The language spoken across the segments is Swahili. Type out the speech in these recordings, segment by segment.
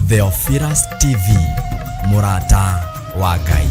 Theophilus TV, Murata wa Ngai.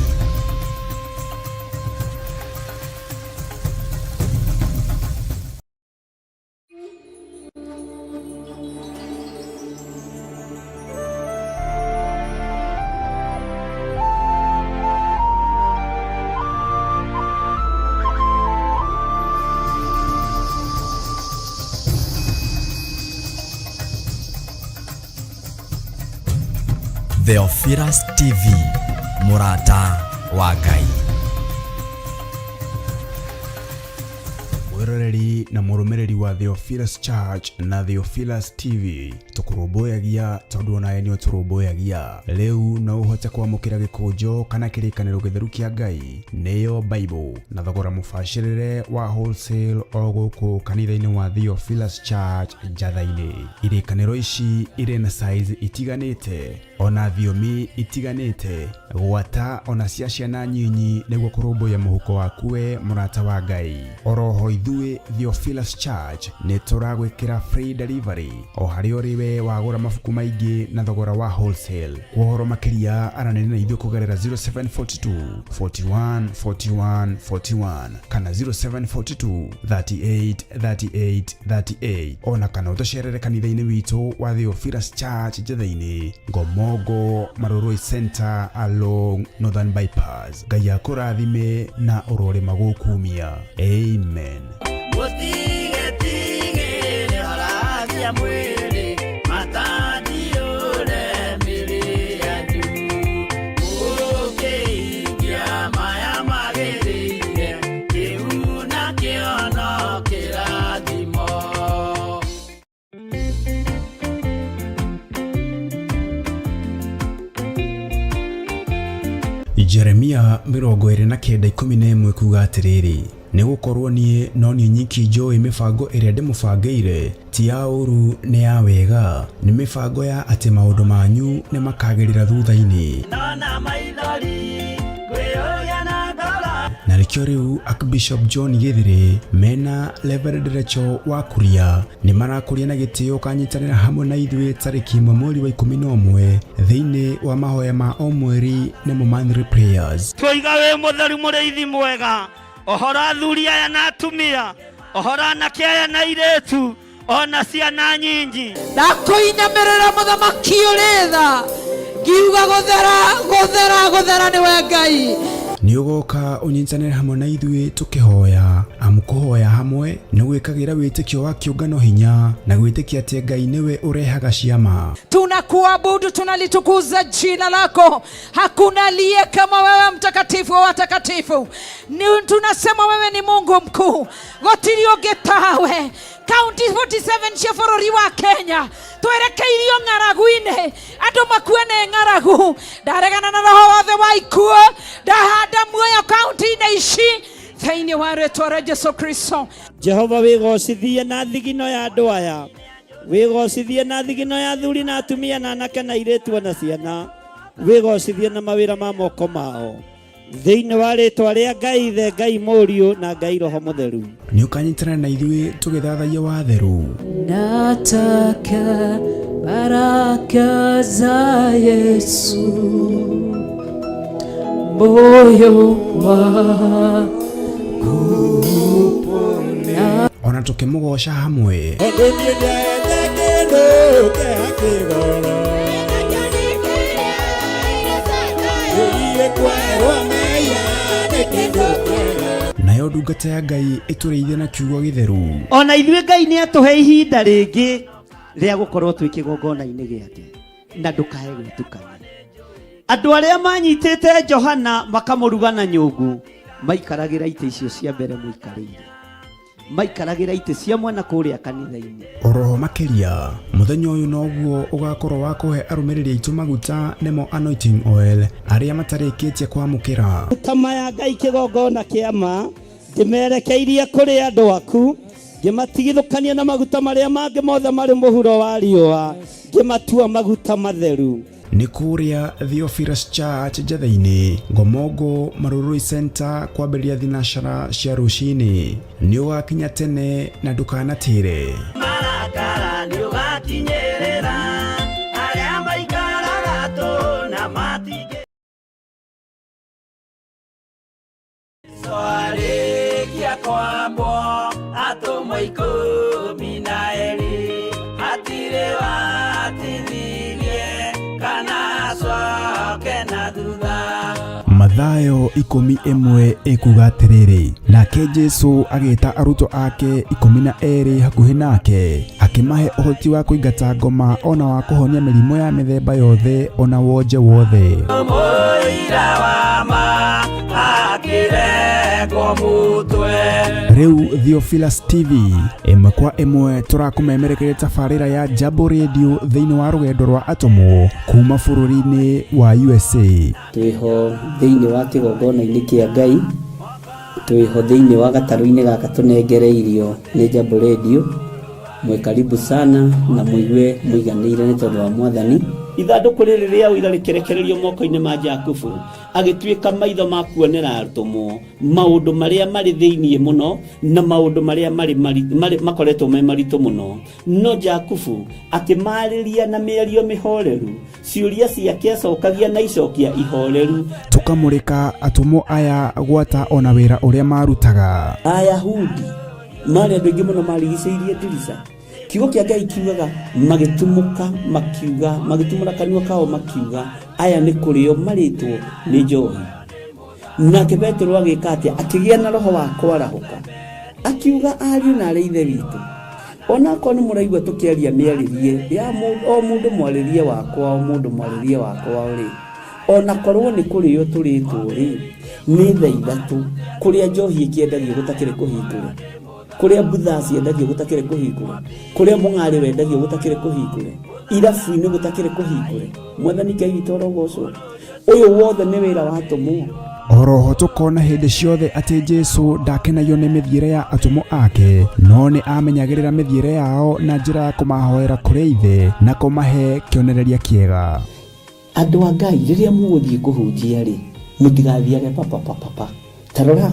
Theophilus TV, Murata wa Ngai. Mwiroreri na murumiriri wa Theophilus Church na Theophilus TV tukuruboyagia tondu onawe ni uturuboyagia riu no uhote kwamukira gikunjo kana kirikaniro githeru kia Ngai niyo Bible na thogora mubashirire wa wholesale o guku kanitha-ini wa Theophilus Church Njatha-ini. Irikaniro ici iri na size itiganite ona thiomi itiganite gwata ona cia ciana nyinyi niguo kurumbuya muhuko wakuwe murata wa Ngai. Oroho ithuĩ Theophilus Church ni turagwikira free delivery o hari uriwe wagura mabuku maingi na thogora wa wholesale. Kuhoro makiria aranene na ithuĩ kugerera 0742 41 41 41 kana 0742 38 38 38 ona kana utocerere kanitha-ini witu wa Theophilus Church Njatha-ini Ngomongo Maroroi Center along Northern Bypass. Ngai akurathime na urore magukumia. Amen. Jeremia 29:11 kuga atiriri ni gukorwo nie no ni nyiki njoi mibango iria ndimubangĩire ti ya ũru ni ya wega ni mibango ya ati maundu manyu ni makagirira thutha-ini na rĩkĩo rĩu Archbishop John Gĩthĩrĩ mena Reverend Rachel wa Kuria ni marakuria na gĩtĩo kanyitanĩra hamwe na ithuĩ tarĩki 1 mweri wa 11 thĩinĩ wa mahoya ma o mweri na monthly prayers. Tũiga wĩ mũtheru mũrĩithi mwega, ohora athuri aya na atumia, ohora anake aya na airĩtu, ona ciana nyingi. Ndakwĩinamĩrĩra mũthamaki ũrĩ tha, ngiuga gũthera nĩwe Ngai. Ni ugoka unyitanĩre hamwe na ithuĩ tukihoya amukuhoya hamwe ni gwĩkagĩra wĩtĩkio wa kĩũngano hinya na gwĩtĩkia atĩ Ngai niwe urehaga ciama. Tunakuabudu, tunalitukuza jina lako. Hakuna aliye kama wewe, mtakatifu wa watakatifu. Tunasema wewe ni Mungu mkuu. Gotiri ũngĩ tawe. County 47 cia bũrũri wa Kenya twerekeirio ng'aragu-inĩ, andũ makuane ng'aragu. Ndaregana na roho wothe wa ikuũ, ndahanda muoyo county-inĩ ici thĩinĩ wa rĩĩtwa rĩa Jesũ Kristo. Jehova wĩgocithie na thigino ya andũ aya, wĩgocithie na thigino ya athuri na atumia na anake na airĩtu na ciana, wĩgocithie na mawĩra ma moko mao thĩinĩ wa rĩĩtwa rĩa Ngai Ithe, Ngai Mũriũ na Ngai Roho Mũtheru. Nĩ ũkanyitanĩra na ithuĩ tũgĩthathaia watheru. Nataka baraka za Yesu moyo wangu ona tukĩmũgoca hamwe. Nayo ndungata ya Ngai ĩtũrĩithia na kiugo gĩtheru. Ona ithuĩ Ngai nĩ atũhe ihinda rĩngĩ rĩa gũkorwo twĩ kĩgongona-inĩ gĩake na ndũkae gwĩtukania. Andũ arĩa manyitĩte Johana makamũruga na nyũngũ maikaragĩra itĩ icio cia mbere mũikarĩire, maikaragĩra itĩ cia mwena kũrĩa kanitha-inĩ. Oroho makĩria mũthenya ũyũ noguo ũgakorwo wa kũhe arũmĩrĩri aitũ maguta nemo anointing oil arĩa matarĩkĩtie kwamũkĩra. Kama ya Ngai kĩgongona kĩama ngĩmerekeirie kũrĩ andũ aku, ngĩmatigithũkania na maguta marĩa mangĩ mothe marĩ mũhuro wa riũa, ngĩmatua maguta matheru. Ni kuria Theophilus Church Njatha-ini Ngomongo Maroroi Center kwambĩrĩria thinacara cia rũcinĩ. Nĩ ũgakinya tene na ndũkanatĩre. Marakara nĩ ũgakinyĩrĩra arĩa maikara Mathayo 11 ikuga atiriri, nake Jesu agita aruto ake 12 hakuhi nake, akimahe uhoti wa kuingata ngoma ona wa kuhonia mirimo ya mithemba yothe ona wonje wothe. Riu Theophilus TV imwe kwa imwe turakumemerekere tafarira ya Jambo Radio thiini wa rugendo rwa atomo kuma bururi-ini wa USA. Twiho thiini wa kigongona-ini kia Ngai, twiho thiini wa gataru-ini gaka tunengereirio ni Jambo Radio. Mwe karibu sana na muigue muiganire ni tondu wa Mwathani. Ithanduku riri ria uira rikerekererio moko-ini ma Jakubu, agituika maitho ma kuonera arutumo maundu maria mari thiini muno na maundu maria mari makoretwo me maritu muno. No Jakubu akimariria na miario mihoreru, ciuria ciake acokagia na icokia ihoreru. Tukamurika atumo aya gwata ona wira uria marutaga. Ayahudi mari andu aingi muno marigiceirie ndirica. Kiugo kia Ngai kiugaga magitumuka makiuga, magitumura kanua kao makiuga aya ni kurio maritwo ni njohi. Nake Petero agika atia, akigia na roho wa kwarahuka, akiuga ariu na ari ithe witu, ona ko ni muraigua tukiaria miaririe ya mundu mwaririe wakwa, o mundu mwaririe wakwa uri ona korwo ni kurio turitwo ri ni thaa ithatu kuria njohi ikiendagio gutakire kuhingura, kuria butha ciendagio gutakire kuhingura, kuria mung'ari wendagio gutakire kuhingura, irabu-ini gutakire kuhingura. Mwathani Ngai witu orogocwo, uyu wothe ni wira wa atomo. Oroho tukona hindi ciothe ati Jesu ndakenagio ni mithiire ya atomo ake, no ni amenyagirira mithiire yao na njira ya kumahoera kuri ithe na kumahe kionereria kiega. Andu a Ngai riria muguthie kuhunjia ri, mutigathiage papa. Tarora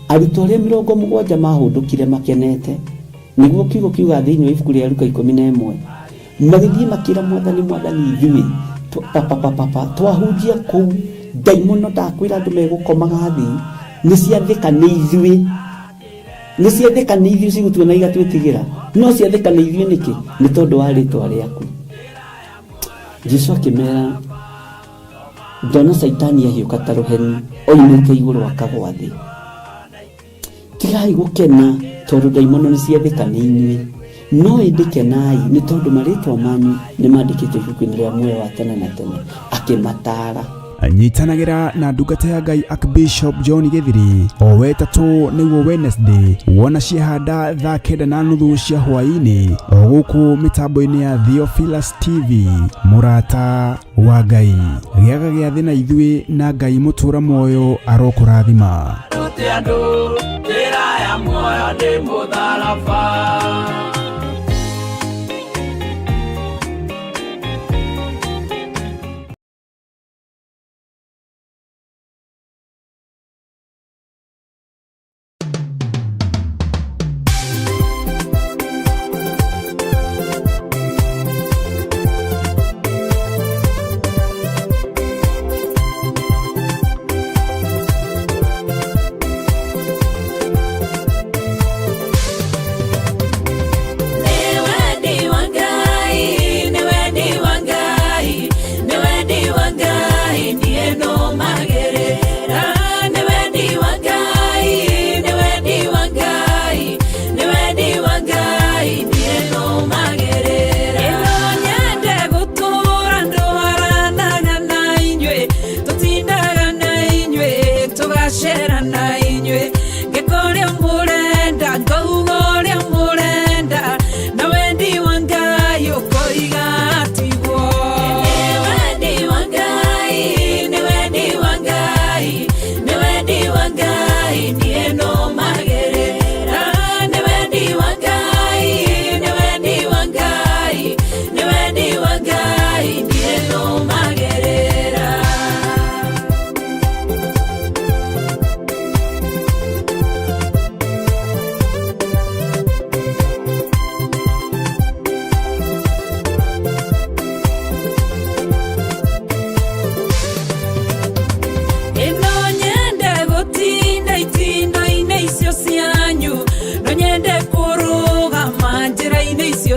arutwo aria 70 mahundukire makenete, niguo kiugo kiuga thiini wa ibuku ria Luka 11, magithie makira Mwathani ithui papa twahunjia kuu daimono ndakwira andu megukomaga thi ni ciathika ni ithui cigutuona igatwitigira, no ciathika ni ithui niki? Ni tondu wa ritwa riaku. Jesu akimera, ndona Saitani ahiuka ta ruheni oimite iguru akagwa thi. Tigai gukena tondu daimono ni ciathika ni inyui, no indikenai ni tondu maritwa manyu ni mandikitwo ibuku-ini ria muoyo wa tene na tene. Akimatara anyitanagira na ndungata ya Ngai Archbishop John Githiri o wetatu niguo Wednesday wona ciahanda thaa 9:30 cia hwaini o guku mitambo-ini ya Theophilus TV. Murata wa Ngai giaga gia thina ithui na Ngai mutura moyo arokurathima.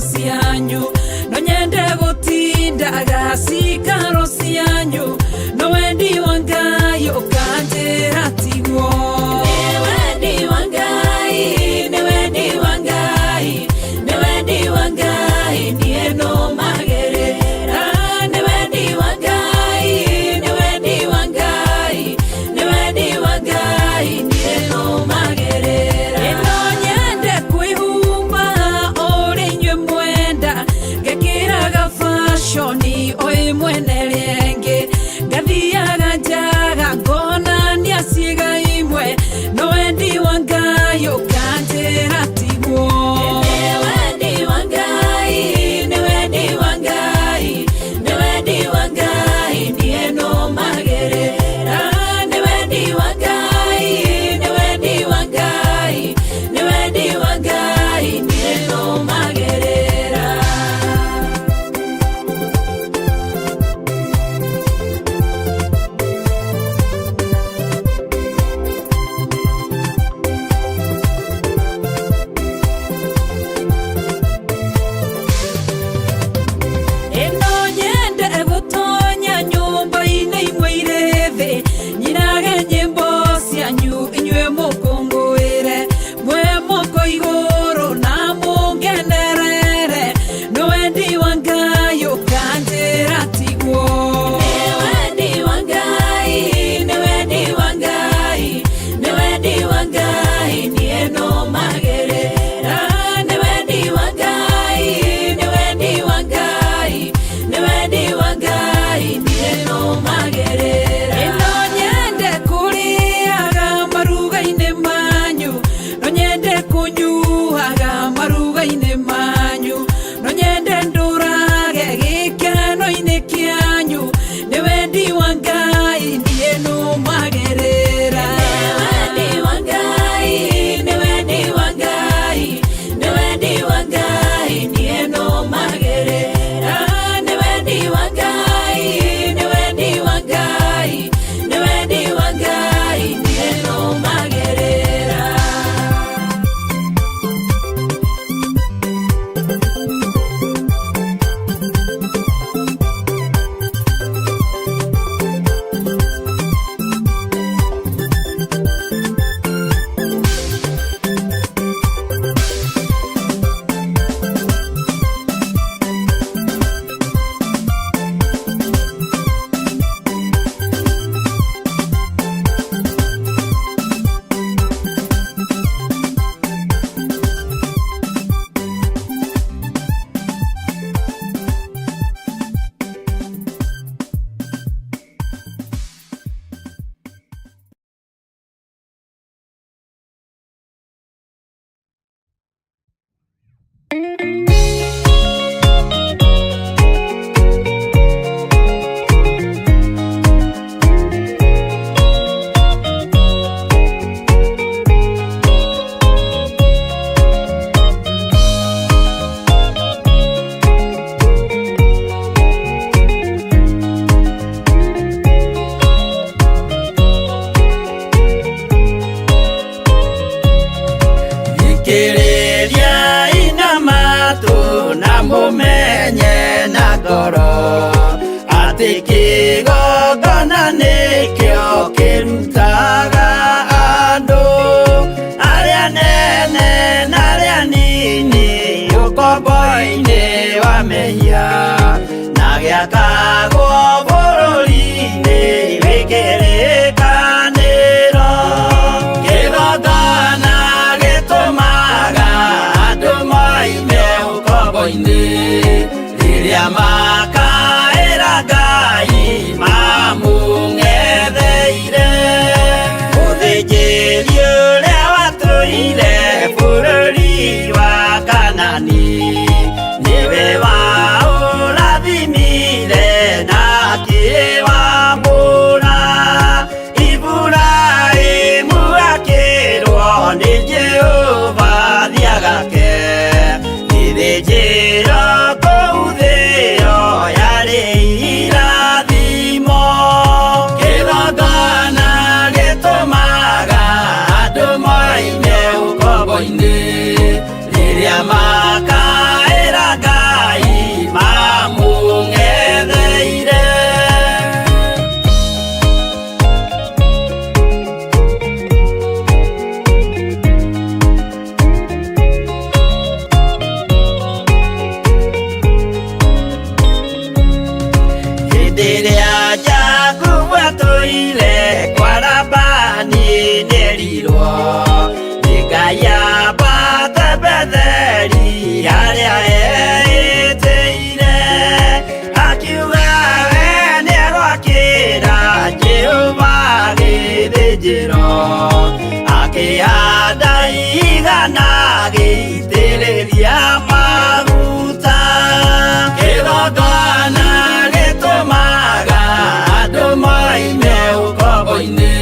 cianyu no nyende gutinda agasikaro cianyu no wendi wa Ngai ukanje Thikĩrĩria inamatu na mũmenye na ngoro atĩ kĩgongona nĩkĩo kĩrutaga andũ arĩa nene na arĩa nini ũkombo-inĩ wa mehia na gĩakagwo bũrũri-inĩ wĩkĩrĩkanĩro. Kĩgongona gĩtũmaga andũ moime ũkombo-inĩ rĩrĩa makaĩra Ngai mamũng'etheire. Mũthĩnjĩri ũrĩa watũire bũrũri wa Kanani nĩwe waũrathimire na akĩwamũra. Iburahĩmu akĩrwo nĩ Jehova thiagake gĩthĩnjĩro kũu thĩ ĩyo yarĩ irathimo. Kĩgongona gĩtũmaga andũ moime ũkombo-inĩ rĩrĩa makaĩra Ngai mamũng'etheire. Hĩndĩ ĩrĩa Jakubu atũire kwa Labani nĩerirwo nĩ Ngai ambate Betheli harĩa eĩtĩire, akiuga we nĩegwakĩra Jehova gĩthĩnjĩro, akĩhanda igana gĩitĩrĩria maguta. Kĩgongona gĩtũmaga andũ moime ũkombo-inĩ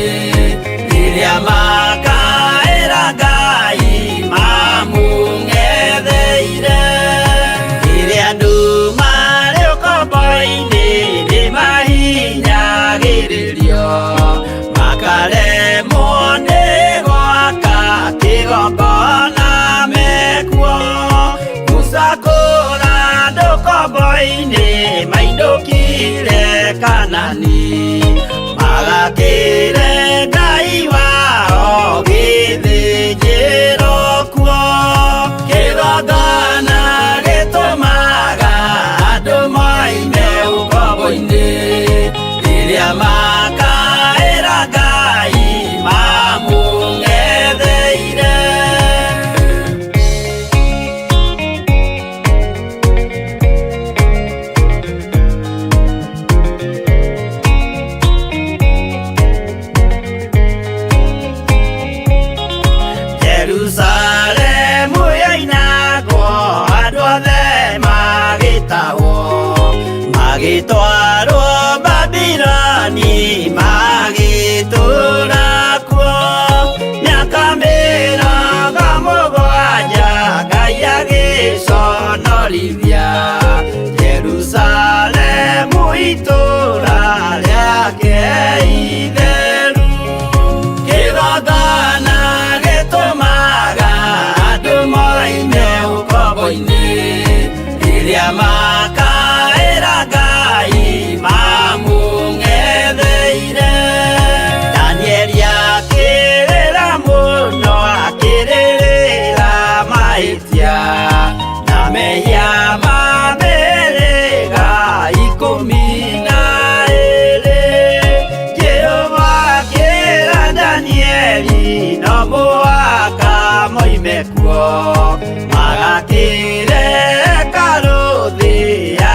rĩrĩa makaĩra Ngai mamũng'etheire. Rĩrĩa andũ marĩ ũkombo-inĩ nĩmahinyagĩrĩrio makaremwo nĩ gwaka kĩgongona mekuo. Musa kũra andũ ũkombo-inĩ mainũkire Kanani magakĩre Ngai wao gĩthĩnjĩro kuo. Kĩgongona gĩtũmaga andũ moime ũkombo-inĩ rĩrĩa makaĩra Ngai mamũng'etheire. Jerusalemu yainagwo andũ othe magĩtahwo, magĩtwarwo Babuloni magĩtũũra kuo. Mĩaka mĩrongo mũgwanja Ngai agĩconorithia Jerusalemu itũũra rĩake itheru. Kĩgongona gĩtũmaga andũ moime ũkombo-inĩ rĩrĩa makaĩra Ngai mamũng'etheire. Danieli akĩrĩra mũno akĩrĩrĩra mahĩtia na mehia ma mĩhĩrĩga 12. Jehova akĩra Danieli no mũhaka moime kuo magakĩre hekarũ thĩ ya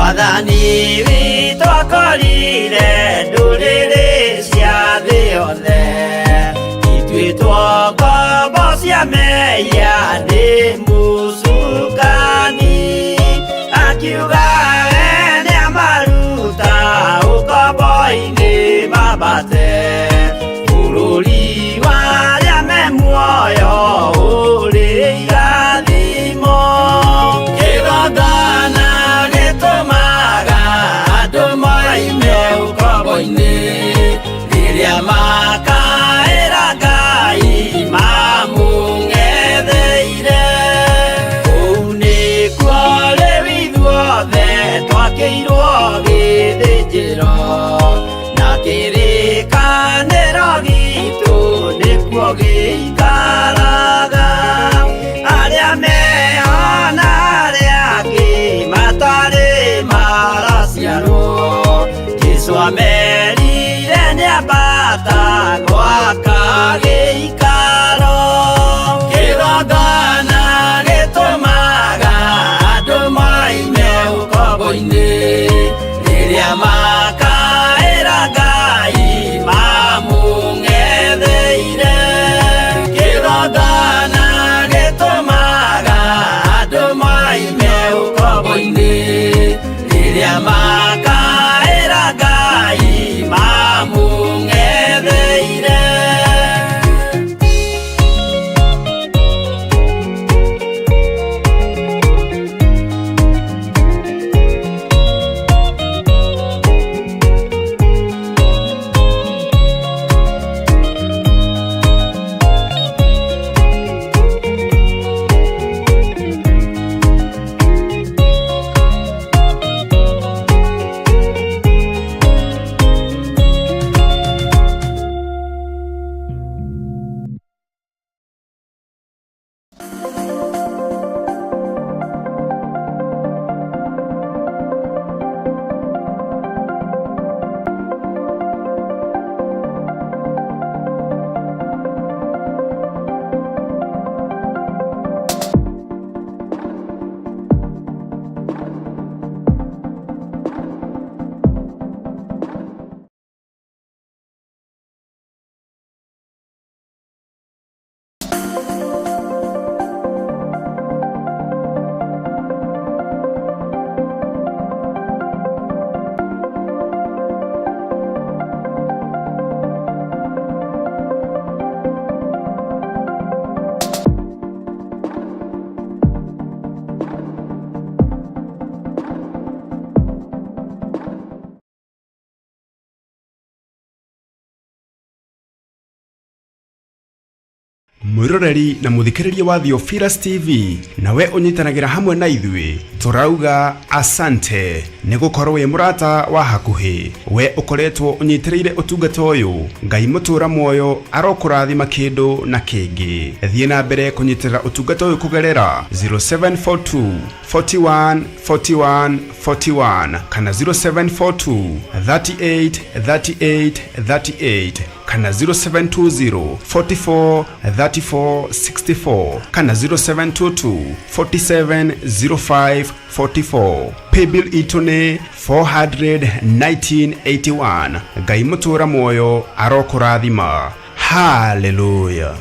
Mwathani witũ akorire ndũrĩrĩ cia thĩ yothe, ituĩtwo ngombo cia mehia nĩ mũcukani, akiuga we nĩamaruta ũkombo-inĩ mambate bũrũri warĩa me muoyo ũrĩ irathimo. Kĩgongona gĩtũmaga andũ moime ũkombo-inĩ rĩrĩa makaĩra Ngai mamũng'etheire. Kũu nĩkuo rĩu ithuothe twakĩirwo gĩthĩnjĩro, na kĩrĩkanĩro gitũ nĩkuo gĩikaraga. Arĩa mehona arĩa angĩ matarĩ maraciarwo, Jesũ amerire nĩambata gwaka gĩikaro. Kĩgongona gĩtũmaga andũ moime ũkombo-inĩ rĩrĩa makaĩra Ngai mamũng'etheire. Kĩgongona gĩtũmaga andũ moime ũkombo-inĩ rĩrĩa makaĩra Ngai mamũng'etheire. Mwiroreri na muthikiriria wa Theophilus TV, nawe unyitanagira hamwe na ithui, turauga asante nigukorwo wi murata wa hakuhi. We ukoretwo unyitiriire utungata uyu, Ngai mutura muoyo arokurathima kindu na kingi. Thie na mbere kunyitirira utungata uyu kugerera 0742 41 41 41 kana 0742 38 38 38 kana 0720 44 34 64 kana 0722 47 05 44. Paybill itune 41981. Ngai mutura muoyo arokurathima. Hallelujah.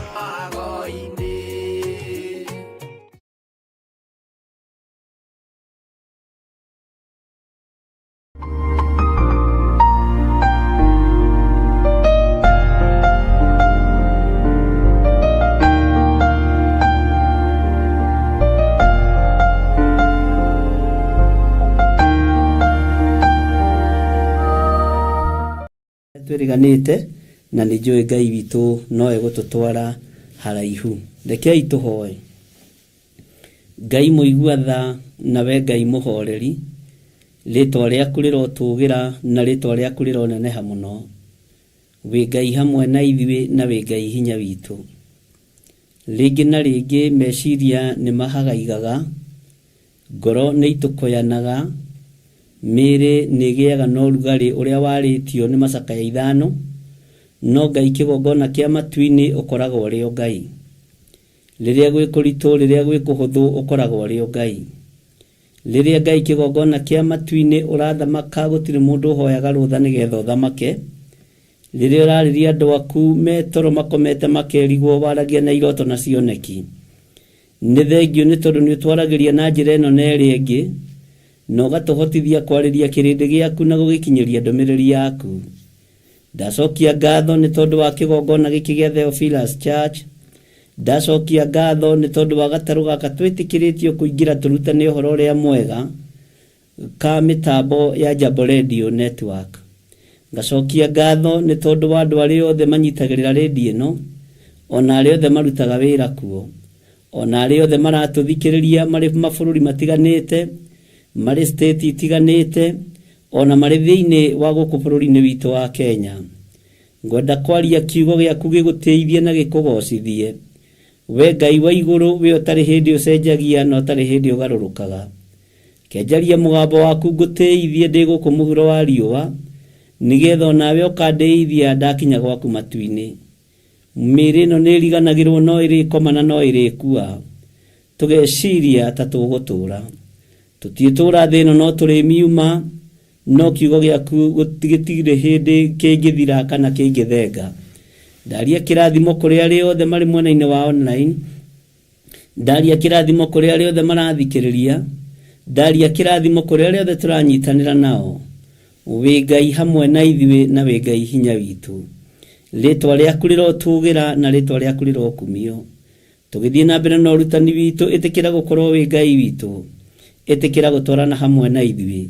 Twiriganite na nijue Ngai witu no egututwara haraihu. Rekei tuhoe. Ngai muigua tha nawe Ngai muhoreri, ritwa riaku rirotugira na ritwa riaku rironeneha muno. Wi Ngai hamwe na ithuĩ na wi Ngai hinya witu. Ringi na ringi meciria ni mahagaigaga, ngoro ni itukoyanaga, mere nigiaga no rugari uria waritio ni macakaya ithano, no Ngai kigongona kia matu-ini ukoragwo rio Ngai. Riria gwikuritu riria gwikuhuthu ukoragwo rio Ngai. riria Ngai kigongona kia matu-ini urathamaka gutire mundu hoyaga rutha nigetha uthamake riria urariria andu aku metoro makomete makerigwo waragia na iroto na cioneki ni thengio ni tondu ni utwaragiria na njira ino na iri ingi na ugatuhotithia kwariria kirindi giaku na gugikinyiria ndumiriri yaku. Ndacokia ngatho ni tondu wa kigongona giki gia Theophilus Church. Ndacokia ngatho ni tondu wa gataru gaka twitikiritio kuingira turutane uhoro uria mwega ka mitambo ya Jambo Radio Network. Ngacokia ngatho ni tondu wa andu aria othe manyitagirira radio ino, ona aria othe marutaga wira kuo, ona aria othe maratuthikiriria mari mabũrũri matiganite, mari state itiganite, ona mari thiini wa guku bũrũri-inĩ witũ wa Kenya. Ngwenda kwaria kiugo giaku giguteithie na gikugocithie. We Ngai wa iguru, we utari hindi ucenjagia na utari hindi ugarurukaga. Kenjaria mugambo waku nguteithie ndi guku muhuro wa riũa, nigetha nawe ukandeithia ndakinya gwaku matu-ini. Mĩĩrĩ ĩno nĩ ĩriganagĩrwo no ĩrĩkomana no ĩrĩkua. Tugeciria ta tũgũtũra. Tũtiĩtũra thĩ ĩno no tũrĩmiuma, no kiugo gĩaku gũtigĩtirĩ hĩndĩ kĩngĩthira kana kĩngĩthenga. Ndaria kĩrathimo kũrĩ arĩa othe marĩ mwena-inĩ wa online. Ndaria kĩrathimo kũrĩ arĩa othe marathikĩrĩria. Ndaria kĩrathimo kũrĩ arĩa othe tũranyitanĩra nao. Wĩ Ngai hamwe na ithuĩ na wĩ Ngai hinya witũ. Rĩtwa rĩaku rĩrotũgĩra na rĩtwa rĩaku rĩrokumio. Tũgĩthiĩ na mbere na ũrutani witũ, ĩtĩkĩra gũkorwo wĩ Ngai witũ. Ĩtĩkĩra gũtwarana hamwe na ithuĩ.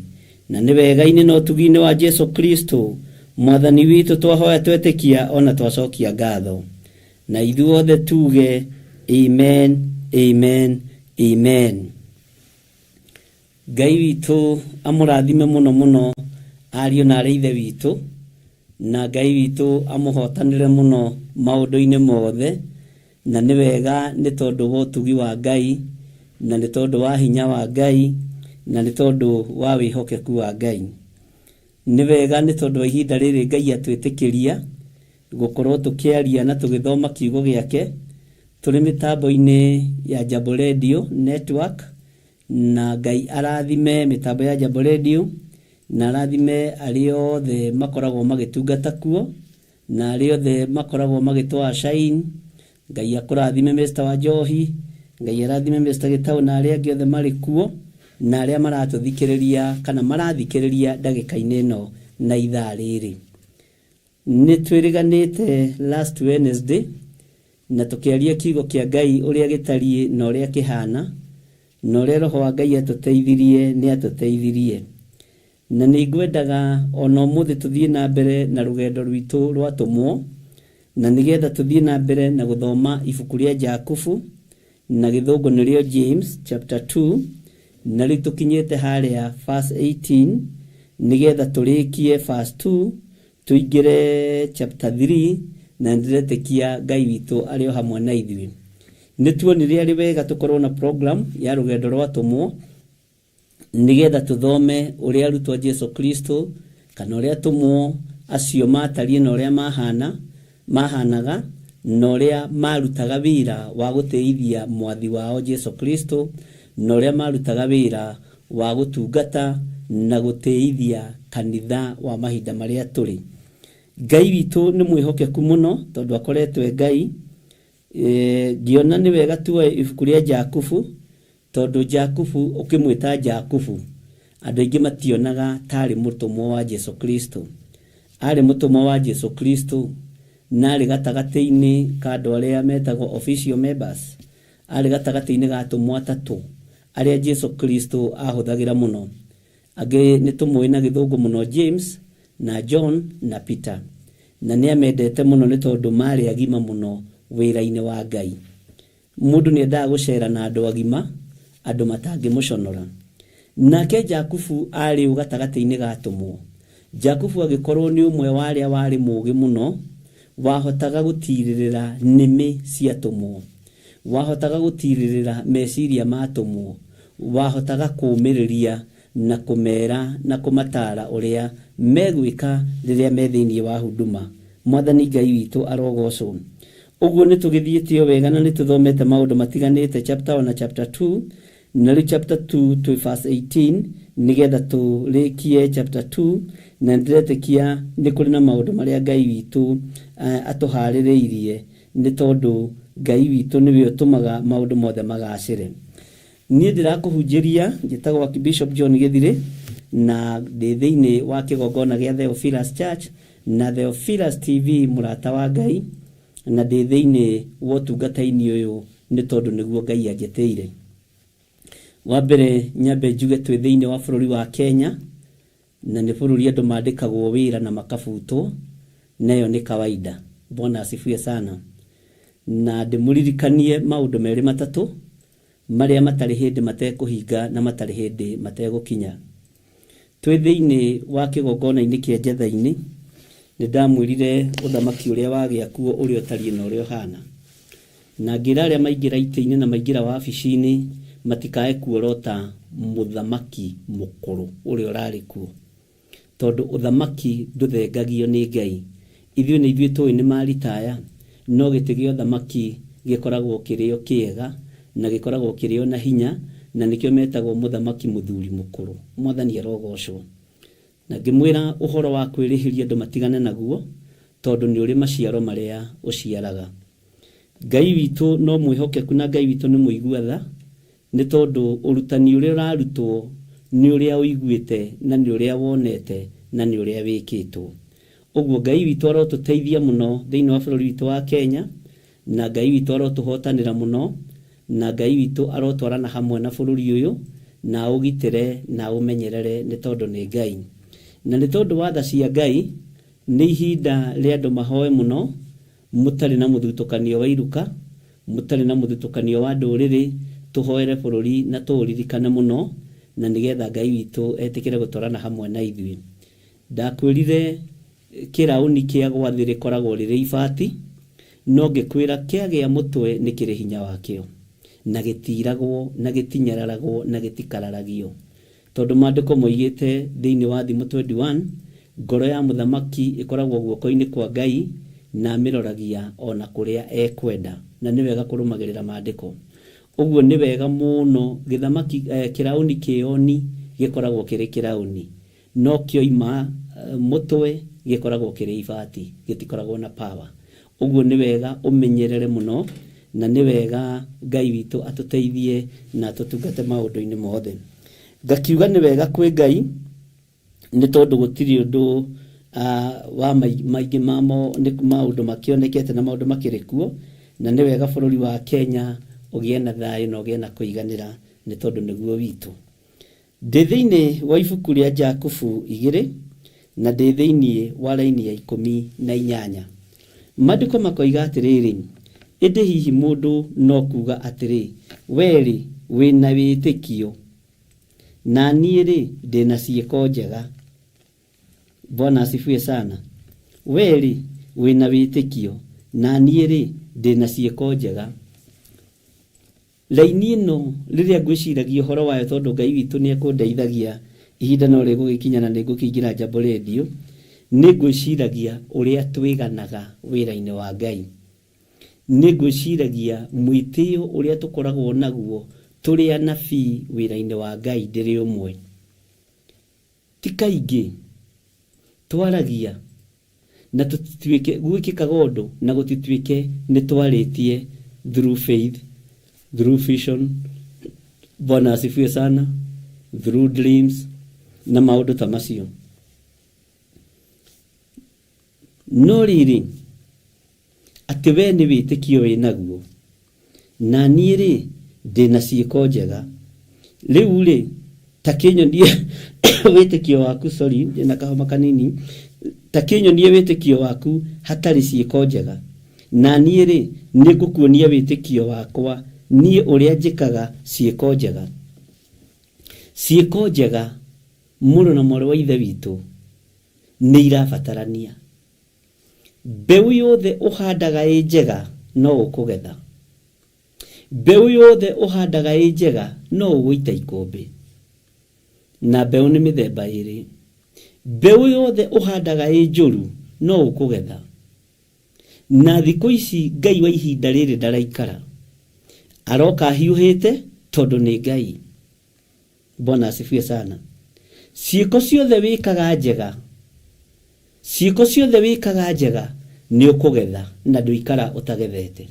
Na nĩ wega-inĩ na ũtugi-inĩ wa Jesu Kristo mwathani witũ twahoya twetĩkia ona twacokia ngatho. Na ithuothe tuge amen, amen, amen. Ngai witũ amũrathime mũno mũno ariũ na arĩa ithe witũ, na Ngai witũ amũhotanĩre mũno maũndũ-inĩ mothe. Na nĩ wega nĩ tondũ wa ũtugi wa Ngai, na nĩ tondũ wa hinya wa Ngai, na nĩ tondũ wa wĩhokeku wa Ngai. Nĩ wega nĩ tondũ wa ihinda rĩrĩ Ngai atwĩtĩkĩria gũkorwo tũkĩaria na tũgĩthoma kiugo gĩake tũrĩ mĩtambo-inĩ ya Jambo Radio Network. Na Ngai arathime mĩtambo ya Jambo Radio, na arathime arĩa othe makoragwo magĩtungata kuo, na arĩa othe makoragwo magĩtwara Shine. Ngai akũrathime Mr. Wanjohi, Ngai arathime Mr. Gĩtaũ na arĩa angĩ othe marĩ kuo, na arĩa maratũthikĩrĩria kana marathikĩrĩria ndagĩka-inĩ ĩno na ithaa rĩrĩ. Nĩ twĩrĩganĩte last Wednesday na tũkĩaria kiugo kĩa Ngai ũrĩa gĩtariĩ na ũrĩa kĩhana, na ũrĩa Roho wa Ngai atũteithirie nĩ atũteithirie. Na nĩ ngwendaga ona ũmũthĩ tũthiĩ na mbere na rũgendo rwitũ rwatũmwo, na nĩgetha tũthiĩ na mbere na gũthoma ibuku rĩa Jakubu, na gĩthũngũ nĩrĩo James chapter 2, na rĩu tũkinyĩte harĩa verse 18, nĩgetha tũrĩkie verse 2 tũingĩre chapter 3, na ndĩretĩkia Ngai witũ arĩ o hamwe na ithuĩ. Nĩ tuonire arĩ wega tũkorwo na program ya rũgendo rwatũmwo, nĩgetha tũthome ũrĩa arutwo a Jesu Kristo kana ũrĩa atũmwo acio matariĩ na ũrĩa mahanaga na ũrĩa marutaga wĩra wa gũteithia mwathi wao Jesu Kristo, na ũrĩa marutaga wĩra wa gũtungata na gũteithia kanitha wa mahinda marĩa tũrĩ. Ngai witũ nĩ mwĩhokeku mũno tondũ akoretwo Ngai. Ngĩona nĩ wega tuoe ibuku rĩa Jakubu, tondũ Jakubu ũkĩmwĩta Jakubu andũ aingĩ mationaga tarĩ mũtũmwo wa Jesu Kristo. Arĩ mũtũmwo wa Jesu Kristo na arĩ gatagatĩ-inĩ ka andũ arĩa metagwo official members. Arĩ gatagatĩ-inĩ ga atũmwo atatũ arĩa Jesu Kristo ahũthagĩra mũno. Angĩ nĩ tũmũĩ na gĩthũngũ mũno James na John na Peter, na nĩ amendete mũno nĩ tondũ marĩ agima mũno wĩra-inĩ wa Ngai. Mũndũ nĩ endaga gũcera na andũ agima, andũ matangĩmũconora. Nake Jakubu arĩ gatagatĩ-inĩ ga atũmwo. Jakubu agĩkorwo nĩ ũmwe wa arĩa warĩ mũũgĩ mũno, wahotaga gũtirĩrĩra nĩmĩ cia atũmwo, wahotaga gũtirĩrĩra meciria ma atũmwo, wahotaga kũũmĩrĩria na kũmera na kũmatara ũrĩa megwĩka rĩrĩa me thĩinĩ wa huduma. Mwathani Ngai witũ arogocwo. Ũguo nĩ tũgĩthiĩte wega na nĩ tũthomete maũndũ matiganĩte chapter 1 na chapter 2, na rĩu chapter 2 to verse 18 nigetha tũrĩkie chapter 2 na ndĩretĩkia nĩ kũrĩ na maũndũ marĩa Ngai witũ atũharĩrĩirie nĩ tondũ Ngai witũ nĩwe ũtũmaga maũndũ mothe magacĩre. Niĩ ndĩrakũhunjĩria njĩtagwo Archbishop John Gĩthirĩ na thĩinĩ wa kĩgongona gĩa Theophilus Church na Theophilus TV mũrata wa Ngai na thĩinĩ wa ũtungata-inĩ ũyũ nĩ tondũ nĩguo Ngai anjĩtĩire. Wa mbere nyambe njuge twĩ thĩinĩ wa bũrũri wa Kenya na nĩ bũrũri andũ mandĩkagwo wĩra na makabutwo, nayo nĩ kawaida. Bwana asifiwe sana. Na ndĩmũririkanie maũndũ merĩ matatũ marĩa matarĩ hĩndĩ matekũhinga na matarĩ hĩndĩ mategũkinya. Twĩ thĩinĩ wa kĩgongona-inĩ kĩa Njetha-inĩ nĩ ndamwĩrire ũthamaki ũrĩa wagĩa kuo ũrĩa ũtariĩ na ũrĩa ũhana, na ngĩra arĩa maingĩra itĩ-inĩ na maingĩra wabici-inĩ matikae kuorota mũthamaki mũkũrũ ũrĩa ũrarĩ kuo, tondũ ũthamaki ndũthengagio nĩ Ngai. Ithuĩ nĩ ithuĩ tũĩ nĩ maritaya, no gĩtĩ gĩa ũthamaki gĩkoragwo kĩrĩo kĩega na gĩkoragwo kĩrĩo na hinya, na nĩkĩo metagwo mũthamaki mũthuri mũkũrũ. Mwathani arogocwo. Na ngĩmwĩra ũhoro wa kwĩrĩhĩria andũ matigane naguo, tondũ nĩ ũrĩ maciaro marĩa ũciaraga. Ngai witũ no mwĩhokeku na Ngai witũ nĩ mũigua tha, nĩ tondũ ũrutani ũrĩa ũrarutwo nĩ ũrĩa ũiguĩte na nĩ ũrĩa wonete na nĩ ũrĩa wĩkĩtwo. Ũguo Ngai witũ arotũteithia mũno thĩinĩ wa bũrũri witũ wa Kenya, na Ngai witũ arotũhotanĩra mũno, na Ngai witũ arotwarana hamwe na bũrũri ũyũ na ũgitĩre na ũmenyerere nĩ tondũ nĩ Ngai. Na nĩ tondũ wa tha cia Ngai nĩ ihinda rĩa andũ mahoe mũno, mũtarĩ na mũthutũkanio wa iruka, mũtarĩ na mũthutũkanio wa ndũrĩrĩ, tũhoere bũrũri na tũũririkane mũno, na nĩgetha Ngai witũ etĩkĩre gũtwarana hamwe na ithuĩ. Ndakwĩrire kĩraũni kĩa gwathĩ rĩkoragwo rĩrĩ ibati, no ngĩkwĩra kĩagĩa mũtwe nĩ kĩrĩ hinya wakĩo, na gĩtiragwo na gĩtinyararagwo na gĩtikararagio. Tondũ maandĩko moigĩte thĩinĩ wa Thimo 21, ngoro ya mũthamaki ĩkoragwo guoko-inĩ kwa Ngai na mĩroragia ona kũrĩa ekwenda, na nĩ wega kũrũmagĩrĩra maandĩko. Ũguo nĩ wega mũno gĩthamaki kĩraũni kĩoni gĩkoragwo kĩrĩ kĩraũni, no kĩoima mũtwe gĩkoragwo kĩrĩ ibati, gĩtikoragwo na power. Ũguo nĩ wega ũmenyerere mũno, na nĩ wega Ngai witũ atũteithie na tũtungate maũndũ-inĩ mothe. Ngakiuga nĩ wega kwĩ Ngai nĩ tondũ gũtirĩ ũndũ wa maingĩ mamo nĩ maũndũ makĩonekete na maũndũ makĩrĩ kuo, na nĩ wega bũrũri wa Kenya ũgĩe na thayũ na ũgĩe na kũiganĩra nĩ tondũ nĩguo witũ. Ndĩ thĩinĩ wa ibuku rĩa Jakubu 2 na ndĩ thĩinĩ wa raini ya 18. Maandĩko makoiga atĩrĩrĩ, ĩndĩ hihi mũndũ no kuga atĩrĩ, werĩ wĩna wĩtĩkio na niĩ ndĩna ciĩko njega. Bwana asifiwe sana. Werĩ wĩna wĩtĩkio na niĩ ndĩna ciĩko njega. Raini ĩno rĩrĩa ngwĩciragia ũhoro wayo, tondũ Ngai witũ nĩ ekũndeithagia ihinda no rĩgũgĩkinya na nĩngũkĩingĩra Jambo Radio, nĩ ngwĩciragia ũrĩa twĩganaga wĩra-inĩ wa Ngai. Nĩ ngwĩciragia mwĩtĩo ũrĩa tũkoragwo naguo tũrĩ anabii wĩra-inĩ wa Ngai ndĩrĩ ũmwe. Ti kaingĩ twaragia na tũtituĩke gwĩkĩkaga ũndũ na gũtituĩke nĩ twarĩtie through faith, through vision, Bwana asifiwe sana, through dreams na maũndũ ta macio. No rĩrĩ, atĩ we nĩ wĩtĩkio wĩnaguo na niĩ ndĩna ciĩko njega, rĩu ta kĩnyonie wĩtĩkio waku, sorry ndĩna kahoma kanini, ta kĩnyonie wĩtĩkio waku hatarĩ ciĩko njega, na niĩ nĩ ngũkuonia wĩtĩkio wakwa niĩ ũrĩa njĩkaga ciĩko njega. Ciĩko njega mũrũ na mwarĩ wa ithe witũ nĩ irabatarania. Mbeũ yothe ũhandaga ĩ njega no ũkũgetha. Mbeũ yothe ũhandaga ĩ njega no ũgũita ikũmbĩ. Na mbeũ nĩ mĩthemba ĩrĩ. Mbeũ yothe ũhandaga ĩ njũru no ũkũgetha. Na thikũ ici Ngai wa ihinda rĩrĩ ndaraikara, aroka hiũhĩte tondũ nĩ Ngai. Bwana asifiwe sana. Ciĩko ciothe wĩkaga njega, ciĩko ciothe wĩkaga njega nĩ ũkũgetha na ndũikara ũtagethete.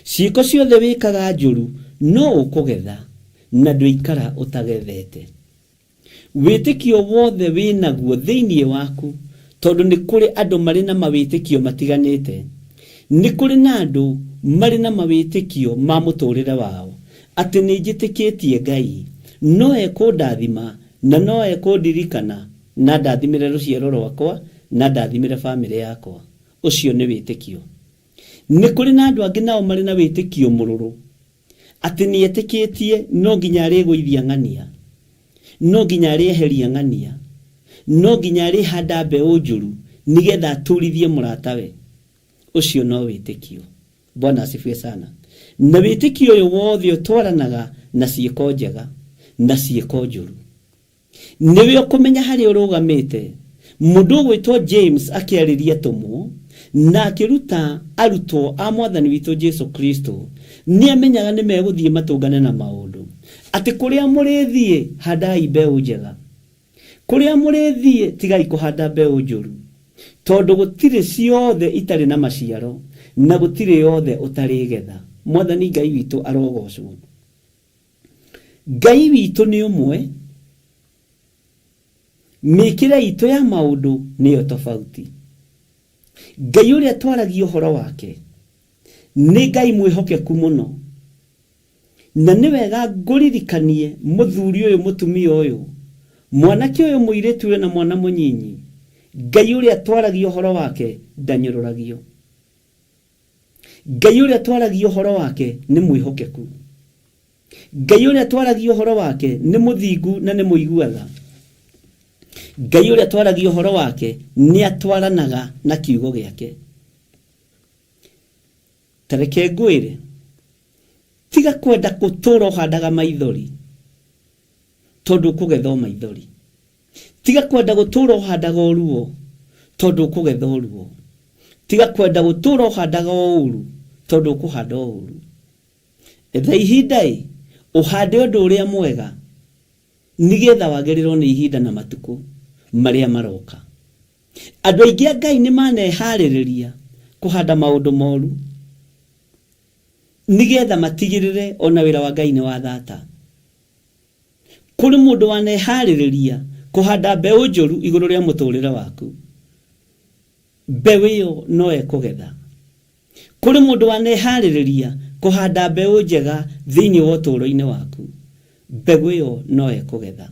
Ciĩko ciothe wĩkaga njũru no ũkũgetha na ndũikara ũtagethete. Wĩtĩkio wothe wĩnaguo thĩinĩ waku, tondũ nĩ kũrĩ andũ marĩ na mawĩtĩkio matiganĩte. Nĩ kũrĩ na andũ marĩ na mawĩtĩkio ma mũtũrĩre wao, atĩ nĩ njĩtĩkĩtie Ngai, no ekũndathima na no ekũndirikana na ndathimĩre rũciaro rwakwa na ndathimĩre bamĩrĩ yakwa. Ũcio nĩ wĩtĩkio. Nĩ kũrĩ na andũ angĩ nao marĩ na wĩtĩkio mũrũrũ, atĩ nĩ etĩkĩtie no nginya arĩgũithia ng'ania, no nginya arĩeheria ng'ania, no nginya arĩhanda mbeũ njũru nĩgetha atũrithie mũratawe. Ũcio no wĩtĩkio. Bwana asifiwe sana. Na wĩtĩkio ũyũ wothe ũtwaranaga na ciĩko njega na ciĩko njũru. Nĩwe ũkũmenya harĩa ũrũgamĩte. Mũndũ ũgwĩtwo James akĩarĩria tũmũ na akĩruta arutwo a Mwathani witũ Jesu Kristo, nĩ amenyaga nĩ megũthiĩ matũngane na maũndũ. Atĩ kũrĩa mũrĩthiĩ handai mbeũ njega, kũrĩa mũrĩthiĩ tigai kũhanda mbeũ njũru, tondũ gũtirĩ ciothe itarĩ na maciaro na gũtirĩ yothe ũtarĩgetha. Mwathani Ngai witũ arogocwo. Ngai witũ nĩ ũmwe, mĩkĩre itũ ya maũndũ nĩyo tofauti. Ngai ũrĩa twaragia ũhoro wake nĩ Ngai mwĩhokeku mũno, na nĩ wega ngũririkanie mũthuri ũyũ mũtumia ũyũ, mwanake ũyũ mũirĩtu ũyũ na mwana mũnyinyi. Ngai ũrĩa twaragia ũhoro wake ndanyũrũragio. Ngai ũrĩa twaragia ũhoro wake nĩ mwĩhokeku. Ngai ũrĩa twaragia ũhoro wake nĩ mũthingu na nĩ mũiguatha. Ngai ũrĩa twaragia ũhoro wake nĩ atwaranaga na kiugo gĩake. Tareke ngwĩre, tiga kwenda gũtũũra ũhandaga maithori, tondũ ũkũgetha maithori. Tiga kwenda gũtũũra ũhandaga ũruo, tondũ ũkũgetha ũruo. Tiga kwenda gũtũũra ũhandaga ũũru, tondũ ũkũhanda ũũru. Etha ihinda ũhande ũndũ ũrĩa mwega, nĩgetha wagĩrĩrwo nĩ ihinda na matukũ marĩa maroka. Andũ aingĩ a Ngai nĩ maneharĩrĩria kũhanda maũndũ moru, nĩgetha matigĩrĩre ona wĩra wa Ngai nĩ wathata. Kũrĩ mũndũ waneharĩrĩria kũhanda mbeũ njũru igũrũ rĩa mũtũrĩre waku, mbeũ ĩyo no ekũgetha. Kũrĩ mũndũ waneharĩrĩria kũhanda mbeũ njega thĩinĩ wa ũtũũro-inĩ waku, mbeũ ĩyo no ekũgetha.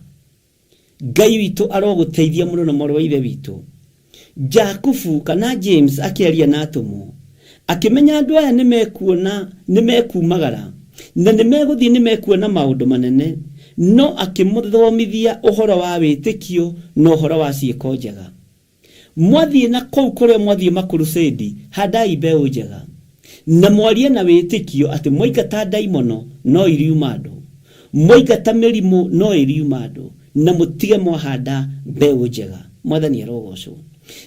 Ngai witũ arogũteithia mũno na mwarĩ wa ithe witũ. Jakubu kana James akĩaria na atũmwo, akĩmenya andũ aya nĩ mekumagara na nĩ megũthiĩ nĩ mekuona maũndũ manene, no akĩmũthomithia ũhoro wa wĩtĩkio na ũhoro wa ciĩko njega. Mwathiĩ na kũu kũrĩa mwathiĩ makurusedi, handai mbeũ njega na mwarie na wĩtĩkio atĩ mwaingata ndaimono no iriuma andũ, mwaingata mĩrimũ no iriuma andũ, na mũtige mwahanda mbeũ njega. Mwathani arogocwo.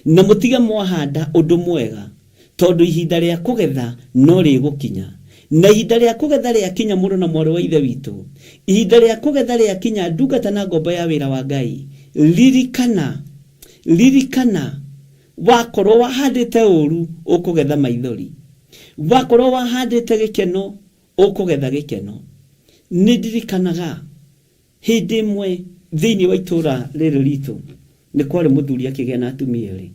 Na mũtige mwahanda ũndũ mwega, tondũ ihinda rĩa kũgetha no rĩgũkinya. Na ihinda rĩa kũgetha rĩakinya mũndũ na mwarĩ wa ithe witũ, ihinda rĩa kũgetha rĩakinya ndungata na ngombo ya wĩra wa Ngai, ririkana wakorwo wahandĩte ũru ũkũgetha maithori, wakorwo wahandĩte gĩkeno ũkũgetha gĩkeno. Nĩ ndirikanaga hĩndĩ ĩmwe thĩinĩ wa itũũra rĩrĩ ritũ nĩ kwarĩ mũthuri akĩgĩa na atumia erĩ.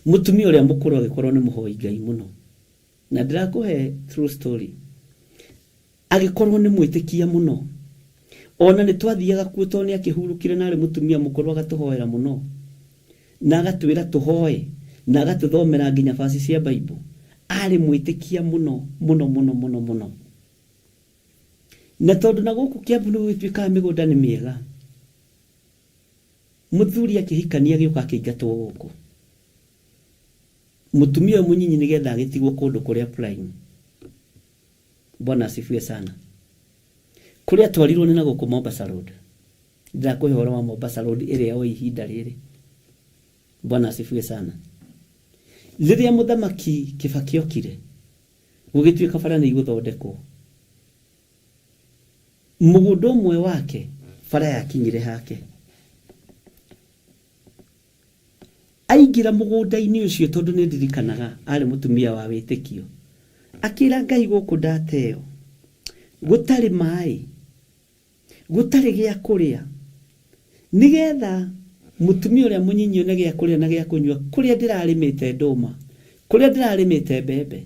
Mũtumia ũrĩa mũkũrũ agĩkorwo nĩ mũhoi Ngai mũno, na ndirakũhe true story. Agĩkorwo nĩ mwĩtĩkia mũno, ona nĩ twathiaga kuo tondũ nĩ akĩhurũkire na arĩ mũtumia mũkũrũ agatũhoera mũno, na agatwĩra tũhoe na agatũthomera nginya basi cia Bible. Arĩ mwĩtĩkia mũno mũno mũno mũno mũno. Na tondũ na gũkũ Kiambu nĩ gũgĩtuĩkaga mĩgũnda nĩ mĩega, mũthuri akĩhikania agĩũka akĩingatwo gũkũ. Mũtumia ũyũ mũnyinyi nĩgetha agĩtigwo kũndũ kũrĩa prime. Bwana asifiwe sana. Kũrĩa twarirwo nĩ na gũkũ Mombasa Road. Ndakũhe ũhoro wa Mombasa Road ĩrĩa o ihinda rĩrĩ. Bwana asifiwe sana. Rĩrĩa mũthamaki Kibaki okire, gũgĩtuĩka bara nĩ igũthondekwo, mũgũnda ũmwe wake bara yakinyire hake aingira mugunda-ini ucio tondu ni ndirikanaga ari mutumia wa witikio akira Ngai guku ndateo gutari mai gutari gia kuria nigetha mutumia uria munyinyi na gia kuria na gia kunywa kuria ndirarimite nduma kuria ndirarimite mbembe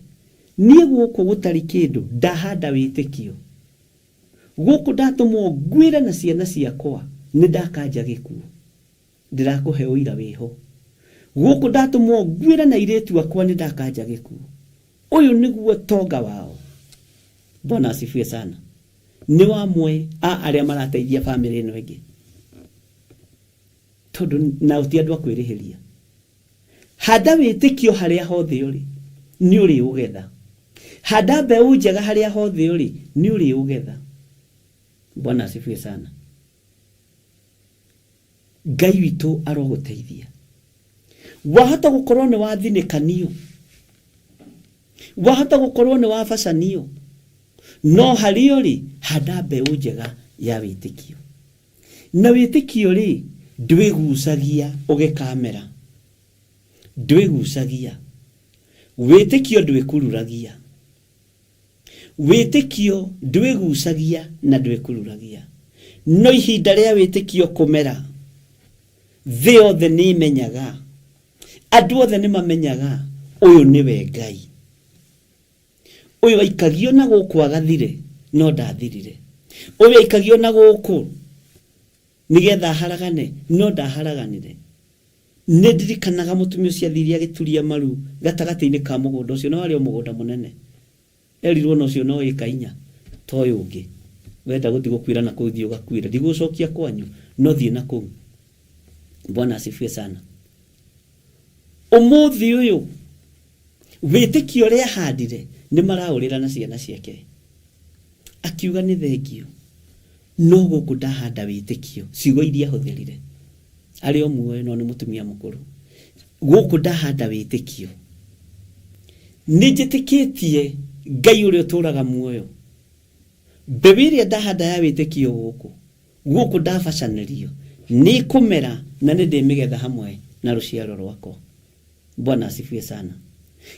nie guku gutari kindu ndahanda witikio guku ndatumwo ngwire na ciana ciakwa ni ndakanja gikuo ndirakuhe uira wiho guku ndatumwo ngwire na iretu akwa ni ndakanja gikuo uyu niguo tonga wao. Bwana asifiwe sana. Ni wamwe aria marateithia family ino ingi tondu na uti andu akwirihiria handa witikio haria hothe uri ni uri ugetha handa mbeu njega haria hothe uri ni uri ugetha. Bwana asifiwe sana. Ngai witu aroguteithia wahota gukorwo ni wathinikanio wahota gukorwo ni wabacanio no hari uri handa mbeu njega ya witikio na witikio ri ndwigucagia ugikamera ndwigucagia witikio ndwikururagia witikio ndwigucagia na ndwikururagia no ihinda ria witikio kumera thi othe ni menyaga andu othe ni mamenyaga uyu niwe Ngai uyu aikagio na guku agathire no ndathirire uyu aikagio na guku nigetha haragane no ndaharaganire ne ndirikanaga mutumia ucio athiria agituria maru gatagati-ini ka mugunda ucio no ari mugunda munene erirwo no ucio no ikainya toyo ungi wenda guthi gukwira na kuthi ugakwira ndigucokia kwanyu no thie na kuu. Bwana asifiwe sana. Umuthi uyu witikio ria handire ni maraurira na ciana ciake akiuga ni thengio no guku ndahanda witikio ciugo iria hutherire ari o muoyo no ni mutumia mukuru guku ndahanda witikio ni njitikitie Ngai uria uturaga muoyo bebiria ndahanda ya witikio guku ndabacanirio ni kumera na ni ndimigetha hamwe na ruciaro rwakwa. Bwana asifiwe sana.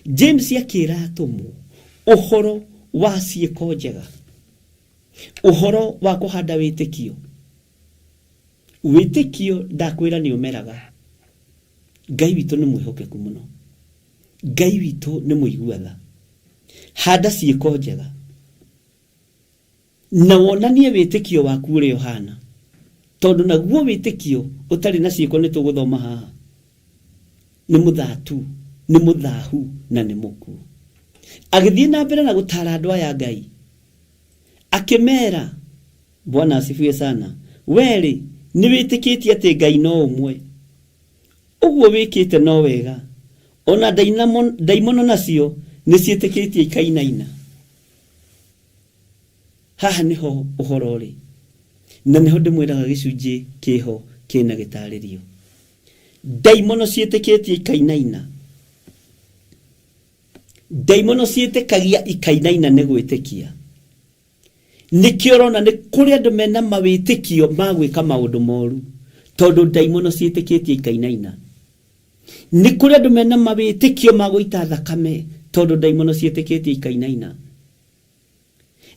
James akira atumu uhoro wa ciiko njega uhoro wa kuhanda witikio ndakwira ni umeraga. Ngai witu ni mwihokeku muno Ngai witu ni muiguatha handa ciiko njega na wonanie witikio waku uri Yohana tondu naguo witikio utari na ciiko ni tuguthoma haha ni muthatu ni muthahu na ni muku agithie na mbere na gutara andu aya Ngai akimera. Bwana asifiwe sana. Weri ni witikitie ati Ngai no umwe uguo wikite no wega ona daimono nacio ni ciitikitie ikainaina. Haha niho uhoro ri na niho ndimwiraga gicunji kiho kina gitaririo daimono ciitikitie ikainaina daimono ciitikagia ikainaina ni gwitikia nikio rona ni kuri andu mena mawitikio magwika maundu moru tondu daimono ciitikitie ikainaina ni kuri andu mena mawitikio magwita thakame tondu daimono ciitikitie ikainaina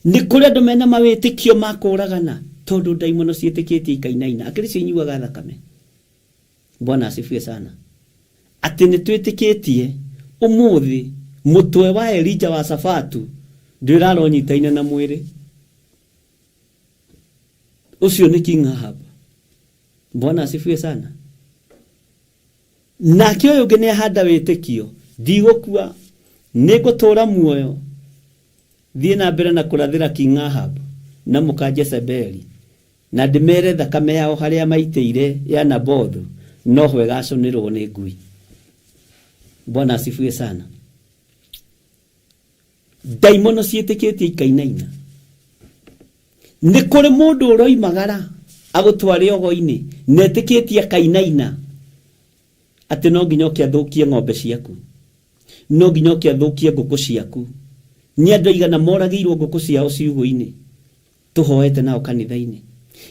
ni kuri andu mena mawitikio makuragana tondu daimono ciitikitie ikainaina akiri cinyuaga thakame. Bwana asifiwe sana. Ati ni twitikitie umuthi mutwe wa Elija wa Safatu ndiraronyitaina na mwiri ucio ni King Ahab. Bwana asifiwe sana. Na kio ungi ni handa witikio ndigukua nigutura muoyo thie na mbere na kurathira King Ahab na muka Jezebeli na ndimere thakame yao haria maiteire ya Nabothu no hwe gaconirwo ni ngui. Bwana asifiwe sana. Daimono ciitikitie ikainaina ni kuri mundu uroimagara agutware ogo-ini netikitie kainaina ati no nginya kiathukie ng'ombe ciaku no nginya kiathukie nguku ciaku ni andu igana moragirwo nguku ciao ciugo-ini tuhoete nao kanitha-ini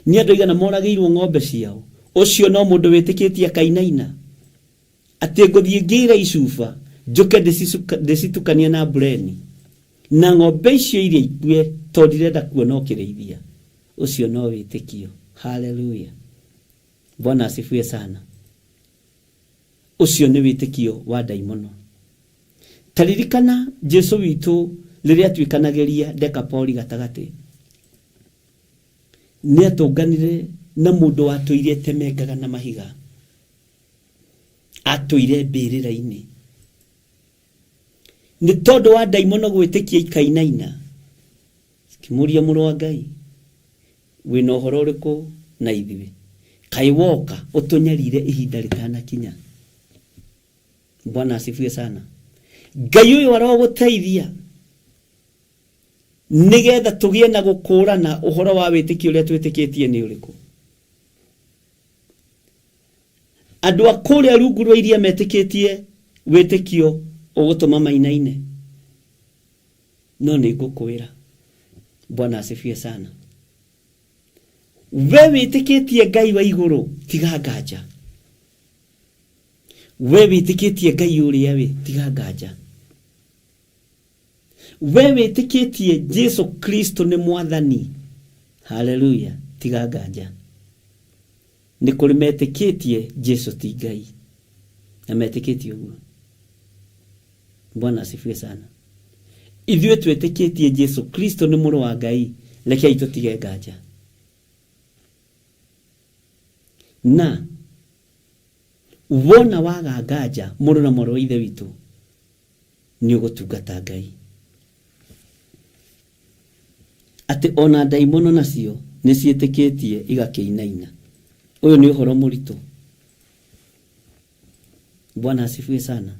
Nĩ andũ aigana moragĩirwo ng'ombe ciao. Ũcio no mũndũ wĩtĩkĩtie akainaina atĩ ngũthiĩ ngĩire icuba njoke ndĩcitukanie na bureni na ng'ombe icio iria ikue tondũ ndirenda kuona ũkĩrĩithia. Ũcio no wĩtĩkio. Haleluya. Bwana asifiwe sana. Ucio nĩ wĩtĩkio wa ndaimono. Taririkana Jesu witũ rĩrĩa twĩkanagĩria Dekapoli gatagati. Nĩ atũnganire na mũndũ watũire temengaga na mahiga. Atũire mbĩrĩra-inĩ. Nĩ tondũ wa ndaimono gwĩtĩkia ikainaina. Kimũria mũrũ wa Ngai. Wĩna ũhoro ũrĩkũ na ithuĩ? Kaĩ woka ũtũnyarire ihinda rĩtanakinya. Bwana asifiwe sana. Ngai ũyũ arogũteithia nĩgetha tũgĩe na gũkũrana ũhoro wa wĩtĩkio ũrĩa twĩtĩkĩtie nĩ ũrĩkũ. Andũ a kũrĩa rungu rwa iria metĩkĩtie wĩtĩkio ũgũtũma mainaine. No nĩ ngũkwĩra. Bwana asifiwe sana. We wĩtĩkĩtie Ngai wa igũrũ tiga nganja. We wĩtĩkĩtie Ngai ũrĩa we tiga nganja. We wĩtĩkĩtie Jesu Kristo nĩ mwathani. Haleluya. Tiga nganja. Nĩ kũrĩ metĩkĩtie Jesu ti Ngai. Na metĩkĩtie ũguo. Bwana asifiwe sana. Ithuĩ twĩtĩkĩtie Jesu Kristo nĩ mũrũ wa Ngai. Rekei tũtige nganja. Na wona waga nganja mũrũ na mwarĩ wa ithe witũ nĩ ũgũtungata Ngai. Atĩ ona ndaimono nacio nĩ ciĩtĩkĩtie igakĩinaina. Ũyũ nĩ ũhoro mũritũ. Bwana asifiwe sana.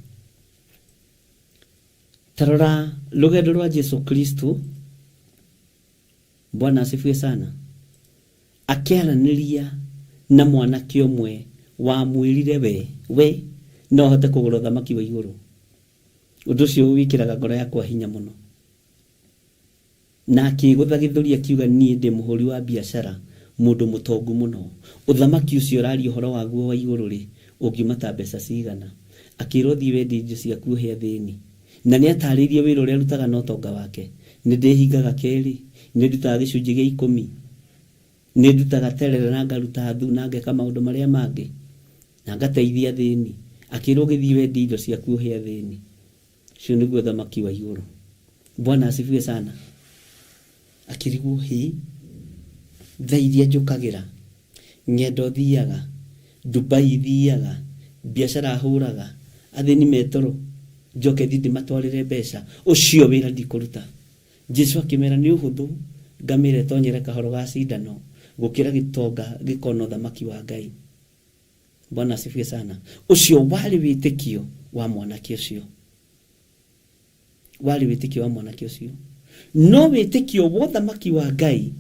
Tarora rũgendo rwa Jesu Kristo. Bwana asifiwe sana. Akĩaranĩria na mwanake ũmwe wamwĩrire we no hote kũgũra thamaki wa igũrũ. Ũndũ ũcio wĩkĩraga ngoro yakwa hinya mũno. Na akĩgũtha gĩthũri akiuga niĩ ndĩ mũhũri wa biacara mũndũ mũtongu mũno. Ũthamaki ũcio ũraria ũhoro waguo wa igũrũ rĩ ũngiumata mbeca cigana. Akĩrwo thiĩ wendie indo ciaku ũhe athĩni. Na nĩ atarĩirie wĩra ũrĩa arutaga na ũtonga wake. Nĩ ndĩhingaga kerĩ, nĩ ndutaga gĩcunjĩ gĩa 10. Nĩ ndutaga terere na ngaruta thu na ngeka maũndũ marĩa mangĩ. Na ngateithia athĩni. Akĩrwo gĩthiĩ wendie indo ciaku ũhe athĩni. Ũcio nĩguo ũthamaki wa igũrũ. Bwana asifiwe sana. Akĩrigwo thaa iria njũkagĩra, ng'endo thiaga, Dubai thiaga, biacara hũraga, athĩni metoro, njoke thiĩ ndĩmatwarĩre mbeca. Ũcio wĩra ndikũruta. Jesu akĩmera nĩ ũhũthũ, ngamĩra tonyere kahoro ga cindano, gũkĩra gĩtonga gĩkona ũthamaki wa Ngai. Bwana asifiwe sana. Ũcio warĩ wĩtĩkio wa mwanake ũcio. Warĩ wĩtĩkio wa mwanake ũcio. No wĩtĩkio wa ũthamaki wa Ngai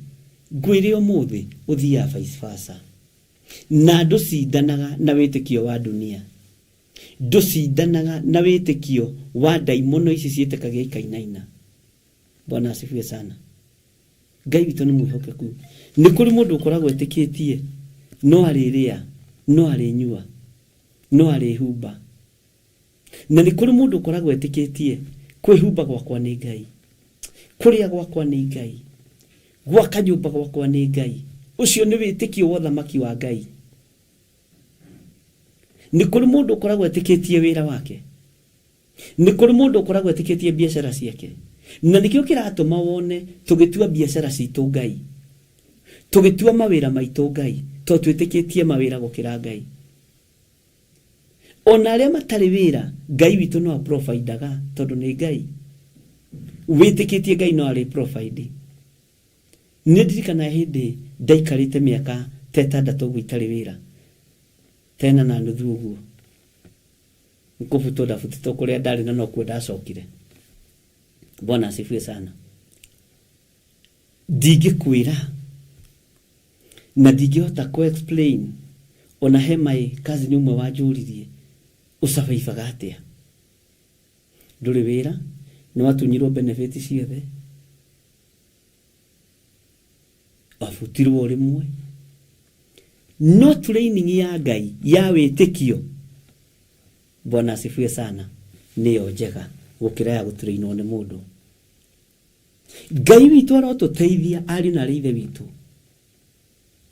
ngwĩre ũmũthĩ ũthiaga vice versa. Na ndũcindanaga na wĩtĩkio wa dunia. Ndũcindanaga na wĩtĩkio wa ndaimono ici ciĩtĩkagia ikainaina. Bwana asifiwe sana. Ngai witũ nĩ mwĩhokeku. Nĩ kũrĩ mũndũ ũkoragwo etĩkĩtie no arĩrĩa, no arĩnyua, no arĩhumba. Na nĩ kũrĩ mũndũ ũkoragwo etĩkĩtie kwĩhumba gwakwa nĩ Ngai. Kũrĩa gwakwa nĩ Ngai. Gwaka nyũmba gwakwa nĩ Ngai. Ũcio nĩ wĩtĩkio wa ũthamaki wa Ngai. Nĩ kũrĩ mũndũ ũkoragwo etĩkĩtie wĩra wake. Nĩ kũrĩ mũndũ ũkoragwo etĩkĩtie biacara ciake. Na nĩkĩo kĩratũma wone tũgĩtua biacara citũ Ngai. Tũgĩtua mawĩra maitũ Ngai. Tondũ twĩtĩkĩtie mawĩra gũkĩra Ngai. Ona arĩa matarĩ wĩra Ngai witũ no aprovidaga tondũ nĩ Ngai. Wĩtĩkĩtie Ngai no arĩ provide. Nĩ ndirikana hĩndĩ ndaikarĩte mĩaka 6 gwitarĩ wĩra. 10 na nuthu ũguo. Nikũbutwo ndabutĩtwo kũrĩa ndarĩ na no kuo ndacokire. Bwana asifiwe sana. Ndingĩkwĩra na ndingĩhota ku-explain ona he my cousin ũmwe wanjũririe ũcabaibaga atĩa. Ndũrĩ wĩra nĩ watunyirwo benefit ciothe. wabutirwo rimwe no training ya Ngai ya wĩtĩkio Bwana asifiwe sana niyo njega gũkĩra ya gũtrainwo nĩ mũndũ. Ngai witũ arotũteithia ari na ithe witũ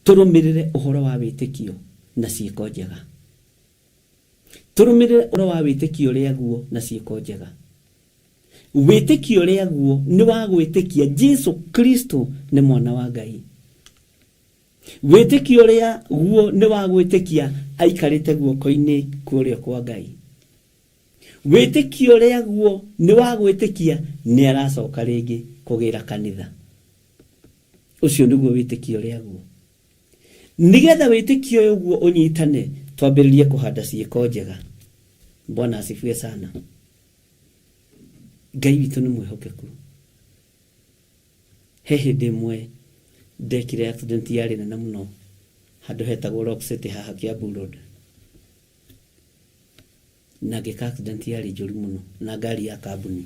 tũrũmĩrĩre ũhoro wa wĩtĩkio na ciĩko njega. Tũrũmĩrĩre ũhoro wa wĩtĩkio rĩaguo na ciĩko njega. Wĩtĩkio rĩaguo nĩ wa gwĩtĩkia Jesu Kristo nĩ mwana wa Ngai. Wĩtĩkio rĩaguo nĩ wa gwĩtĩkia aikarĩte guoko-inĩ kũrĩa kwa Ngai. Wĩtĩkio rĩaguo nĩ wa gwĩtĩkia nĩ aracoka rĩngĩ kũgĩra kanitha. Ũcio nĩguo wĩtĩkio rĩaguo. Nigetha wĩtĩkio ũguo ũnyitane twambĩrĩrie kũhanda ciĩko njega. Bwana asifiwe sana. Ngai witũ nĩ mwĩhokeku. He hĩndĩ ĩmwe ndekire accident yarĩ nene mũno handũ hetagwo Rock City haha Kiambu Road. Na ngĩka accident yarĩ njũru mũno na ngari ya kambuni.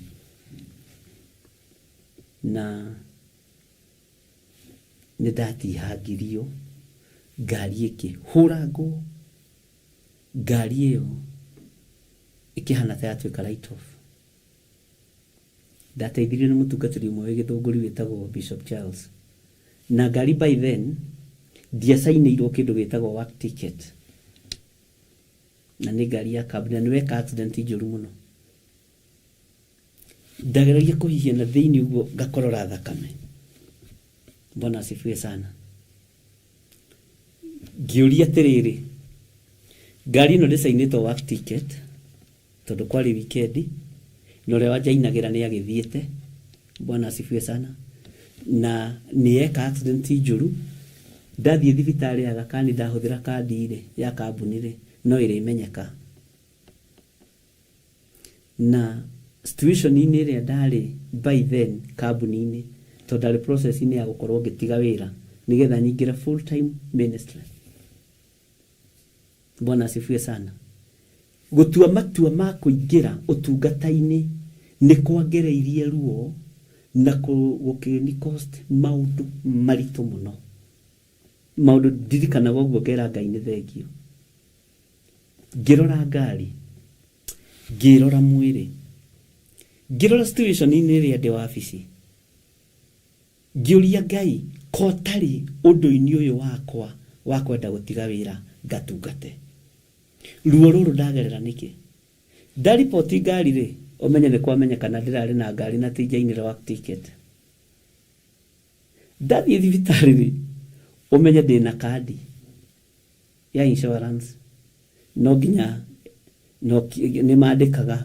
Na nĩndatihangirio ngari ĩkĩhũrangwo. Ngari ĩyo ĩkĩhana ta yatuĩka write off. Ndateithirio nĩ mũtungatĩri ũmwe wĩ Gĩthũngũri wĩtagwo Bishop Charles. Na ngari by then ndiacainĩirwo kĩndũ gĩtagwo work ticket. Na nĩ ngari ya kambuni na nĩweka accident njũru mũno. Ndageragia kũhihia na thĩinĩ ũguo ngakorora thakame. Bwana asifiwe sana. Ngĩũria atĩrĩrĩ, ngari ĩno ndĩcainĩtwo work ticket tondũ kwarĩ weekend na ũrĩa wanjainagĩra nĩ agĩthiĩte. Bwana asifiwe sana. Na nĩeka accident njũru. Ndathiĩ thibitarĩ ya Gakani ndahũthĩra kandi ya kambuni no ĩrĩmenyeka. Na situation-inĩ ĩrĩa ndarĩ by then kambuni-inĩ tondũ ndarĩ process-inĩ ya gũkorwo ngĩtiga wĩra nigetha nyingĩre full time ministry. Bwana asifiwe sana. Gũtua matua ma kũingĩra ũtungata-inĩ nĩ kwangereirie ruo na gũkĩni cost maũndũ maritũ mũno. Maũndũ ndirikanaga ũguo ngera Ngai nĩ thengio. Ngĩrora ngari, ngĩrora mwĩrĩ, ngĩrora situation-inĩ ĩrĩa ndĩ wabici. Ngĩũria Ngai kotarĩ ũndũ-inĩ ũyũ wakwa wa kwenda gũtiga wĩra ngatungate. Ruo rũrũ ndagerera nĩkĩ? Ndaripoti ngari ũmenye nĩ kwamenyekana ndĩrarĩ na ngari na tinjainĩra work ticket. Ndathiĩ thibitarĩ ũmenye ndĩna kandi ya insurance. No nginya nĩ mandĩkaga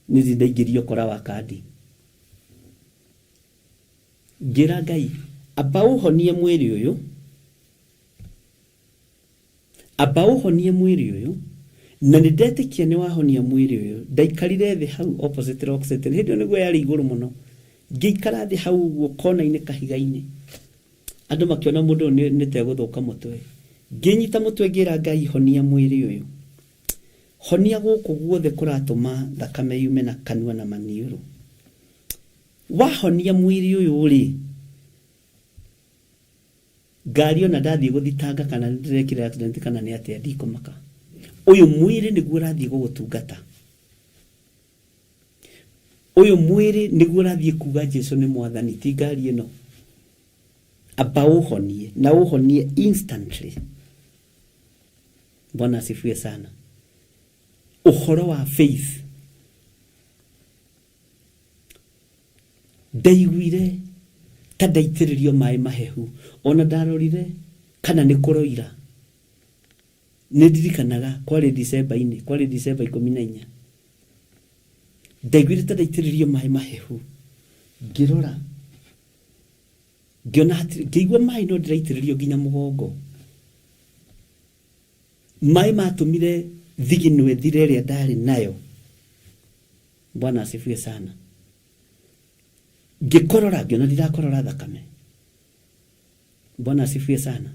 nĩ ndaingĩrio kora wa kandi. Ngĩra Ngai amba ũhonie mwĩrĩ ũyũ. Amba ũhonie mwĩrĩ ũyũ. Na nĩndetĩkia nĩ wahonia mwĩrĩ ũyũ. Ndaikarire thĩ hau opposite Rock City. Hĩndĩ ĩyo nĩguo yarĩ igũrũ mũno. Ngĩikara thĩ hau ũguo kona-inĩ kahiga-inĩ. Andũ makĩona mũndũ nĩ tegũthũka mũtwe. Ngĩnyita mũtwe ngĩra Ngai honia mwĩrĩ ũyũ. Honia gũkũ guothe kũratũma thakame yume na kanua na maniũrũ. Wahonia mwĩrĩ ũyũ rĩ, ngari ona ndathiĩ gũthitanga kana ndĩrekire accident kana nĩ atĩa ndikũmaka. Ũyũ mwĩrĩ nĩguo ũrathiĩ gũgũtungata. Ũyũ mwĩrĩ nĩguo ũrathiĩ kuga Jesũ nĩ mwathani ti ngari ĩno. Amba ũhonie na ũhonie instantly. Bwana asifiwe sana. Ũhoro wa faith. Ndaiguire ta ndaitĩrĩrio maĩ mahehu. Ona ndarorire kana nĩ kũroira. Nĩ ndirikanaga kwarĩ December-inĩ, kwarĩ December 14. Ndaiguire ta ndaitĩrĩrio maĩ mahehu. Ngĩrora. Ngĩigua maĩ no ndĩraitĩrĩrio nginya mũgongo. Maĩ matũmire thigino ĩthire ĩrĩa ndarĩ nayo. Bwana asifiwe sana. Ngĩkorora ngĩona ndirakorora thakame. Bwana asifiwe sana.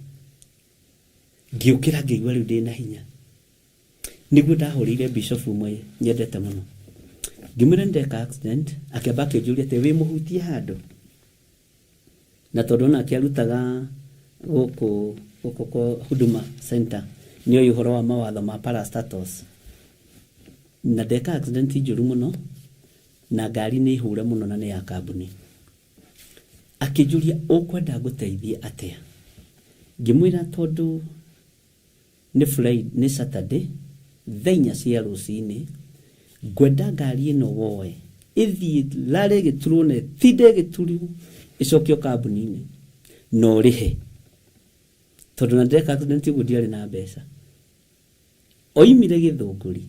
Ngĩũkĩra ngĩigua rĩu ndĩ na hinya. Nĩguo ndahũrĩire bishop ũmwe nyendete mũno. Ngĩmwĩra ndeka accident, akĩamba akĩnjũria atĩ wĩ mũhutie handũ. Na tondũ ona akĩarutaga gũkũ kwa Huduma Center nĩ ũhoro wa mawatho ma parastatus na ndeka accident njũru mũno na ngari nĩ ihure mũno na nĩ ya kambuni akĩnjũria ũkwenda ngũteithie atĩa ngĩmwĩra tondũ nĩ Friday nĩ Saturday thenya cia rũcinĩ ngwenda ngari ĩno woe ĩthiĩ Rare Gĩturũ na ĩtinde Gĩturũ ĩcokio kambuni-inĩ no rĩhe tondũ na ndeka accident ũguo ndiarĩ na mbeca oimire Gĩthũngũri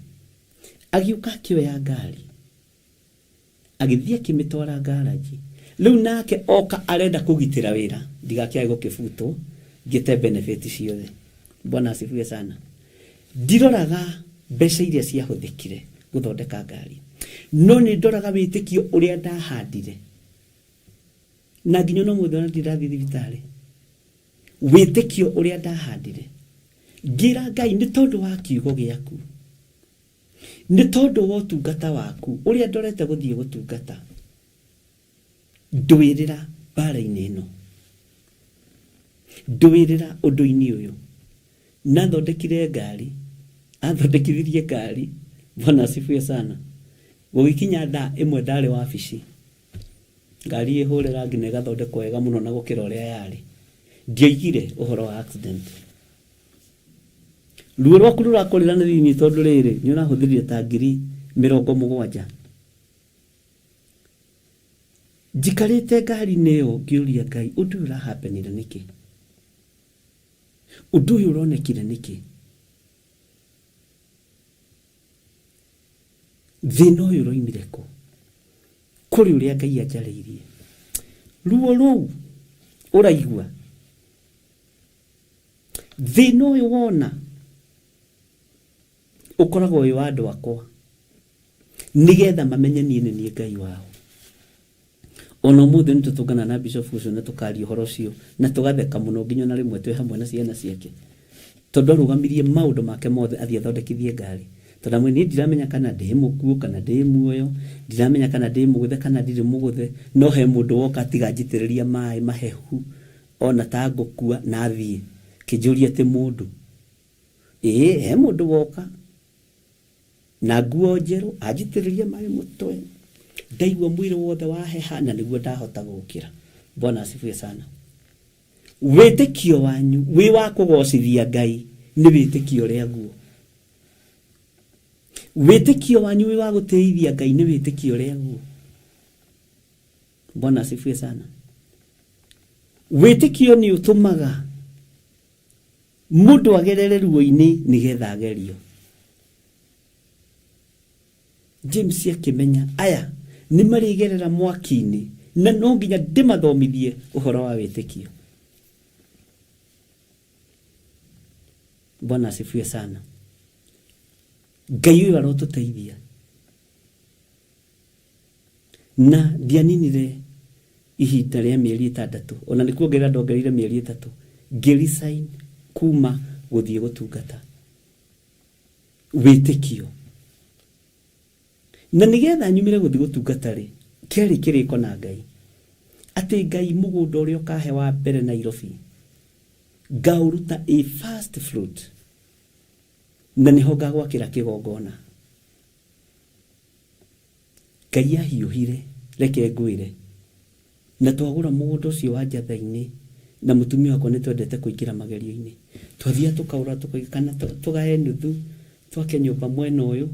agĩũka akĩoya ngari agĩthiĩ akĩmĩtwara garaji rĩu nake oka arenda kũgitĩra wĩra ndigakĩage gũkĩbutwo ngĩte benefit ciothe bwana asifiwe sana ndiroraga mbeca iria ciahũthĩkire gũthondeka ngari no nĩ ndoraga wĩtĩkio ũrĩa ndahandire na nginya no mũthenya ndirathiĩ thibitarĩ wĩtĩkio ũrĩa ndahandire ngira Ngai nĩ tondũ wa kiugo gĩaku nĩ tondũ wa ũtungata waku ũrĩa ndorete gũthiĩ gũtungata ndwĩrĩra bara-inĩ ĩno ndwĩrĩra ũndũ-inĩ ũyũ nathondekire ngari athondekithirie ngari bwana asifiwe sana gũgĩkinya thaa ĩmwe ndarĩ wabici ngari ĩhũrĩra nginya ĩgathondekwo wega mũno na gũkĩra ũrĩa yarĩ ndioigire ũhoro wa accident ruo rwaku rũrakũrĩra nĩ thini tondũ rĩrĩ nĩ ũrahũthĩrire ta ngiri 70,000 njikarĩte ngari-inĩ ĩyo ngĩũria Ngai ũndũ ũyũ ũrahapenire nĩkĩ ũndũ ũyũ ũronekire nĩkĩ thĩna ũyũ ũroimire kũ kũrĩ ũrĩa Ngai anjarĩirie ruo rũu ũraigua thĩna ũyũ wona ũkoragwo wĩ wa andũ akwa nĩgetha mamenye niĩ nĩ niĩ Ngai wao ona mũthĩ nĩ tũtũngana na Bishop ũcio na tũkaria ũhoro ũcio na tũgatheka mũno nginya na rĩmwe twĩ hamwe na ciana ciake tondũ arũgamirie maũndũ make mothe athiĩ athondekithie ngari tondũ niĩ ndiramenya kana ndĩ mũkuũ kana ndĩ muoyo ndiramenya kana ndĩ mũgũthe kana ndirĩ mũgũthe no he mũndũ woka tiga njitĩrĩria maĩ mahehu ona ta ngũkua na thiĩ kĩnjũria atĩ mũndũ he mũndũ woka na nguo njerũ anjitĩrĩria maĩ mũtwe ndaigua mwĩrĩ wothe waheha na nĩguo ndahota gũkĩra bwana asifiwe sana wĩtĩkio wanyu wĩ wa kũgocithia Ngai nĩ wĩtĩkio ũrĩa guo wĩtĩkio wanyu wĩ wa gũteithia Ngai nĩ wĩtĩkio ũrĩa guo bwana asifiwe sana wĩtĩkio nĩ ũtũmaga mũndũ agerere ruo-inĩ nĩgetha agerio James akĩmenya aya nĩ marĩgerera mwaki-inĩ na no nginya ndĩmathomithie ũhoro wa wĩtĩkio bwana asifiwe sana Ngai ũyũ arotũteithia na ndianinire ihinda rĩa mĩeri 6 ona nĩ kuongerera ndongereire mĩeri 3 ngĩresign kuma gũthiĩ gũtungata wĩtĩkio na nĩgetha nyumire gũthiĩ gũtungata rĩ kĩarĩ kĩrĩko na Ngai atĩ Ngai mũgũnda ũrĩa ũkahe wa mbere Nairobi ngaũruta a first fruit na nĩho ngagwakĩra kĩgongona Ngai ahiũhire reke ngwĩre na twagũra mũgũnda ũcio wa Njatha-inĩ na mũtumia wakwa nĩ twendete kũingĩra magerio-inĩ twathiĩ tũkaũra tũkaikana tũgahe nuthu twake nyũmba mwena ũyũ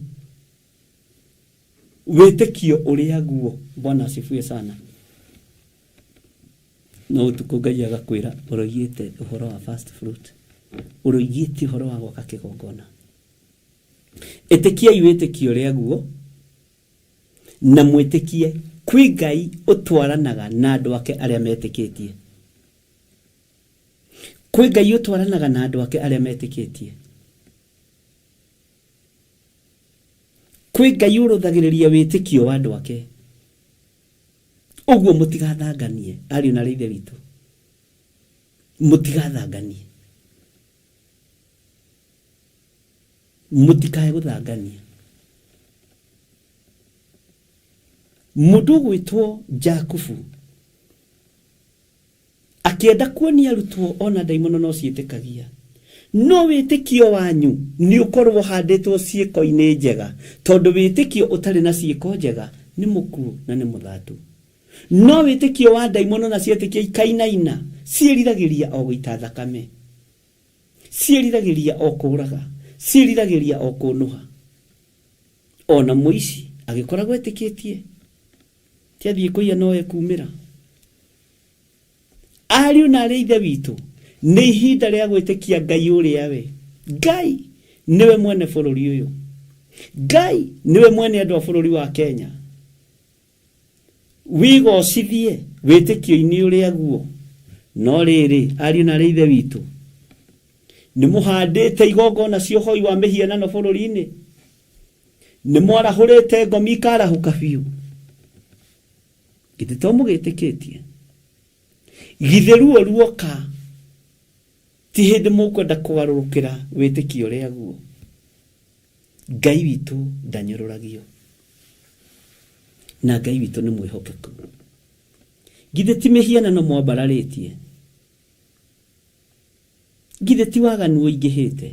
wĩtĩkio ũrĩa guo bwana asifiwe sana no ũtukũ Ngai agakwĩra ũroigĩte ũhoro wa first fruit ũroigĩte ũhoro wa gwaka kĩgongona ĩtĩkiai wĩtĩkio ũrĩa guo na mwĩtĩkie kwĩ Ngai ũtwaranaga na andũ ake arĩa metĩkĩtie kwĩ Ngai ũtwaranaga na andũ ake arĩa metĩkĩtie kwĩ Ngai ũrũthagĩrĩria wĩtĩkio wa andũ ake ũguo mũtigathanganie ariũ na aithe witũ mũtigathanganie mũtikae gũthangania mũndũ gwĩtwo Jakubu akienda kuonia arutwo ona ndaimono no ciĩtĩkagia. No wĩtĩkio wanyu nĩ ũkorwo handĩtwo ciĩko-inĩ njega, tondũ wĩtĩkio ũtarĩ na ciĩko njega nĩ mũkuũ na nĩ mũthatu. No wĩtĩkio wa ndaimono na ciĩtĩkio ikainaina ciĩriragĩria o gũita thakame, ciĩriragĩria o kũũraga, ciĩriragĩria o kũnũha. Ona mũici agĩkoragwo etĩkĩtie tiathiĩ kũiya no ekumĩra. Ariũ na arĩa ithe witũ, nĩ ihinda rĩa gwĩtĩkia Ngai ũrĩa we. Ngai niwe mwene bũrũri ũyũ. Ngai niwe mwene andũ a bũrũri wa Kenya. Wĩgocithie wĩtĩkio-inĩ ũrĩa guo. No rĩrĩ, ariũ na arĩa ithe witũ, nĩ mũhandĩte igongona cia ũhoi wa mĩhianano bũrũri-inĩ. Nĩ mwarahũrĩte ngomi ikarahũka biũ. Githĩ to mũgĩtĩkĩtie? Githĩ ruo ruoka ti hĩndĩ mũkwenda kũgarũrũkĩra wĩtĩkio ũrĩa guo? Ngai witũ ndanyũrũragio, na Ngai witũ nĩ mwĩhokeku. Githĩ ti mĩhianano mwambararĩtie? Githĩ ti waganu ũingĩhĩte?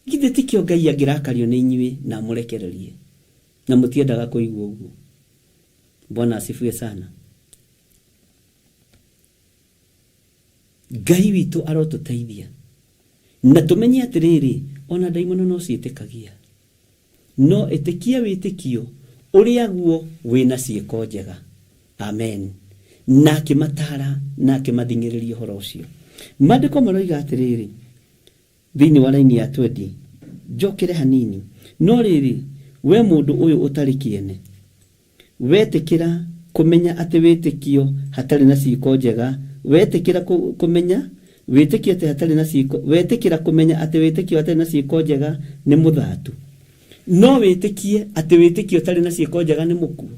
Githĩ ti kĩo Ngai angĩrakario nĩ inyuĩ na mũrekererie, na mũtiendaga kũigua ũguo? Bwana asifiwe sana. Ngai witũ arotũteithia na tũmenye atĩrĩrĩ, ona ndaimono no ciĩtĩkagia. No ĩtĩkia wĩtĩkio ũrĩa guo wĩna ciĩko njega. Amen. Na akĩmatara na akĩmathingĩrĩria ũhoro ũcio. Maandĩko maroiga atĩrĩrĩ thĩinĩ wa raini ya 20, njokere hanini. No rĩrĩ, we mũndũ ũyũ ũtarĩ kĩene, wetĩkĩra kũmenya atĩ wĩtĩkio hatarĩ na ciĩko njega, wetĩkĩra kũmenya wĩtĩkio atĩ hatarĩ na ciĩko, wetĩkĩra kũmenya atĩ wĩtĩkio hatarĩ na ciĩko njega nĩ mũthatu. No wĩtĩkie atĩ wĩtĩkio hatarĩ na ciĩko njega nĩ mũkuũ.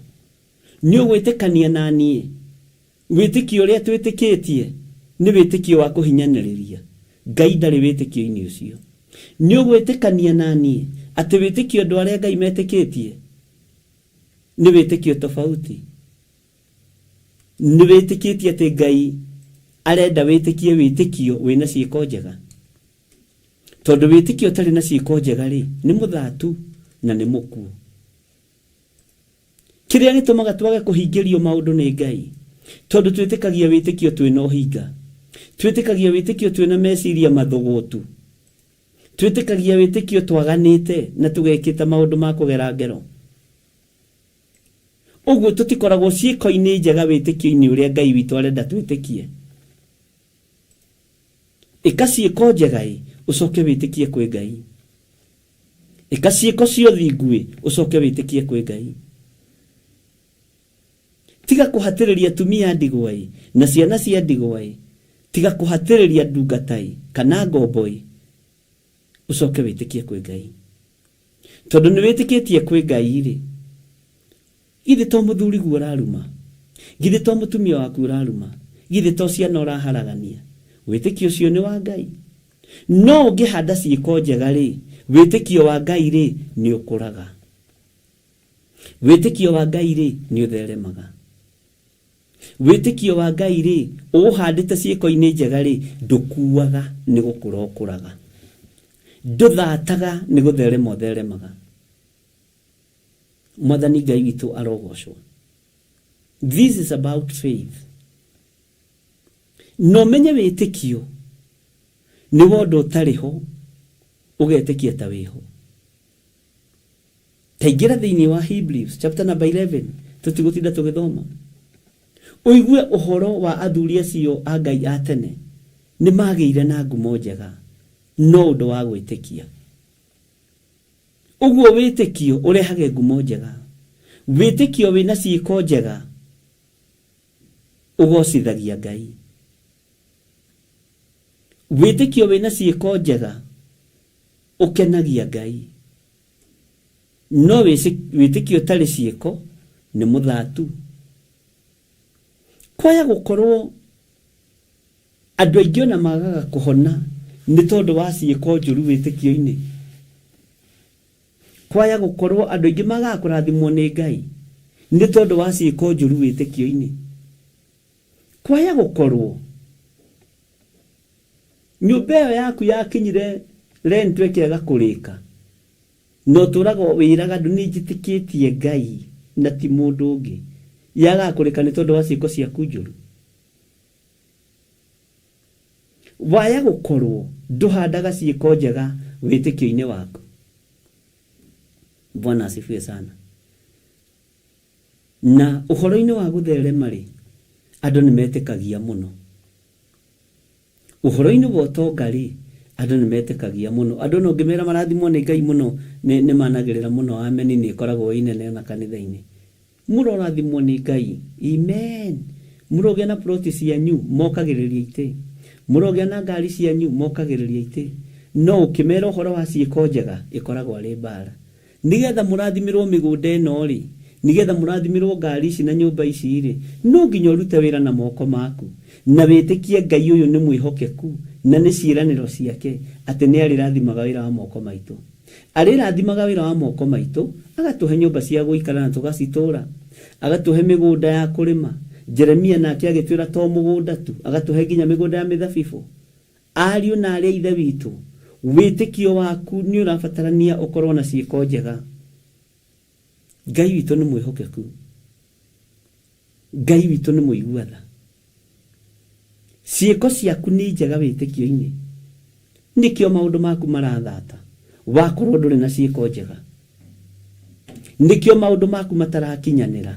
Nĩ ũgwĩtĩkania na niĩ wĩtĩkio ũrĩa twĩtĩkĩtie nĩ wĩtĩkio wa kũhinyanĩrĩria. Ngai ndarĩ wĩtĩkio-inĩ ũcio. Nĩ ũgwĩtĩkania na niĩ atĩ wĩtĩkio andũ arĩa Ngai metĩkĩtie nĩ wĩtĩkio tofauti. Nĩ wĩtĩkĩtie atĩ Ngai arenda wĩtĩkie wĩtĩkio wĩna ciĩko njega. Tondũ wĩtĩkio ũtarĩ na ciĩko njega rĩ, nĩ mũthatu na nĩ mũkuũ. Kĩrĩa gĩtũmaga twage kũhingĩrio maũndũ nĩ Ngai, tondũ twĩtĩkagia wĩtĩkio twĩna ũhinga, twĩtĩkagia wĩtĩkio twĩna meciria mathũgũtu, twĩtĩkagia wĩtĩkio twaganĩte na tũgekĩta maũndũ ma kũgera ngero. Ũguo tũtikoragwo ciĩko-inĩ njega wĩtĩkio-inĩ ũrĩa Ngai witũ arenda twĩtĩkie. Ĩka ciĩko njega ũcoke wĩtĩkie kwĩ Ngai. Ĩka ciĩko cia ũthingu ũcoke wĩtĩkie kwĩ Ngai. Tiga kũhatĩrĩria atumia ndigwa na ciana cia ndigwa, tiga kũhatĩrĩria ndungata kana ngombo ũcoke wĩtĩkie kwĩ Ngai. Tondũ nĩ wĩtĩkĩtie kwĩ Ngai rĩ, githĩ to mũthuri guo ũraruma, githĩ to mũtumia waku ũraruma, githĩ to ciana ũraharagania. Wĩtĩkio ũcio nĩ wa Ngai. No ũngĩhanda ciĩko njega rĩ, wĩtĩkio wa Ngai rĩ nĩ ũkũraga. Wĩtĩkio wa Ngai rĩ nĩ ũtheremaga. Wĩtĩkio wa Ngai rĩ ũhandĩte ciĩko-inĩ njega rĩ, ndũkuaga nĩ gũkũra ũkũraga. Ndũthataga nĩ gũtherema ũtheremaga. Mwathani Ngai witũ arogocwo. This is about faith. No menye wĩtĩkio nĩ wondũ ũtarĩ ho ũgetĩkia ta wĩho. Taingĩra thĩinĩ wa Hebrews chapter number 11, tũtigũtinda tũgĩthoma. Ũigue ũhoro wa athuri acio a Ngai a tene nĩ magĩire na ngumo njega, no ũndũ wa gwĩtĩkia. Ũguo wĩtĩkio ũrehage ngumo njega. Wĩtĩkio wĩna ciĩko njega ũgocithagia Ngai. Wĩtĩkio wĩna ciĩko njega ũkenagia Ngai. No wĩtĩkio ũtarĩ ciĩko nĩ mũthatu. Kwaya gũkorwo andũ aingĩ ona magaga kũhona nĩ tondũ wa ciĩko njũru wĩtĩkio-inĩ. Kwaya gũkorwo andũ aingĩ magaga kũrathimwo nĩ Ngai nĩ tondũ wa ciĩko njũru wĩtĩkio-inĩ. kwaya gukorwo nyumba ĩyo yaku yakinyire rentwe kĩaga kũrĩka no tũrago wĩraga ndũ nĩnjĩtĩkĩtie Ngai na ti mũndũ ũngĩ yaga kũrĩka nĩ tondũ wa ciĩko ciaku njũru. Waya gukorwo nduhandaga ciĩko njega wĩtĩkio-inĩ waku. Bwana asifiwe sana. Na ũhoro-inĩ wa gũtherema rĩ, andũ nĩmetĩkagia mũno. Ũhoro-inĩ wa ũtonga rĩ, andũ nĩmetĩkagia mũno. Andũ no ngĩmera marathimwo nĩ Ngai mũno nĩ managĩrĩra mũno ameni nĩ ĩkoragwo inene na kanitha-inĩ. Mũro rathimwo nĩ Ngai. Amen. Mũrogĩa na ploti cianyu mokagĩrĩria itĩ. Mũrogĩa na ngari cianyu mokagĩrĩria itĩ. No ũkĩmera ũhoro wa ciĩko njega ĩkoragwo arĩ mbara. Nigetha mũrathimirwo mĩgũnda ĩno rĩ, nigetha mũrathimirwo ngari ici na nyũmba ici rĩ, no nginya ũrute wĩra na moko maku na wĩtĩkie Ngai ũyũ nĩ mwĩhokeku na nĩ ciĩranĩro ciake atĩ nĩ arĩrathimaga wĩra wa moko maitũ. Arĩrathimaga wĩra wa moko maitũ, agatũhe nyũmba cia gũikara na tũgacitũra, agatũhe mĩgũnda ya kũrĩma. Jeremia nake agĩtwĩra to mũgũnda tu, agatũhe nginya mĩgũnda ya mĩthabibũ. Ariũ na arĩa ithe witũ, wĩtĩkio waku nĩ ũrabatarania ũkorwo na ciĩko njega. Ngai witũ nĩ mwĩhokeku. Ngai witũ nĩ mũiguatha. Ciĩko ciaku nĩ njega wĩtĩkio-inĩ. Nĩkĩo maũndũ maku marathata. Wakorwo ndũrĩ na ciĩko njega. Nĩkĩo maũndũ maku matarakinyanĩra.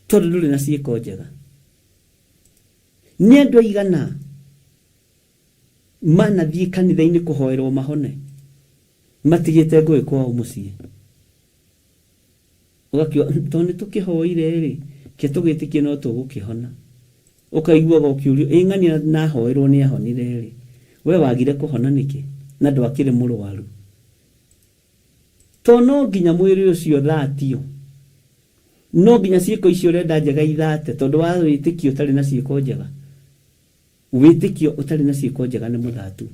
Tondũ ndũrĩ na ciĩko njega. Nĩ andũ aigana manathiĩ kanitha-inĩ kũhoerwo mahone matigĩte ngũĩ kwao mũciĩ. Ũgakiuga tondũ nĩtũkĩhoire rĩ, ke tũgĩtĩkie no tũgũkĩhona. Ũkaiguaga ũkĩũrio ng'ania nahoerwo nĩ ahonire rĩ, we wagire kũhona nĩkĩ na ndwakĩrĩ mũrwaru. Tondũ no nginya mwĩrĩ ũcio thatio, no nginya ciĩko icio ũrenda njega ithate tondũ wa wĩtĩkio ũtarĩ na ciĩko njega. Wĩtĩkio ũtarĩ na ciĩko njega nĩ mũthatu.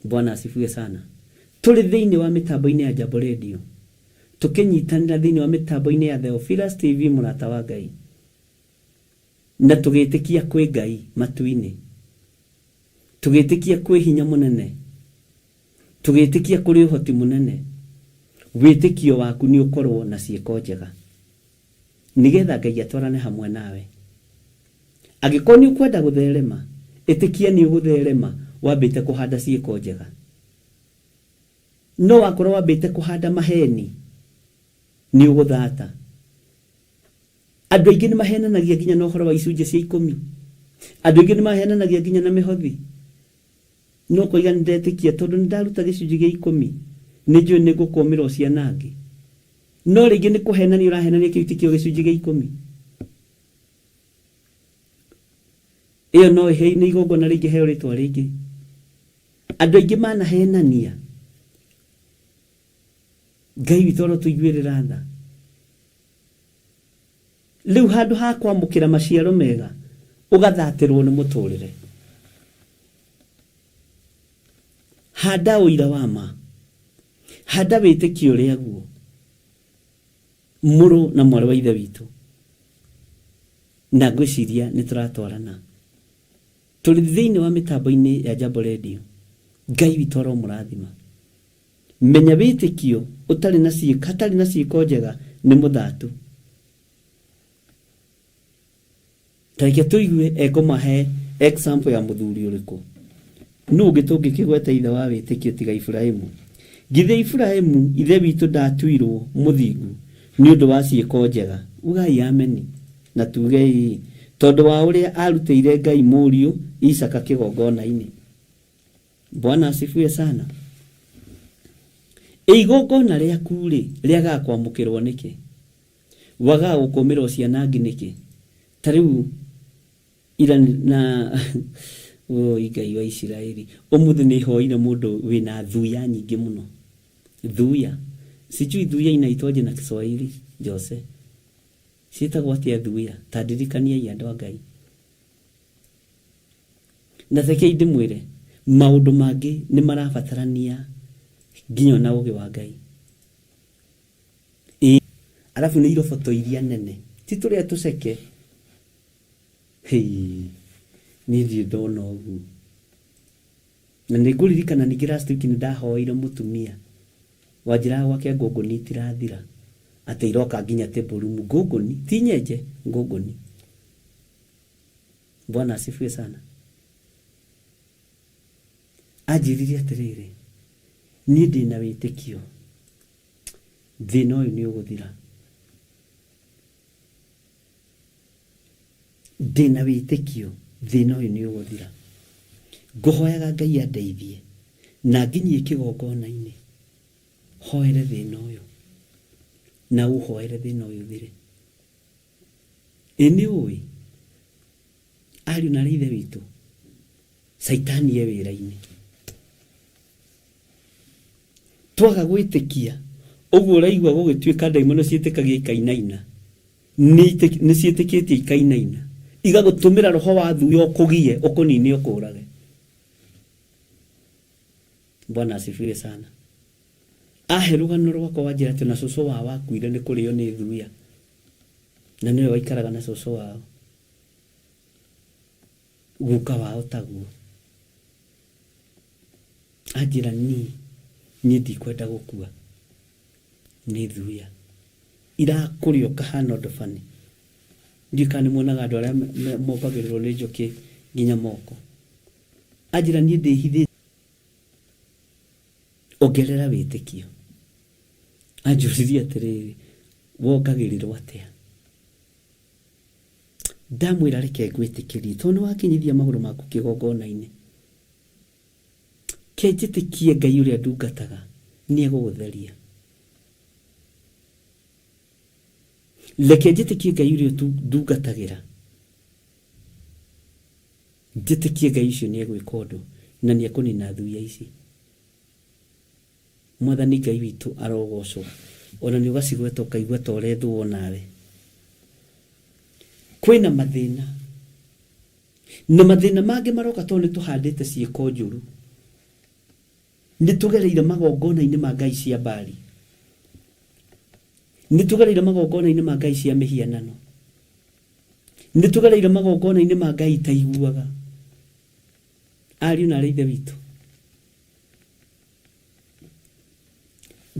Bwana asifiwe sana. Tũrĩ thĩinĩ wa mĩtambo-inĩ ya Jambo Radio, tũkĩnyitanĩra thĩinĩ wa mĩtambo-inĩ ya Theophilus TV mũrata wa Ngai, na tũgĩtĩkia kwĩ Ngai matu-inĩ, tũgĩtĩkia kwĩ hinya mũnene, tũgĩtĩkia kũrĩ ũhoti mũnene. Wĩtĩkio waku nĩ ũkorwo na ciĩko njega nigetha Ngai atwarane hamwe nawe. Angĩkorwo nĩ ũkwenda gũtherema, ĩtĩkia nĩ ũgũtherema wambĩte kũhanda ciĩko njega. No wakorwo wambĩte kũhanda maheni, nĩ ũgũthata. Andũ aingĩ nĩ mahenanagia nginya na ũhoro wa icunjĩ cia 10. Andũ aingĩ nĩ mahenanagia nginya na mĩhothi. No koiga nĩndetĩkia tondũ nĩndaruta gĩcunjĩ gĩa 10, nĩnjũĩ nĩngũkũmĩrwo ciana angĩ. No rĩngĩ nĩ kũhenania ũrahenania kĩutikio gĩcunjĩ gĩa 10. Iyo no ihe nĩ igongona rĩngĩ heo rĩtwa rĩngĩ. Andũ aingĩ manahenania. Ngai witũ tũiguĩrĩra tha. Rĩu handũ ha kwamũkĩra maciaro mega, ũgathatĩrwo nĩ mũtũrĩre. Handa ũira wa ma. Handa wĩtĩkio ũrĩa guo. Mũrũ na mwarĩ wa ithe witũ. Na ngwĩciria nĩ tũratwarana. Tũrĩ thĩinĩ wa mĩtambo-inĩ ya Jambo Radio. Ngai witũ aromũrathima. Menya wĩtĩkio ũtarĩ na ciĩko njega nĩ mũthatu. Tareke tũigue ekũmahe example ya mũthuri ũrĩkũ. Nũ ũngĩ tũngĩkĩgweta ithe wa wĩtĩkio tiga Ibrahimu. Githĩ Ibrahimu ithe witũ ndatuirwo mũthingu nĩ ũndũ wa ciĩko njega. Ugai ameni na tuge tondũ wa ũrĩa arutĩire Ngai mũriũ Isaka kĩgongona-inĩ. Bwana asifiwe sana. Igongona rĩaku rĩ rĩaga kwamũkĩrwo nĩkĩ? Waga gũkũmĩrwo ciana angĩ nĩkĩ? Tarĩu ira na Ngai wa Isiraeli ũmũthĩ nĩ hoire mũndũ wĩna thuya nyingĩ mũno. Thuya. Sijui thuya inaitwaje na Kiswahili, Jose. Ciĩtagwo atĩa thuya? Tandirikania andũ a Ngai. Na theke ndĩmwĩre maũndũ mangĩ nĩ marabatarania nginya na ũgĩ wa Ngai. Alafu nĩ iroboto iria nene tituria tuseke hei ni ndi ndona ugu na niguririkana ningi last week ndahoire mutumia wajira gwake ngongoni itirathira ate iroka nginya table room ngongoni tinyeje ngongoni. Bwana asifiwe sana. Ajiriria atiriri ni ndi na witikio thina uyu ni uguthira, ndina witikio thina uyu ni uguthira, nguhoyaga Ngai andeithie na nginyie kigongona-ini hoere thina uyu na uhoere thina uyu thire. Ini ui ari na rithe witu saitani e wira-ini twaga gwitikia uguo uraigua gugituika ndaimono ciitikagia ikainaina ni ciitikitie ikainaina igagutumira roho wa thu yo kugie ukunini ukurage. Bwana asifiwe sana. Aherugano rwako wajira tena soso wa wakuire ni kurio ni thuya na niwe waikaraga na soso wao guka wao taguo ajira ni ndikwenda gukua ni thuya ira kurio kahano ndofani ndikani muonaga andu aria mopagirwo ni njuki nginya moko ajira ni ndihithi ongerera witikio ajuriria atiriri wokagirirwo atia ndamwira reke ngwitikirie tondu wakinyithia maguru maku kigongona-ini kenjitikie Ngai uria ndungataga ni egugutheria. Leke njitikie Ngai uria ndungatagira njitikie Ngai ucio ni egwika undu na ni ekunina thuya ici. Mwathani Ngai witu arogocwo ona ni ugacigweta ukaigua ta urethwo nawe. Kwina mathina na mathina mangi maroka tondu tuhandite ciiko njuru ni tugereire magongona-ini ma ngai cia Bali, ni tugereire magongona-ini ma ngai cia mihianano, ni tugereire magongona-ini ma ngai taiguaga. Ari na reithe witu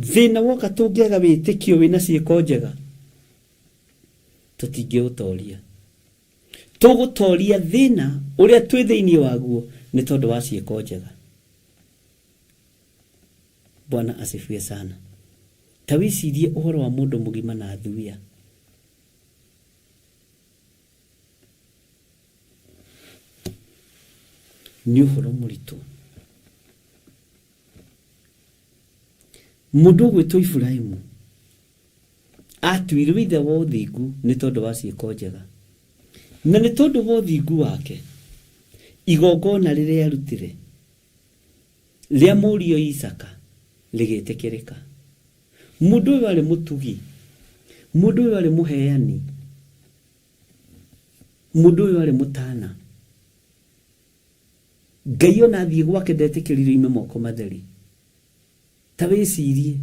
thina woka tungega witikio wina ciiko njega tutingiutoria tugutoria thina uria twi thiini waguo ni tondu wa ciiko njega. Bwana asifiwe sana. Tawicirie uhoro wa mundu mugima na thuya ni uhoro muritu. Mundu gwitwo Ibrahimu atuirwo ithe wa uthingu ni tondu wa ciiko njega na ni tondu wa uthingu wake igongona riria arutire ria murio Isaka ligitikirika. Mundu uyu ari mutugi, mundu uyu ari muheani, mundu uyu ari mutana. Ngai ona athie gwake ndetikirire ime moko matheri. Tawicirie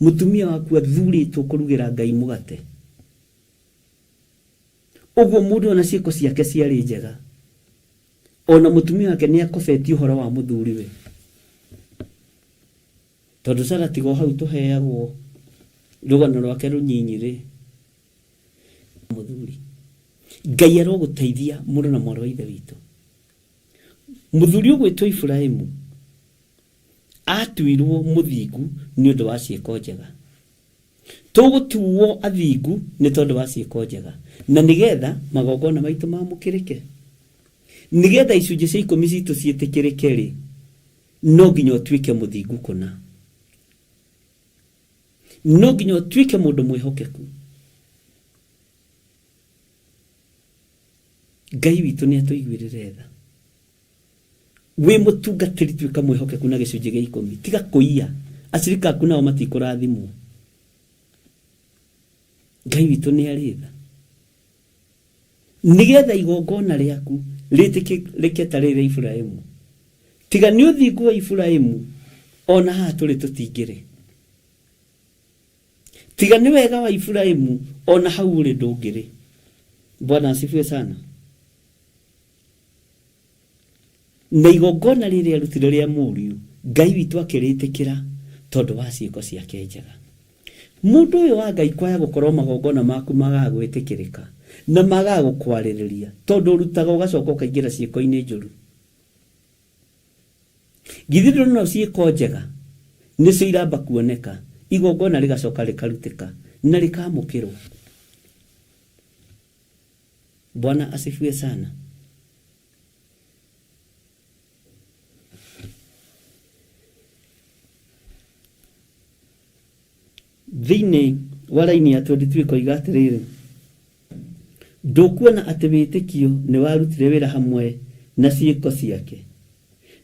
mutumia waku athuritwo kurugira Ngai mugate uguo mundu ona ciiko ciake ciari njega ona mutumia wake ni akobeti uhoro wa muthuriwe tondu Sara tigo hau tuheagwo rugano rwake runyinyire muthuri. Ngai aroguteithia mundu na moro ithe witu. Muthuri ugwitwo Ibrahimu atuirwo muthingu ni undu wa ciiko njega, tugutuwo athingu ni tondu wa ciiko njega na nigetha magongona maitu mamukirike, nigetha icunji cia 10 citu cietikirike ri no nginya utwike muthingu kuna, no nginya utwike mundu mwihokeku. Ngai witu ni atuiguirire tha we mutungatiri twika mwihokeku na gicunji gia 10 tiga kuiya acirika aku nao matikurathimwo. Ngai witu ni aritha nigetha igongona riaku ritikirike tarire Ibrahimu tiga ni uthingu wa Ibrahimu ona ha turi tutingire tiga ni wega wa Ibrahimu ona hau uri ndungiri. Bwana asifiwe sana. Na igongona rĩrĩa arutire rĩa mũriũ Ngai witũ akĩrĩtĩkĩra tondũ wa ciĩko ciake njega. Mũndũ ũyũ wa Ngai kwaya gũkorwo magongona maku magagwĩtĩkĩrĩka na magagũkwarĩrĩria tondũ ũrutaga ũgacoka ũkaingĩra ciĩko-inĩ njũru. Githĩ ndũrona ciĩko njega nĩcio iramba kuoneka, igongona rĩgacoka rĩkarutĩka na rĩkamũkĩrwo. Bwana asifiwe sana. Thĩinĩ wa raini ya 23 koiga atĩrĩrĩ, ndũkuona atĩ wĩtĩkio nĩ warutire wĩra hamwe na ciĩko ciake,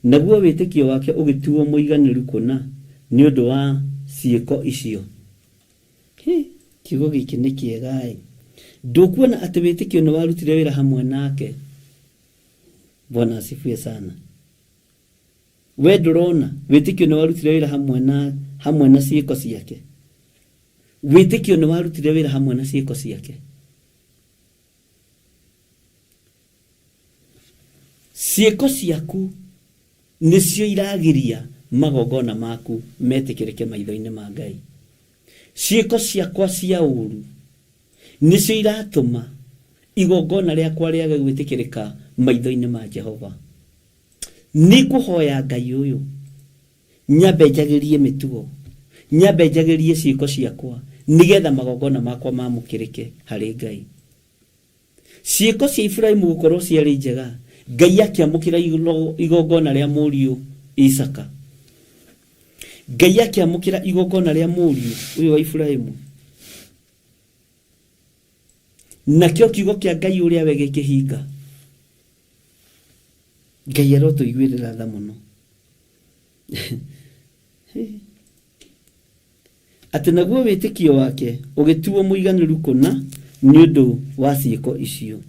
naguo wĩtĩkio wake ũgĩtuo mũiganĩru kũna nĩ ũndũ wa ciĩko icio. Kiugo gĩkĩ nĩ kĩega. Ndũkuona atĩ wĩtĩkio nĩ warutire wĩra hamwe nake. Bwana asifiwe sana. We ndũrona wĩtĩkio nĩ warutire wĩra hamwe na ciĩko ciake. Wĩtĩkio nĩ warutire wĩra hamwe na ciĩko ciake. Ciĩko ciaku nĩcio iragĩria magongona maku metĩkĩrĩke maitho-inĩ ma Ngai. Ciĩko ciakwa cia ũũru nĩcio iratũma igongona rĩakwa rĩage gwĩtĩkĩrĩka maitho-inĩ ma Jehova. Nĩngũhoya Ngai ũyũ nyambe njagĩrie mĩtugo, nyambe njagĩrie ciĩko ciakwa nigetha magongona makwa mamũkĩrĩke harĩ Ngai. Ciĩko cia Ibrahimu gũkorwo ciarĩ njega, Ngai akĩamũkĩra igongona rĩa mũriũ Isaka. Ngai akĩamũkĩra igongona rĩa mũriũ ũyũ wa Ibrahimu. Nakĩo kiugo kĩa Ngai ũrĩa we gĩkĩhinga. Ngai arotũiguĩrĩra tha mũno. Atĩ naguo wĩtĩkio wake ũgĩtuo mũiganĩru kũna nĩ ũndũ wa ciĩko icio.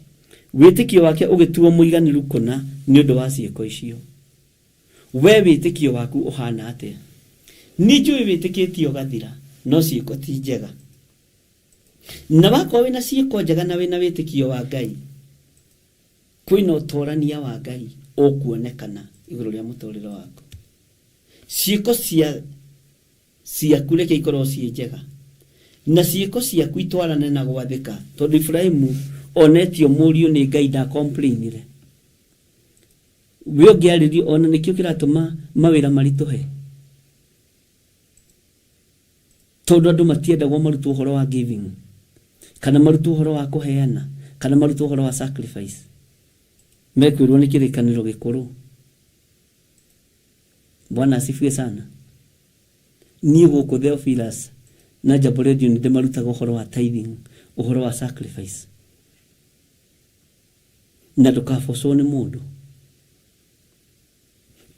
Wĩtĩkio wake ũgĩtuo mũiganĩru kũna nĩ ũndũ wa ciĩko icio. We wĩtĩkio waku ũhana atĩa? Nĩ njũĩ wĩtĩkĩtio gathira no ciĩko ti njega. Na wakorwo wĩna ciĩko njega na wĩna wĩtĩkio wa Ngai, kwĩna ũtorania wa Ngai ũkuonekana igũrũ rĩa mũtũrĩre waku. Ciĩko ciaku reke ikorwo ciĩ njega na ciĩko ciaku itwarane na gwathĩka, tondũ Ibrahimu onetio mũriũ nĩ Ngai ndacomplainire. We ũngĩarĩrio ona nĩkĩo kĩratũma mawĩra maritũhe, tondũ andũ matiendagwo marutwo ũhoro wa giving, kana marutwo ũhoro wa kũheana, kana marutwo ũhoro wa sacrifice. Mekwĩrwo nĩ kĩrĩkanĩro gĩkũrũ. Bwana asifiwe sana. Niĩ gũkũ Theophilus na Jambo Radio nĩ ndĩmarutaga ũhoro wa tithing, ũhoro wa sacrifice. Na ndũkabocwo nĩ mũndũ.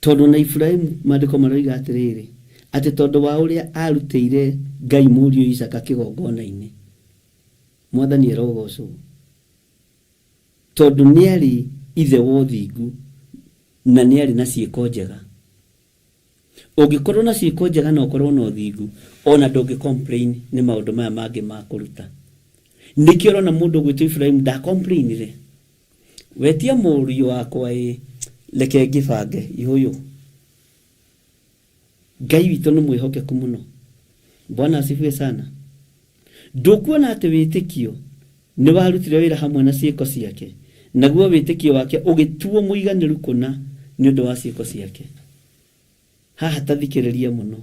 Tondũ na Ibrahimu maandĩko maroiga atĩrĩrĩ, atĩ tondũ wa ũrĩa arutĩire Ngai mũriũ Isaka kĩgongona-inĩ, Mwathani arogocwo. Tondũ nĩarĩ ithe wa ũthingu na nĩarĩ na ciĩko njega. Ũngĩkorwo na ciĩko njega na ũkorwo na ũthingu, ona ndũngĩcomplain nĩ maũndũ maya mangĩ ma kũruta. Nĩkĩo ũrona mũndũ gwĩtwo Ibrahimu ndacomplainire. Wetia mũriũ wakwa reke ngĩbange ihũyũ. Ngai witũ nĩ mwĩhokeku mũno. Bwana asifiwe sana. Ndũkuona atĩ wĩtĩkio nĩ warutire wĩra hamwe na ciĩko ciake, naguo wĩtĩkio wake ũgĩtuo mũiganĩru kũna nĩ ũndũ wa ciĩko ciake. Haha tathikĩrĩria mũno.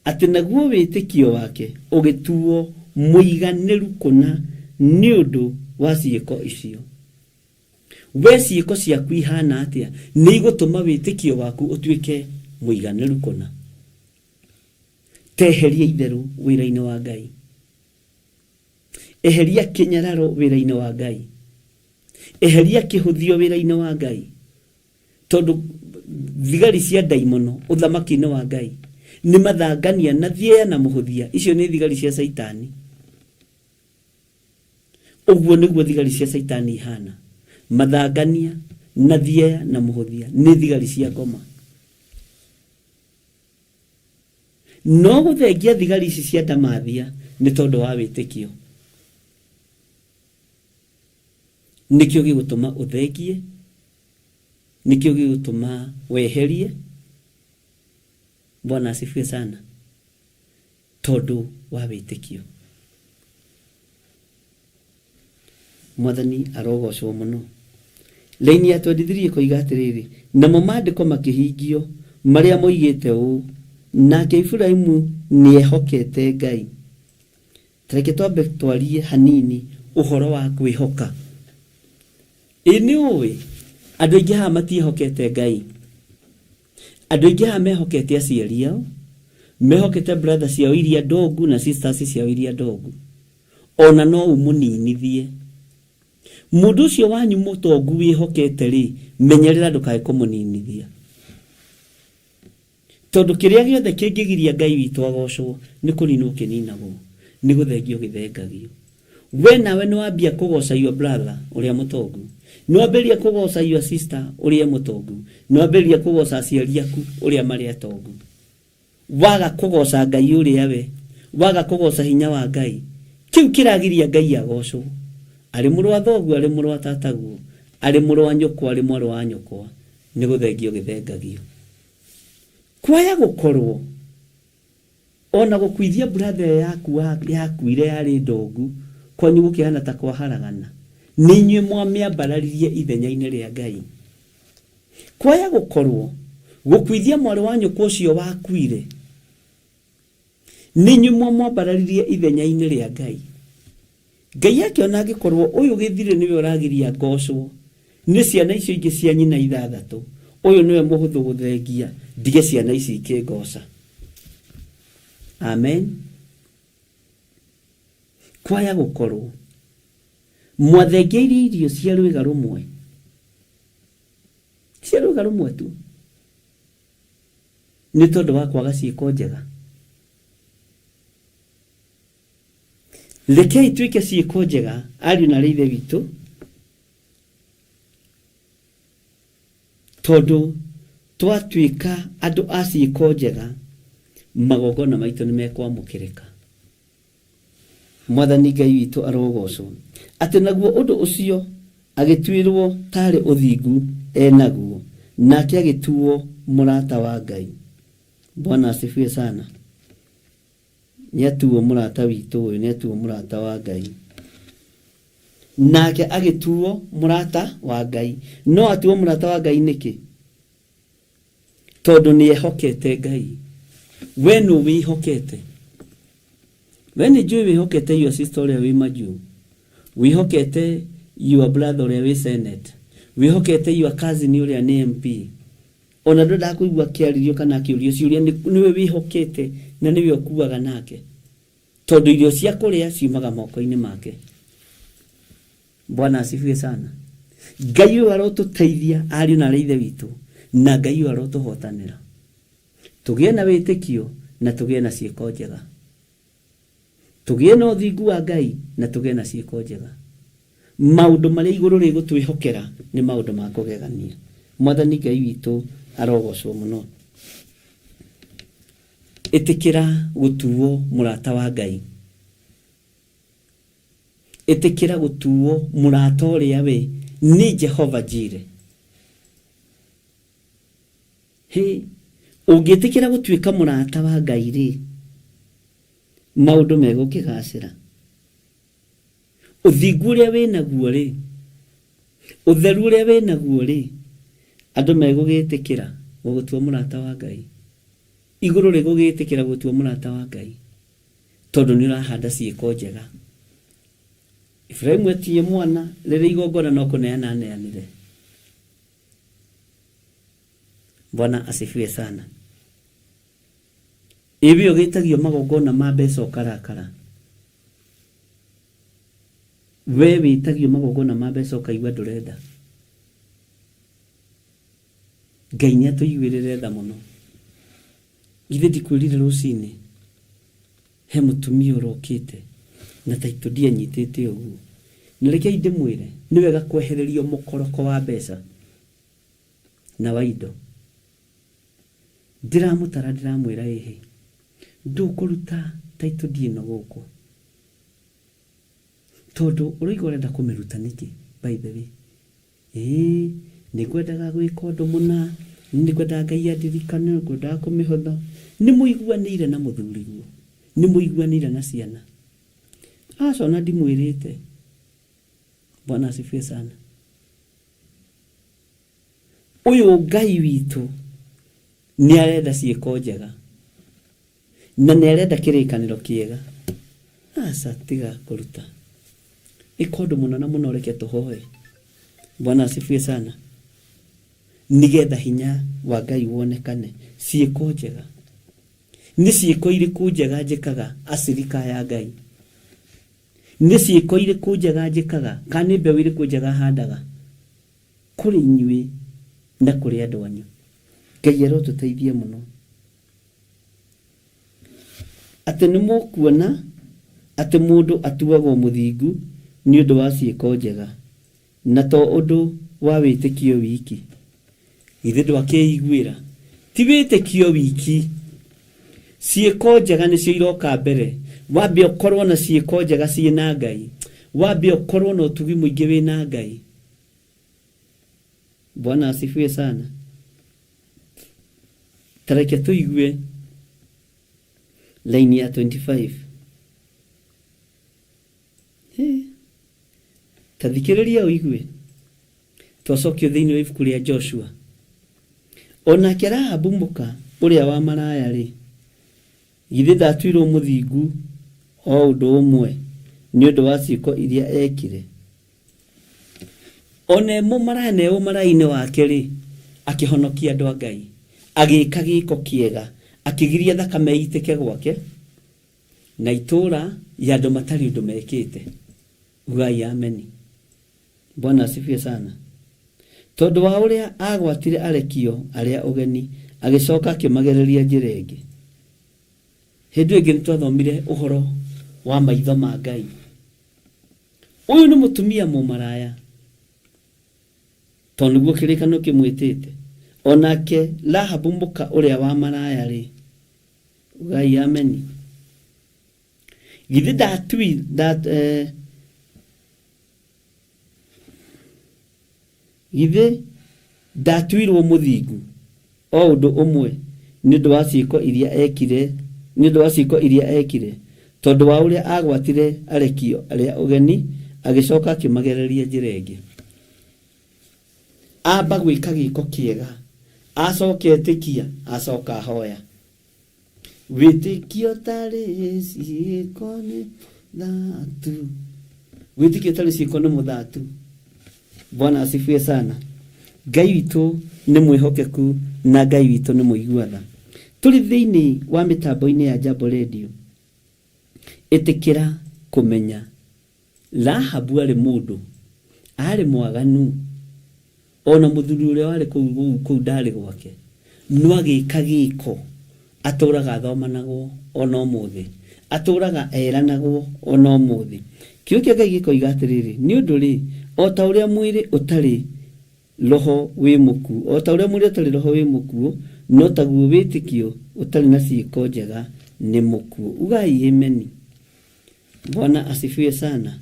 Atĩ naguo wĩtĩkio wake ũgĩtuo mũiganĩru kũna nĩ ũndũ wa ciĩko icio. We ciĩko ciaku ihana atĩa nĩ igũtũma wĩtĩkio waku ũtuĩke mũiganĩru kũna. Teheria itherũ wĩra-inĩ wa Ngai. Eheria kĩnyararo wĩra-inĩ wa Ngai. Eheria kĩhũthio wĩra-inĩ wa Ngai. Tondũ thigari cia ndaimono ũthamaki-inĩ wa Ngai nĩ mathangania na thiea na mũhũthia. Icio nĩ thigari cia Saitani. Ũguo nĩguo thigari cia Saitani ihana. Mathangania na thiea na mũhũthia nĩ thigari cia ngoma. No gũthengia thigari ici cia ndamathia nĩ tondũ wa wĩtĩkio. nikio gigutuma uthengie, nikio gigutuma weherie. Bwana asifiwe sana. Tondu wa witikio. Mwathani arogocwo muno. Laini atwendithirie koiga atiriri, namo maandiko makihingio maria moigite uu, nake Ibrahimu niehokete Ngai. Tareke twambe twarie hanini uhoro wa kwihoka. Ini uwi andu aingi ha matihokete Ngai. Andu aingi ha mehokete aciari ao, mehokete brothers ciao iria ndogu na sisters ciao iria ndogu. Ona no umuninithie. Mundu ucio wanyu mutongu wihokete ri, menyerera ndukae kumuninithia. Tondu kiria giothe kingigiria Ngai witu agocwo ni kuninwo kininagwo, ni guthengio githengagio. We nawe no ambia kugoca your brother uria mutongu, no amberia kugoca your sister uria mutongu, no amberia kugoca aciari aku uria mari atongu. Waga kugoca Ngai uria we, waga kugoca hinya wa Ngai, kiu kiragiria Ngai agocwo. Ari muru wa thogu, ari muru wa tatagu, ari muru wa nyoko, ari muru wa nyoko, ni guthengio githengagio. Kwaya gukorwo ona gukwithia brother yaku yakuire yari ndogu, kwanyu gukihana ta kwaharagana, ninywe mwamiambararirie ithenya-ini ria Ngai. Kwaya gukorwo gukwithia mwari wa nyoko ucio wakuire, ninywe mwambararirie ithenya-ini ria Ngai. Ngai yake ona angikorwo uyu githire niwe uragiria ngocwo ni ciana icio ingi cia nyina ithathatu, uyu niwe muhuthu guthengia, ndige ciana ici ikingoca. Amen. Kwaya gukorwo mwathengeire irio cia rwiga rumwe, cia rwiga rumwe tu, ni tondu wa kwaga ciiko njega. Rekei tuike ciiko njega ariu na rithe witu, tondu twatuika andu a ciiko njega, magogona maitu ni mekwamukirika. Mwathani Ngai witu arogocwo ati naguo undu ucio agitwirwo tari uthingu enaguo, nake agituo murata wa Ngai. Bwana asifiwe sana. Niatuo murata witu uyu, niatuo murata wa Ngai, nake agituo murata wa Ngai. No atuo murata wa Ngai niki? Tondu niehokete Ngai. We no wihokete. We ni juu wihokete your sister uria wi maju, wihokete your brother uria wi senate, wihokete your cousin uria ni MP. Ona ndoda kuigua kiaririo kana kiurio ciuria niwe wihokete na niwe okuaga nake, tondu irio cia kuria ciumaga moko-ini make. Bwana asifiwe sana. Ngai arotuteithia ariu na rithe witu, na Ngai arotuhotanira. Tugie na witikio na tugie na ciiko njega, tugie na uthingu wa Ngai na tugie na ciiko njega. Maundu maria iguru rigutwihokera ni maundu ma kugegania. Mwathani Ngai witu arogocwo muno. Itikira gutuo murata wa Ngai, itikira gutuo murata uria we ni Jehova Jire. He ungitikira gutuika murata wa Ngai ri, maundu megukigacira. Uthingu uria winaguo ri, utheru uria winaguo ri, andu megugitikira gugutua murata wa Ngai. Iguru rigugitikira gutua murata wa Ngai, tondu ni urahanda ciiko njega. Ibrahimu etie mwana riri igongona no kuneana aneanire. Bwana asifiwe sana. Ibi ugitagio magongona ma mbeca ukarakara. We witagio magongona ma mbeca ukaigua ndurenda. Ngai niatuiguirire tha muno. Ithe ndikwirire rucini he mutumia urokite na taito dia nyitete uguo, na reke ndimwire ni wega kwehererio mukoroko wa mbeca na wa indo. Ndiramutara ndiramwira ehe ndukuruta taito dia no guku, tondu urigo urenda kumiruta niki. by the way nĩ kwendaga gwĩka ũndũ mũna, nĩ kwendaga Ngai andirikane, nĩ kwendaga kũmĩhotha. Nĩ mũiguanĩire na mũthuriguo, nĩ mũiguanĩire na ciana. Acona ndimwĩrĩte. Bwana asifiwe sana. Ũyũ Ngai witũ nĩ arenda ciĩko njega, na nĩ arenda kĩrĩkanĩro kĩega. Aca tiga kũruta ĩka ũndũ mũna na mũno, reke tũhoe. Bwana asifiwe sana. Nigetha hinya wa Ngai wonekane. Ciĩko njega nĩ ciĩko irĩkũ njega njĩkaga acirika ya Ngai? Nĩ ciĩko irĩkũ njega njĩkaga, kana nĩ mbeũ irĩkũ njega handaga kũrĩ inyuĩ na kũrĩ andũ anyu? Ngai arotũteithie mũno. Atĩ nĩ mũkuona atĩ mũndũ atuagwo mũthingu nĩ ũndũ wa ciĩko njega, na to ũndũ wa wĩtĩkio wiki. Ithe ndwakĩiguĩra, ti wĩtĩkio wiki. Ciĩko njega nĩcio iroka mbere. Wambe ũkorwo na ciĩko njega ciĩna Ngai, wambe ũkorwo na ũtugi mũingĩ wĩna Ngai. Bwana asifiwe sana. Tareke tuigue laini ya 25. Tathikĩrĩria ũigue. Twacokio thĩinĩ wa ibuku rĩa Joshua. Onake Rahabu mũka ũrĩa wa maraya rĩ, githĩ ndatuirwo mũthingu o ũndũ ũmwe nĩ ũndũ wa ciĩko iria ekire? One mũmaraya ne ũmaraine wake rĩ, akĩhonokia andũ a Ngai, agĩka gĩko kĩega, akĩgiria thakame itĩke gwake na itũra ya andũ matarĩ ũndũ mekĩte. Ugai ameni. Bwana asifiwe sana. Tondũ wa ũrĩa agwatire arekio arĩa ũgeni, agĩcoka akĩmagereria njĩra ĩngĩ. Hĩndĩ ĩngĩ nĩtwathomire ũhoro wa maitho ma Ngai. Ũyũ nĩ mũtumia mũmaraya, tondũ nĩguo kĩrĩkanĩro kĩmwĩtĩte. Onake Rahabu mũka ũrĩa wa maraya rĩ, ugai ameni. Githĩ githĩ ndatuirwo mũthingu o ũndũ ũmwe nĩ ũndũ wa ciĩko iria ekire, nĩ ũndũ wa ciĩko iria ekire, tondũ wa ũrĩa agwatire arekio arĩa ũgeni, agĩcoka akĩmagereria njĩra ĩngĩ. Amba gwĩka gĩko kĩega, acoka etĩkia, acoka hoya. Wĩtĩkio tarĩ ciĩko nĩ thatu. Wĩtĩkio tarĩ ciĩko nĩ mũthatu. Bwana asifiwe sana. Ngai witũ nĩ mwĩhokeku na Ngai witũ nĩ mũiguana. Tũrĩ thĩinĩ wa mĩtambo-inĩ ya Jambo Radio. Ĩtĩkĩra kũmenya Rahabu arĩ mũndũ, arĩ mwaganu. Ona mũthuri ũrĩa warĩ kũu ndarĩ gwake, no agĩka gĩko, atũraga athomanagwo ona ũmũthĩ, atũraga eranagwo ona ũmũthĩ. Kiugo kĩa Ngai gĩkoiga atĩrĩrĩ, nĩ ũndũ rĩ, o ta ũrĩa mwĩrĩ ũtarĩ roho wĩ mũkuũ, o ta ũrĩa mwĩrĩ ũtarĩ roho wĩ mũkuũ, no taguo wĩtĩkio ũtarĩ na ciĩko njega nĩ mũkuũ. Ugai ameni. Bwana asifiwe sana.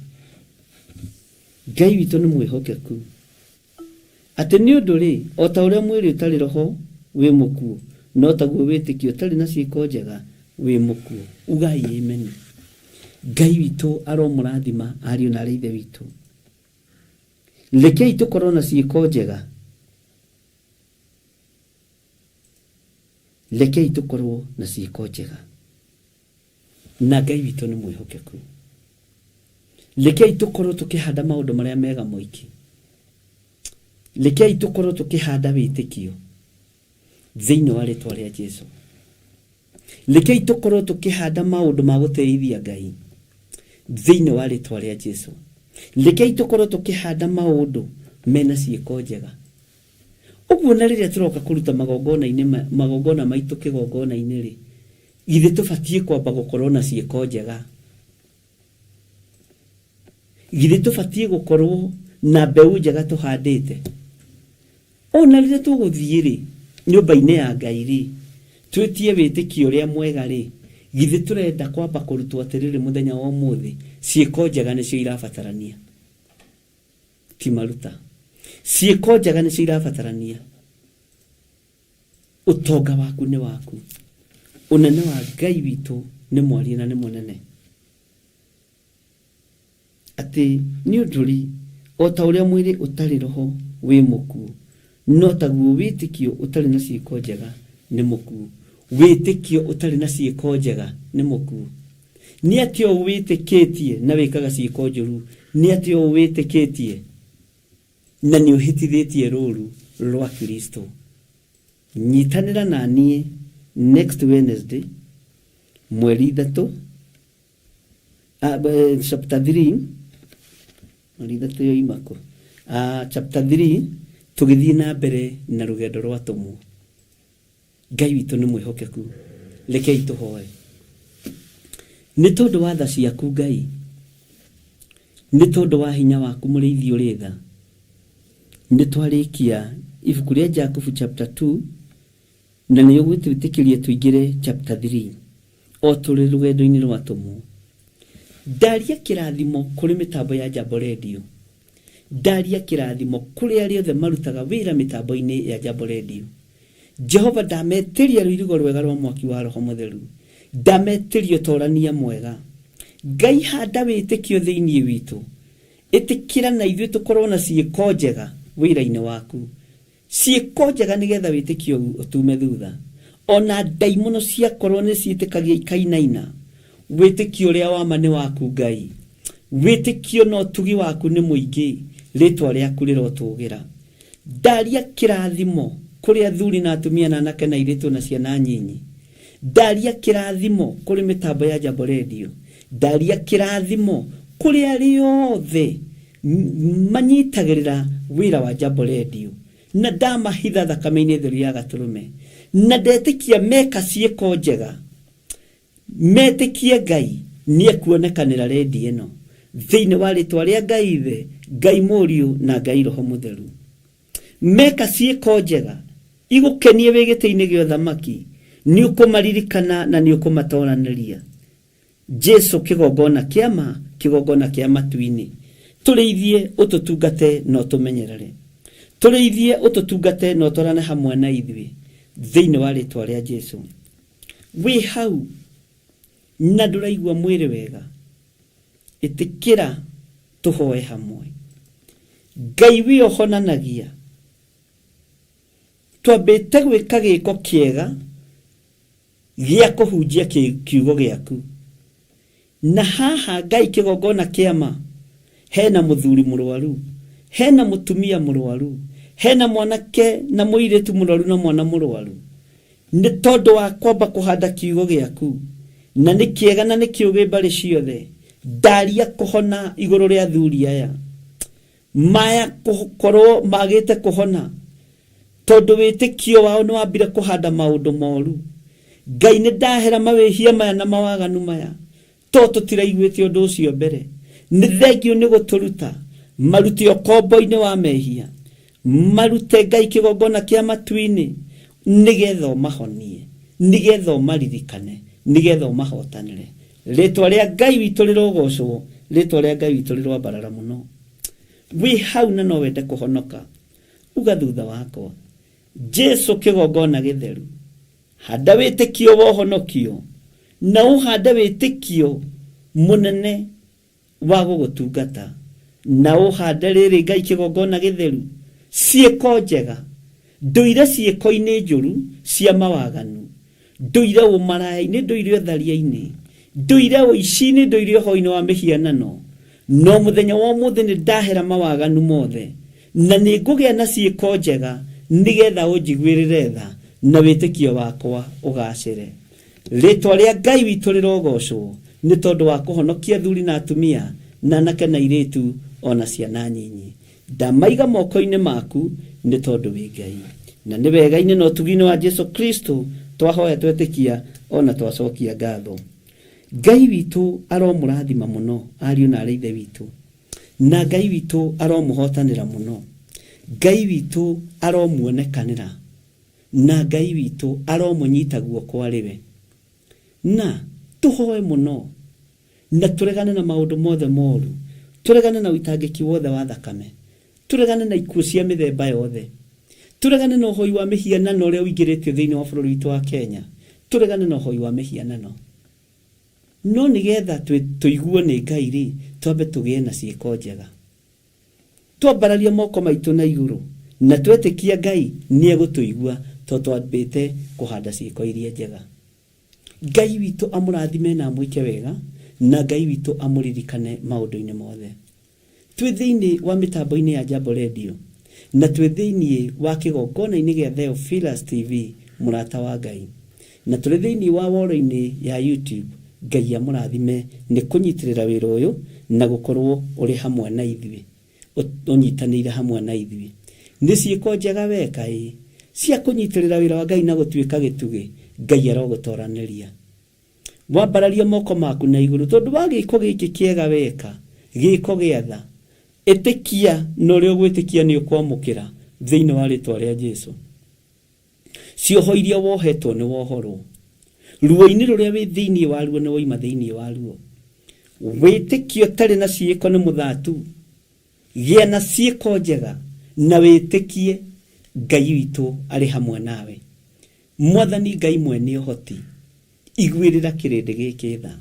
Ngai witũ nĩ mwĩhokeku. Atĩ nĩ ũndũ rĩ, o ta ũrĩa mwĩrĩ ũtarĩ roho wĩ mũkuũ, no taguo wĩtĩkio ũtarĩ na ciĩko njega wĩ mũkuũ. Ugai ameni. Ngai witũ aromũrathima ariũ na ithe witũ. Rekei tũkorwo na ciĩko njega. Rekei tũkorwo na ciĩko njega. Na Ngai witũ nĩ mwĩhokeku. Rekei tũkorwo tũkĩhanda maũndũ marĩa mega moiki. Rekei tũkorwo tũkĩhanda wĩtĩkio thĩinĩ wa rĩĩtwa rĩa Jesũ. Rekei tũkorwo tũkĩhanda maũndũ ma gũteithia Ngai thĩinĩ wa rĩĩtwa rĩa Jesũ. Rekei tũkorwo tũkĩhanda maũndũ mena ciĩko njega. Ũguo na rĩrĩa tũroka kũruta magongona maitũ kĩgongona-inĩ rĩ, githĩ tũbatiĩ kwamba gũkorwo na ciĩko njega? Githĩ tũbatiĩ gũkorwo na mbeũ njega tũhandĩte? Ona rĩrĩa tũgũthiĩ rĩ, nyũmba-inĩ ya Ngai rĩ, twĩtie wĩtĩkio ũrĩa mwega rĩ, githĩ tũrenda kwamba kũrutwo atĩrĩrĩ mũthenya wa ũmũthĩ, ciĩko njega nĩcio irabatarania. ti maruta. Ciĩko njega nĩcio irabatarania. Ũtonga waku nĩ waku. Ũnene wa Ngai witũ nĩ mwarie na nĩ mũnene. Atĩ nĩ ũndũri o ta ũrĩa mwĩrĩ ũtarĩ roho wĩ mũkuũ, no taguo wĩtĩkio ũtarĩ na ciĩko njega nĩ mũkuũ. Wĩtĩkio ũtarĩ na ciĩko njega nĩ mũkuũ. Nĩ atĩ o wĩtĩkĩtie na wĩkaga ciĩko njũru, nĩ atĩ o wĩtĩkĩtie na nĩ ũhĩtithĩtie rũũru rwa Kristo. Nyitanĩra na niĩ next Wednesday mweri 3 chapter 3 mweri 3 yoimako chapter 3 tũgĩthiĩ na mbere na rũgendo rwa tũmũ. Ngai witũ nĩ mwĩhokeku. Rekei tũhoe. Nĩ tondũ wa tha ciaku Ngai, nĩ tondũ wa hinya waku mũrĩithi ũrĩ tha, nĩ twarĩkia ibuku rĩa Jakubu chapter 2 na nĩ ũgwĩtĩkĩria tũingĩre chapter 3 o tũrĩ rũgendo-inĩ rwa tũmũ. Ndaria kĩrathimo kũrĩ mĩtambo ya Jambo Radio. Ndaria kĩrathimo kũrĩ arĩa othe marutaga wĩra mĩtambo-inĩ ya Jambo Radio. Jehova ndametĩria rũirigo rwega rwa mwaki wa Roho Mũtheru. Ndametĩria ũtorania mwega. Ngai handa wĩtĩkio thĩinĩ witũ. Ĩtĩkĩra na ithuĩ tũkorwo na ciĩko njega wĩra-inĩ waku. Ciĩko njega nĩgetha wĩtĩkio ũtume thutha. Ona ndaimono ciakorwo nĩ ciĩtĩkagia ikainaina, wĩtĩkio ũrĩa wa ma nĩ waku Ngai. Wĩtĩkio no tugi waku nĩ mũingĩ, rĩtwa rĩaku rĩrotũgĩra. Ndaria kĩrathimo kũrĩ athuri na atumia na anake na airĩtu na ciana nyinyi. Ndaria kĩrathimo kũrĩ mĩtambo ya Jambo Radio. Ndaria kĩrathimo kũrĩ arĩa othe manyitagĩrĩra wĩra wa Jambo Radio. Na ndamahitha thakame-inĩ theru ya Gatũrũme. Na ndetĩkia meka ciĩko njega, metĩkie Ngai nĩ ekuonekanĩra redio ĩno thĩinĩ wa rĩtwa rĩa Ngai Ithe, Ngai Mũriũ na Ngai Roho Mũtheru. Meka ciĩko njega igũkenie wĩ gĩtĩ-inĩ gĩa ũthamaki, nĩ ũkũmaririkana na nĩ ũkũmatoranĩria. Jesu kĩgongona kĩa ma, kĩgongona kĩa matu-inĩ. Tũrĩithie ũtũtungate na ũtũmenyerere. Tũrĩithie ũtũtungate na ũtwarane hamwe na ithuĩ thĩinĩ wa rĩtwa rĩa Jesu. Wĩ hau na ndũraigua mwĩrĩ wega, ĩtĩkĩra tũhoe hamwe. Ngai wĩ ũhonanagia. Twambĩte gwĩka gĩko kĩega gĩa kũhunjia kiugo gĩaku. Na haha Ngai kĩgongona kĩa ma, hena mũthuri mũrwaru, hena mũtumia mũrwaru, hena mwanake na mũirĩtu mũrwaru na mwana mũrwaru. Nĩ tondũ wa kwamba kũhanda kiugo gĩaku, na nĩ kĩega na nĩ kĩũgĩ mbarĩ ciothe. Ndaria kũhona igũrũ rĩa athuri aya, maya kũkorwo magĩte kũhona tondũ wĩtĩkio wao nĩ wambire kũhanda maũndũ moru. Ngai nĩ ndahera mawĩhia maya na mawaganu maya, to tũtiraiguĩte ũndũ ũcio mbere. Nĩ thengio nĩ gũtũruta marute ũkombo-inĩ wa mehia, marute Ngai kĩgongona kĩa matu-inĩ, nĩgetha ũmahonie, nĩgetha ũmaririkane, nĩgetha ũmahotanĩre. Rĩtwa rĩa Ngai witũ rĩrogocwo, rĩtwa rĩa Ngai witũ rĩrwambarara mũno. Wĩ hau na no wende kũhonoka, uga thutha wakwa, Jesu kĩgongona gĩtheru. Handa wĩtĩkio wa ũhonokio, na ũhande wĩtĩkio mũnene wa gũgũtungata, na ũhande rĩrĩ Ngai kĩgongona gĩtheru. Ciĩko njega, ndũire ciĩko-inĩ njũru cia mawaganu, ndũire ũmaraya-inĩ, ndũire ũtharia-inĩ, ndũire ũici-inĩ, ndũire ũhoi-inĩ wa mĩhianano. No mũthenya wa ũmũthĩ nĩ ndahera mawaganu mothe, na nĩ ngũgĩa na ciĩko njega, nĩgetha ũnjiguĩrĩre tha na wĩtĩkio wakwa ũgacĩre. Rĩtwa rĩa Ngai witũ rĩrogocwo nĩ tondũ wa kũhonokia athuri na atumia na anake na airĩtu ona ciana nyinyi. Ndamaiga moko-inĩ maku nĩ tondũ wĩ Ngai, na nĩ wega-inĩ na ũtugi-inĩ wa Jesu Kristo twahoya twetĩkia ona twacokia ngatho. Ngai witũ aromũrathima mũno ariũ na arĩ ithe witũ, na Ngai witũ aromũhotanĩra mũno. Ngai witũ aromuonekanĩra, na Ngai witũ aromũnyita guoko arĩwe. Na tũhoe mũno na tũregane na maũndũ mothe moru, tũregane na ũitangĩki wothe wa thakame, turegane na ikuũ cia mĩthemba yothe, turegane na ũhoi wa mĩhianano ũrĩa ũingĩrĩtio thĩinĩ wa bũrũri witũ wa Kenya, turegane na ũhoi wa mĩhianano. No nĩgetha tũiguo nĩ Ngai rĩ, twambe tũgĩe na ciĩko njega, twambararie moko maitũ na igũrũ na twetĩkia Ngai nĩ egũtũigua tondũ twambĩte kũhanda ciĩko iria njega. Ngai witũ amũrathime na amwĩke wega, na Ngai witũ amũririkane maũndũ-inĩ mothe. Twĩ thĩinĩ wa mĩtambo-inĩ ya Jambo Radio na twĩ thĩinĩ wa kĩgongona-inĩ gĩa Theophilus TV mũrata wa Ngai, na tũrĩ thĩinĩ wa woro-inĩ ya YouTube. Ngai amũrathime nĩ kũnyitĩrĩra wĩra ũyũ na gũkorwo ũrĩ hamwe na ithuĩ, ũnyitanĩire hamwe na ithuĩ. Nĩ ciĩko njega weka cia kũnyitĩrĩra wĩra wa Ngai na gũtuĩka gĩtugĩ. Ngai arogũtoranĩria. Wambararia moko maku na igũrũ tondũ wa gĩko gĩkĩ kĩega weka, gĩko gĩatha, ĩtĩkia na ũrĩa ũgwĩtĩkia nĩ ũkwamũkĩra thĩinĩ wa rĩtwa rĩa Jesũ. Cioho iria wohetwo nĩ wohorwo, ruo-inĩ rũrĩa wĩ thĩinĩ waruo nĩ woima thĩinĩ waruo. Wĩtĩkio ũtarĩ na ciĩko nĩ mũthatu. Gĩa na ciĩko njega na wĩtĩkie Ngai witũ arĩ hamwe nawe. Mwathani Ngai mwene ũhoti, iguĩrĩra kĩrĩndĩ gĩkĩ tha,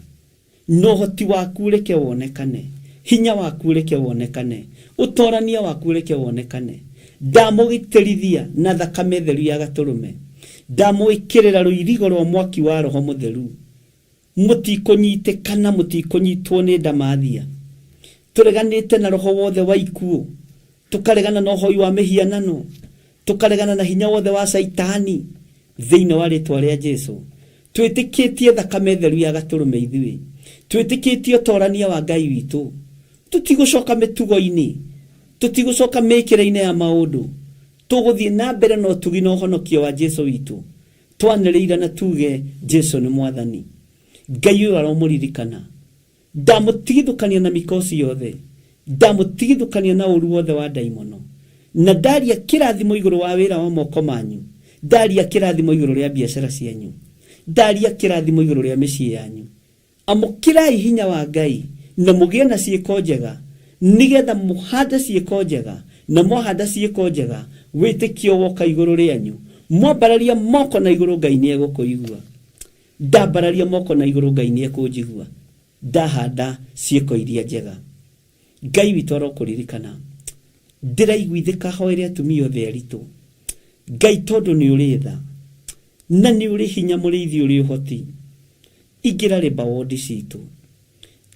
no ũhoti waku reke wonekane, hinya waku reke wonekane, ũtorania waku reke wonekane. Ndamũgitĩrithia na thakame theru ya Gatũrũme, ndamwĩkĩrĩra rũirigo rwa mwaki wa Roho Mũtheru. Mũtikũnyitĩkana, mũtikũnyitwo nĩ ndamathia. Tũreganĩte na roho wothe wa ikuũ, tũkaregana na ũhoi wa mĩhianano, tũkaregana na hinya wothe wa Saitani thĩinĩ wa rĩtwa rĩa Jesũ. Twĩtĩkĩtie thakame theru ya Gatũrũme ithuĩ, twĩtĩkĩtie ũtorania wa Ngai witũ. Tũtigũcoka mĩtugo-inĩ, tũtigũcoka mĩkĩre-inĩ ya maũndũ, tũgũthiĩ na mbere na ũtugi na ũhonokio wa Jesũ witũ, twanĩrĩire na tuge Jesũ nĩ Mwathani. Ngai ũyũ aromũririkana, ndamũtigithũkania na mĩkosi yothe, ndamũtigithũkania na ũru wothe wa ndaimono, na ndaria kĩrathimo igũrũ wa wĩra wa moko manyu, ndaria kĩrathimo igũrũ rĩa biacara cianyu, ndaria kĩrathimo igũrũ rĩa mĩciĩ yanyu. Amũkĩrai hinya wa Ngai na mũgĩe na ciĩko njega, nĩgetha mũhande ciĩko njega, na mwahanda ciĩko njega wĩtĩkio woka igũrũ rĩanyu. Mwambararia moko na igũrũ, Ngai nĩ egũkũigua. Ndambararia moko na igũrũ, Ngai nĩ ekũnjigua. Ndahanda ciĩko iria njega. Ngai witũ arokũririkana. Ndĩraiguithĩka hoere atumia othe aritũ. Ngai tondũ nĩ ũrĩ tha na nĩ ũrĩ hinya, mũrĩithi ũrĩ ũhoti, ingĩra rĩmba wondi citũ.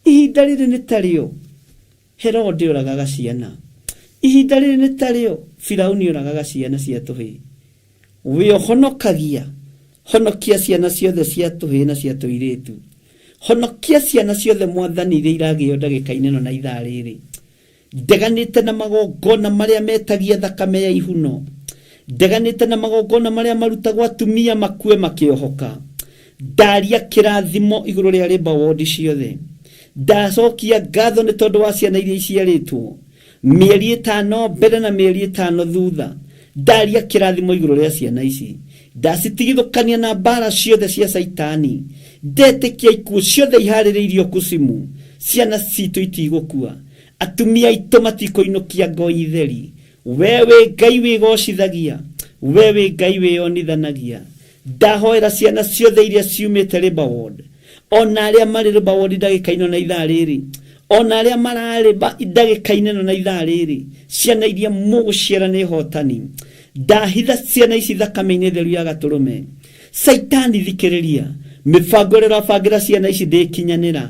Ihinda rĩrĩ nĩ tarĩo Herode oragaga ciana, ihinda rĩrĩ nĩ tarĩo Firaũni oragaga ciana cia tũhĩĩ. We ũhonokagia, honokia ciana ciothe cia tũhĩĩ na cia tũirĩtu. Honokia ciana ciothe Mwathani iria iragĩo ndagĩka-inĩ ĩno na ithaa rĩrĩ. Ndeganĩte na magongona marĩa metagia thakame ya ihuno, ndeganĩte na magongona marĩa marutagwo atumia makue makĩohoka. Ndaria kĩrathimo igũrũ rĩa rĩmba wondi ciothe. Ndacokia ngatho nĩ tondũ wa ciana iria iciarĩtwo mĩeri 5 mbere na mĩeri 5 thutha. Ndaria kĩrathimo igũrũ rĩa ciana ici. Ndacitigithũkania na mbara ciothe cia Saitani. Ndetĩkia ikuũ ciothe iharĩrĩirio kusimu. Ciana citũ itigũkua, atumia aitũ matikũinũkia ngoi theri. Wewe Ngai wĩgocithagia, wewe Ngai wĩonithanagia. Ndahoera ciana ciothe iria ciumĩte rĩmba ward, ona arĩa marĩ rĩmba ward ndagĩka-inĩ na ithaa rĩrĩ, ona arĩa mararĩ ndagĩka-inĩ na ithaa rĩrĩ, ciana iria mũgũciara nĩ hotani. Ndahitha ciana ici thakame-inĩ theru ya Gatũrũme. Saitani thikĩrĩria, mĩbango ĩrĩa ũrabangĩra ciana ici ndĩkinyanĩra.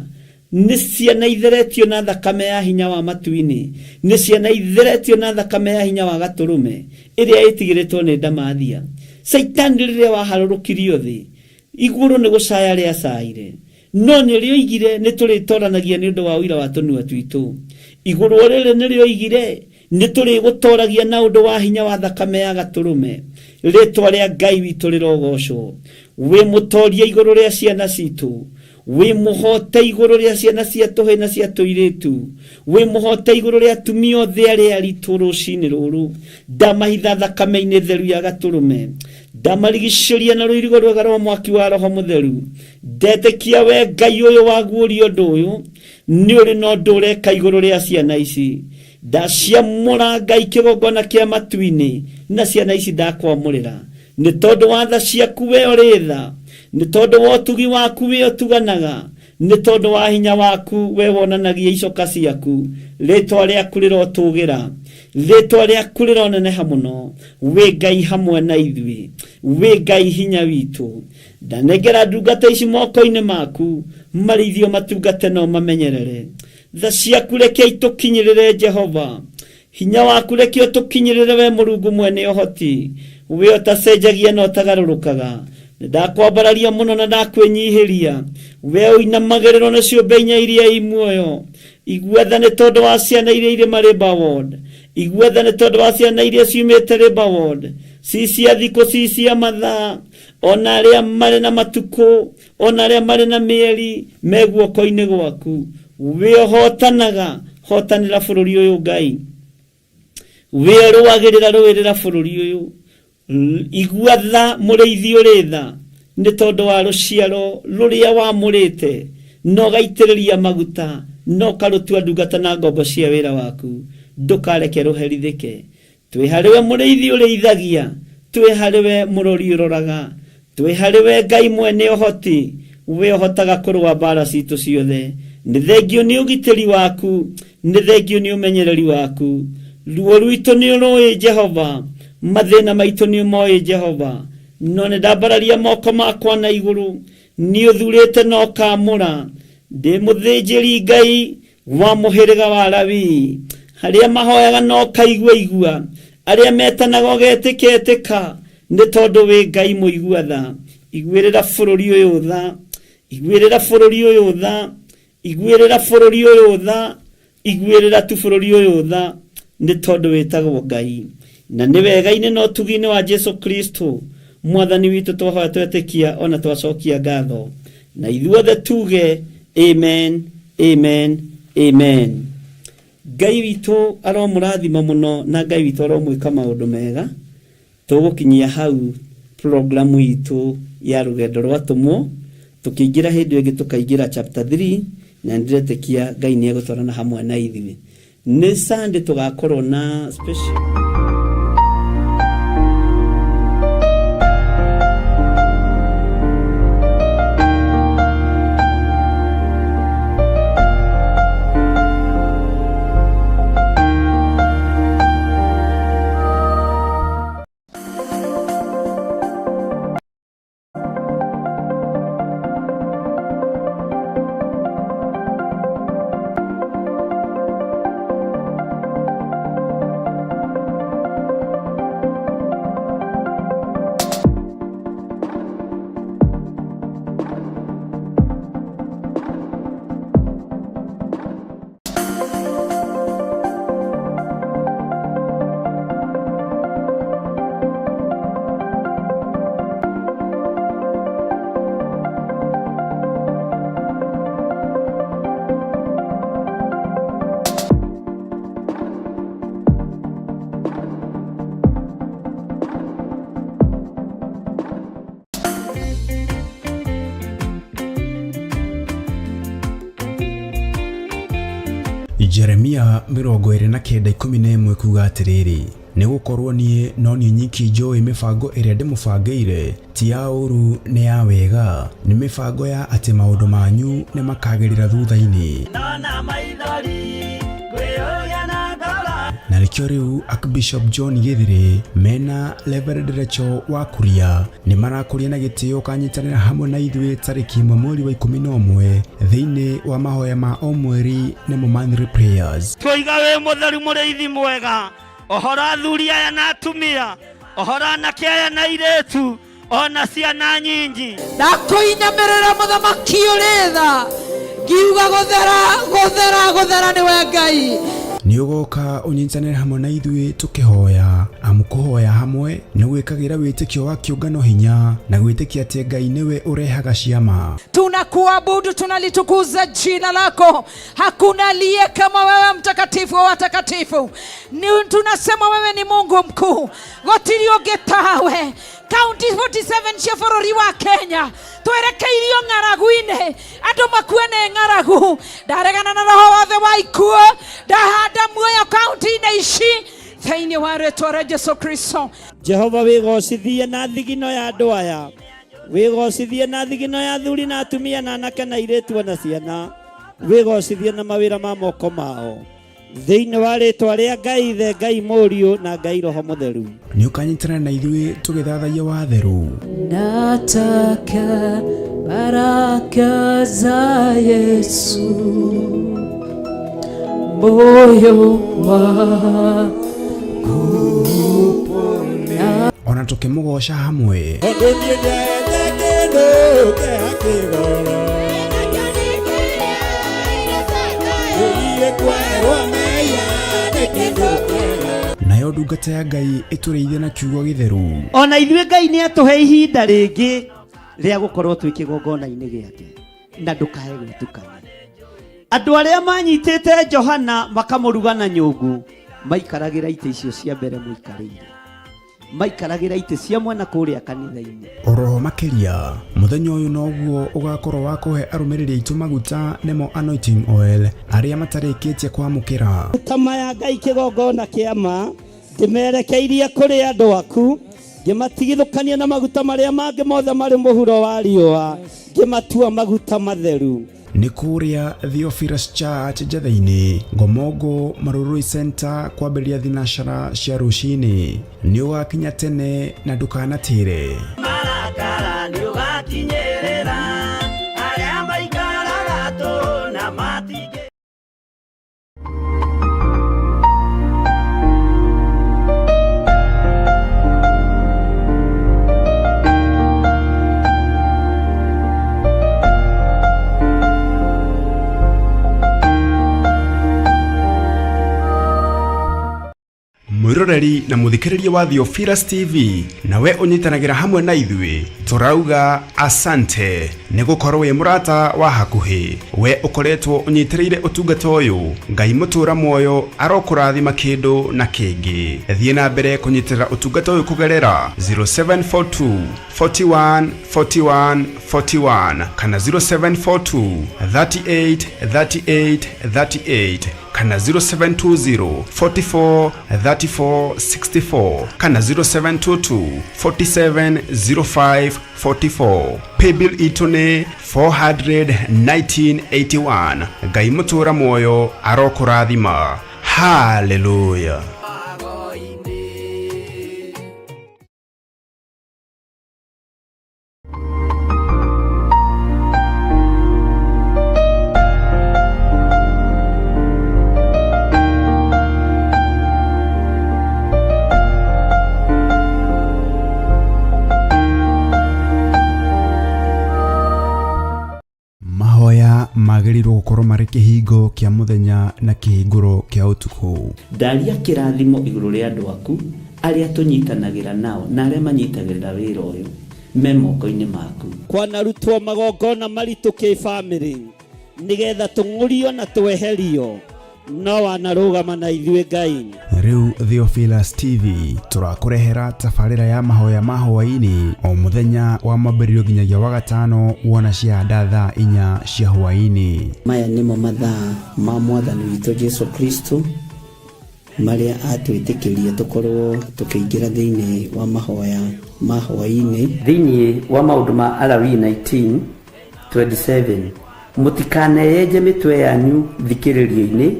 Nĩ ciana itheretio na thakame ya hinya wa matu-inĩ, nĩ ciana itheretio na thakame ya hinya wa Gatũrũme ĩrĩa ĩtigĩrĩtwo nĩ ndamathia. Saitani rĩrĩa waharũrũkirio thĩ, igũrũ nĩ gũcaya rĩacaire, no nĩrĩoigire nĩ tũrĩtoranagia nĩ ũndũ wa ũira wa tũnua twitũ. Igũrũ rĩrĩ nĩrĩoigire nĩ tũrĩgũtoragia na ũndũ wa hinya wa thakame ya Gatũrũme. Rĩtwa rĩa Ngai witũ rĩrogocwo. Wĩ mũtoria igũrũ rĩa ciana citũ, wĩ mũhote igũrũ rĩa ciana cia tũhĩĩ na cia tũirĩtu, wĩ mũhote igũrũ rĩa atumia othe arĩa aritũ rũcinĩ rũrũ. Ndamahitha thakame-inĩ theru ya Gatũrũme, ndamarigicĩria na rũirigo rwega rwa mwaki wa Roho Mũtheru. Ndetĩkia we Ngai ũyũ waguũria ũndũ ũyũ, nĩ ũrĩ na ũndũ ũreka igũrũ rĩa ciana ici. ndaciamũra Ngai kĩgongona kĩa matu-inĩ na ciana ici ndakwamũrĩra nĩ tondũ wa tha ciaku we ũrĩ tha, nĩ tondũ wa ũtugi waku we ũtuganaga, nĩ tondũ wa hinya waku we wonanagia icoka ciaku. Rĩtwa rĩaku rĩrotũgĩra, rĩtwa rĩaku rĩroneneha mũno. We Ngai hamwe na ithuĩ, we Ngai hinya witũ. Ndanengera ndungata ici moko-inĩ maku, marĩithio matungate no mamenyerere. Tha ciaku reke itũkinyĩrĩre Jehova, hinya waku reke ũtũkinyĩrĩre we Mũrungu mwene ũhoti, we ũtacenjagia na ũtagarũrũkaga. Ndakwambararia mũno na ndakwĩnyihĩria, we ũinamagĩrĩrwo nĩ ciũmbe inya iria i muoyo. Igua tha nĩ tondũ wa ciana iria irĩ Marĩmba Ward, igua tha nĩ tondũ wa ciana iria ciumĩte Rĩmba Ward, ci cia thikũ, ci cia mathaa, ona arĩa marĩ na matukũ, ona arĩa marĩ na mĩeri me guoko-inĩ gwaku. We ũhotanaga, hotanĩra bũrũri ũyũ Ngai, we ũrũagĩrĩra rũĩrĩra bũrũri ũyũ. Igua tha mũrĩithi ũrĩ tha nĩ tondũ wa rũciaro rũrĩa wamũrĩte na ũgaitĩrĩria maguta na ũkarũtua ndungata na ngombo cia wĩra waku. Ndũkareke rũherithĩke. Twĩ harĩwe mũrĩithi ũrĩithagia, twĩ harĩwe mũrori ũroraga, twĩ harĩwe Ngai mwene ũhoti, we ũhotaga kũrũa mbara citũ ciothe. Nĩ thengio nĩ ũgitĩri waku, nĩ thengio nĩ ũmenyereri waku. Ruo rwitũ nĩ ũrũĩ Jehova, mathĩna maitũ nĩ ũmoĩ Jehova. No nĩ ndambararia moko makwa na igũrũ, nĩ ũthurĩte na ũkamũra. Ndĩ mũthĩnjĩri Ngai wa mũhĩrĩga wa Lawi, harĩa mahoyaga na ũkaigua igua, arĩa metanaga ũgetĩka, nĩ tondũ wĩ Ngai mũigua tha. Iguĩrĩra bũrũri ũyũ tha, iguĩrĩra bũrũri ũyũ tha, iguĩrĩra bũrũri ũyũ tha, iguĩrĩra tu bũrũri ũyũ tha, nĩ tondũ wĩtagwo Ngai. Na nĩ wega-inĩ na ũtugi-inĩ wa Jesu Kristo mwathani witũ twahoya twetĩkia ona twacokia ngatho. Na ithuothe tuge amen, amen, amen. Ngai witũ aromũrathima mũno na Ngai witũ aromwĩka maũndũ mega. Tũgũkinyia hau programu itũ ya rũgendo rwa tũmwo, tũkĩingĩra hĩndĩ ĩngĩ tũkaingĩra chapter 3, na ndiretĩkia Ngai nĩ egũtwarana hamwe na ithuĩ. Nĩ Sunday tũgakorwo na special Jeremia 29:11 kuga atĩrĩrĩ, nĩ gũkorwo niĩ no niĩ nyiki njũĩ mĩbango ĩrĩa ndĩmũbangĩire ti ya ũru nĩ ya wega, nĩ mĩbango ya atĩ maũndũ manyu nĩ makagĩrĩra thutha-inĩ. Na nĩkĩo rĩu Archbishop John Gĩthĩrĩ mena Reverend Rachel wa Kuria nĩ marakũria na gĩtĩo kanyitanĩra hamwe na ithuĩ tarĩki 1 mweri wa 11 thĩinĩ wa mahoya ma o mweri nĩmo monthly prayers. Tũiga wĩ mũtheru mũrĩithi mwega, ohora athuri aya na atumia, ohora anake aya na airĩtu, ona ciana nyingi. Ndakũinamĩrĩra mũthamaki ũrĩ tha, ngiuga gũthera nĩwe Ngai. Nĩ ũgoka ũnyitanĩre hamwe na ithuĩ tũkĩhoya, amu kũhoya hamwe nĩ gwĩkagĩra wĩtĩkio wa kĩũngano hinya na gwĩtĩkia atĩ Ngai nĩwe ũrehaga ciama. Tunakuabudu, tunalitukuza jina lako. Hakuna aliye kama wewe, mtakatifu wa watakatifu. Tunasema wewe ni Mungu mkuu. Gotiri ũngĩ tawe. County 47 cia bũrũri wa Kenya twerekeirio ng'aragu-inĩ andũ makue nĩ ng'aragu. Ndaregana na roho wothe wa ikuũ, ndahanda muoyo kaunti-inĩ ici thĩinĩ wa rĩĩtwa rĩa Jesũ Kristo. Jehova wĩgocithie na thigino ya andũ aya, wĩgocithie na thigino ya athuri na atumia na anake na airĩtu na ciana, wĩgocithie na mawĩra ma moko mao thĩinĩ wa rĩĩtwa rĩa Ngai Ithe, Ngai Mũriũ na Ngai Roho Mũtheru. Nĩ ũkanyitana na ithuĩ tũgĩthathaia watheru. Nataka baraka za Yesu moyo wangu Ona tũkĩmũgoca hamwe. Nayo ndungata ya Ngai ĩtũrĩithie na kiugo gĩtheru. Ona ithuĩ Ngai nĩ atũhe ihinda rĩngĩ rĩa gũkorwo twĩ kĩgongona-inĩ gĩake, na ndũkae gwĩtukania. Andũ arĩa manyitĩte Johana makamũruga na nyũngũ maikaragĩra itĩ icio cia mbere mũikarĩire, maikaragĩra itĩ cia mwena kũrĩa kanitha-inĩ. Oroho makĩria mũthenya ũyũ noguo ũgakorwo wa kũhe arũmĩrĩri aitũ maguta nĩmo anointing oil arĩa matarĩkĩtie kwamũkĩra. Kama ya Ngai kĩgongona kĩama ngĩmerekeirie kũrĩ andũ aku, ngĩmatigithũkania na maguta marĩa mangĩ mothe marĩ mũhuro wa riũa, ngĩmatua maguta matheru. Nĩ kũrĩa Theophilus Church Njatha-inĩ, Ngomongo Marurui Center, kwambĩrĩria thinacara cia rũcinĩ. Nĩ ũgakinya tene na ndũkanatĩre. Marakara nĩ ũgakinyĩrĩra arĩa maikaraga tũ na matigĩ. Mwiroreri na muthikiriria wa Theophilus TV, nawe unyitanagĩra hamwe na ithuĩ turauga asante nĩ gũkorwo wĩ mũrata wa hakuhĩ. We ũkoretwo ũnyitĩrĩire ũtungata ũyũ, Ngai mũtũra muoyo arokũrathima kĩndũ na kĩngĩ. Thiĩ na mbere kũnyitĩrĩra ũtungata ũyũ kũgerera 0742 41 41 41 kana 0742 38 38 38 kana 0720 44 34 64 kana 0722 47 05 44. Paybill itone 41981. Ngai mũtũra muoyo arokũrathima. Hallelujah. Magĩrĩirwo gũkorwo marĩ kĩhingo kĩa mũthenya na kĩhingũro kĩa ũtukũ. Ndaria kĩrathimo igũrũ rĩa andũ aku arĩa tũnyitanagĩra nao na arĩa manyitagĩrĩra wĩra ũyũ me moko-inĩ maku. Kwanarutwo magongona maritũ kĩ-bamĩrĩ nĩgetha tũng'ũrio na tweherio, no wanarũgama na ithuĩ Ngai. Rĩu Theophilus TV tũrakũrehera tabarĩra ya mahoya ma hwaĩ-inĩ o mũthenya wa mwambĩrĩrio nginyagia wa gatano wona ciahanda thaa 4 cia hwaĩ-inĩ. Maya nĩmo mathaa ma Mwathani witũ Jesũ Kristo marĩa atwĩtĩkĩria tũkorwo tũkĩingĩra thĩinĩ wa mahoya ma hwaĩ-inĩ. Thĩinĩ wa maũndũ ma Alawii 19:27, mũtikaneyenje mĩtwe yanyu thikĩrĩrio-inĩ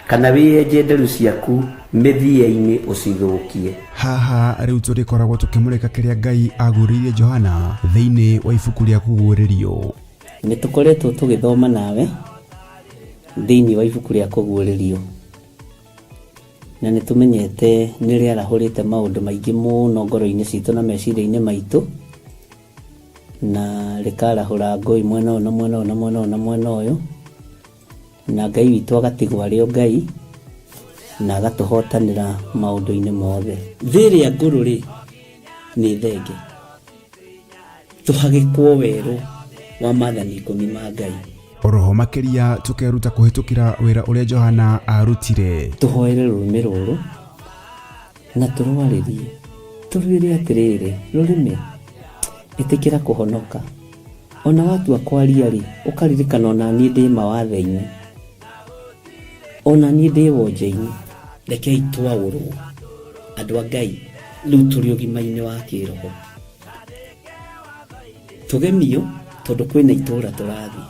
kana wĩyenje nderu ciaku mĩthia-inĩ ũcithũkie. Haha rĩu tũrĩkoragwo tũkĩmũrĩka kĩrĩa Ngai agũrĩire Johana thĩinĩ wa ibuku rĩa kũguũrĩrio. Nĩ tũkoretwo tũgĩthoma nawe thĩinĩ wa ibuku rĩa kũguũrĩrio, na nĩ tũmenyete nĩ rĩarahũrĩte maũndũ maingĩ mũno ngoro-inĩ citũ na meciria-inĩ maitũ, na rĩkarahũra ngũĩ mwena ũyũ na mwena ũyũ na mwena ũyũ na mwena ũyũ, na Ngai witũ agatigwo arĩ o Ngai na agatũhotanĩra maũndũ-inĩ mothe. Thĩrĩa ngũrũ-rĩ nĩ thenge, tũhagĩkwo werũ wa maathani 10 ma Ngai. Oroho makĩria tũkeruta kũhĩtũkĩra wĩra ũrĩa Johana arutire. Tũhoere rũrĩmĩ rũrũ na tũrwarĩrie, tũrwĩre atĩrĩrĩ, rũrĩmĩ ĩtĩkĩra kũhonoka, ona watu akwaria ri ukaririkana ona ni ndi mawathe-ini ona ni ndi wonje-ini rekei twaurwo andu a Ngai riu turi ugima-ini wa kiroho tugemio tondu kwina itura turathi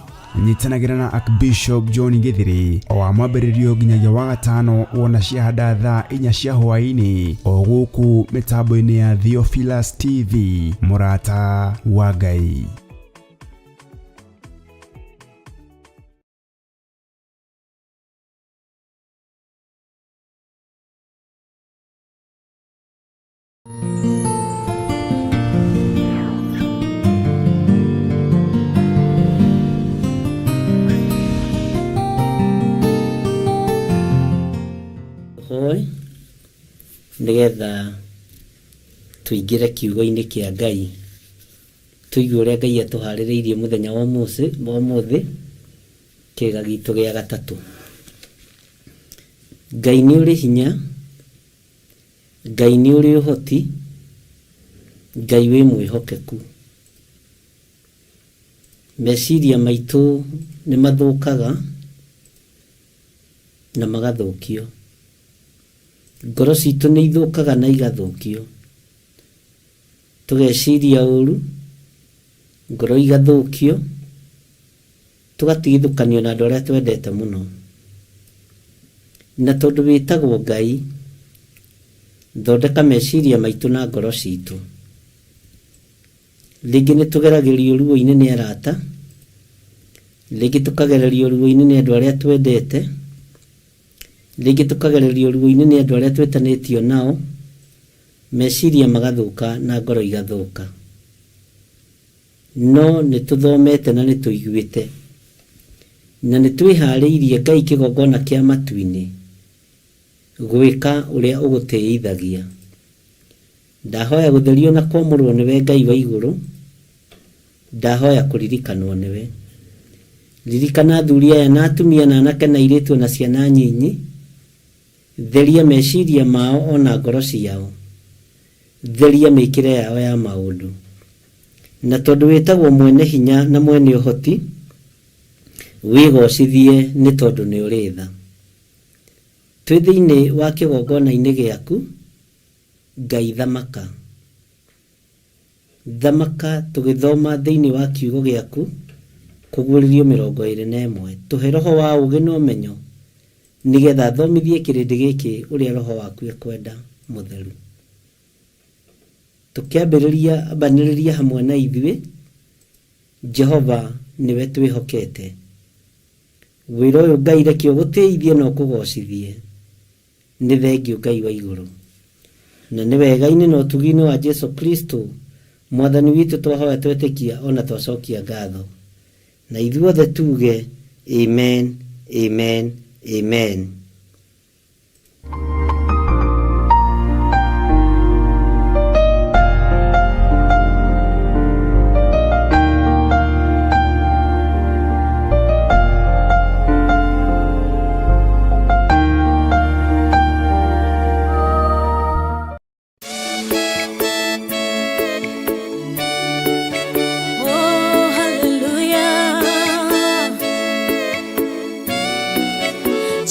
nyitanagira na Archbishop John Githiri o amwambĩrĩrio nginyagia wa gatano wona ciahanda thaa 4 cia hwaĩ-inĩ o gũkũ mĩtambo-inĩ ya Theophilus TV mũrata wa Ngai. Nigetha tuingire kiugo-ini kia Ngai tuigue uria Ngai atuharĩrĩirie muthenya wa umuthi kiga gitu gia gatatu. Ngai ni uri hinya, Ngai ni uri uhoti, Ngai wi mwihokeku. Meciria maitu ni mathukaga na magathukio. Ngoro citu ni ithukaga na igathukio. Tugeciria uru, ngoro igathukio, tugatigithukanio na andu aria twendete muno. Na tondu witagwo Ngai, thondeka meciria maitu na ngoro citu. Lingi ni tugeragerio ruo-ini ni arata, lingi tukagererio ruo-ini ni andu aria twendete, lingi tukagererio ruo-ini ni andu aria twetanitio nao, meciria magathuka na ngoro igathuka. No ni tuthomete na ni tuiguite na ni twihariirie Ngai kigongona kia matu-ini gwika uria ugutiithagia. Ndahoya gutherio na kwamurwo niwe Ngai wa iguru, ndahoya kuririkanwo niwe. Ririkana athuri aya na atumia na anake na airitu na ciana nyinyi, theria meciria mao ona ngoro ciao, theria mikire yao ya maundu. Na tondu witagwo mwene hinya na mwene uhoti, wigocithie ni tondu ni uri tha. Twi thiini wa kigongona-ini giaku, Ngai thamaka. Thamaka tugithoma thiini wa kiugo giaku kuguririo 21. Tuhe roho wa ugi na umenyo nigetha thomithie kirindi giki uria roho waku ekwenda mutheru. Tukiambiriria abaniriria hamwe na ithuĩ, Jehova niwe twihokete. Wĩra ũyũ Ngai reke ũgũteithie na ũkũgocithie. Nĩ thengiũ Ngai wa igũrũ. Na nĩ wega-inĩ na ũtugi-inĩ wa Jesu Kristo mwathani witũ twahoya twetĩkia ona twacokia ngatho. Na ithuothe tuge amen, amen, amen.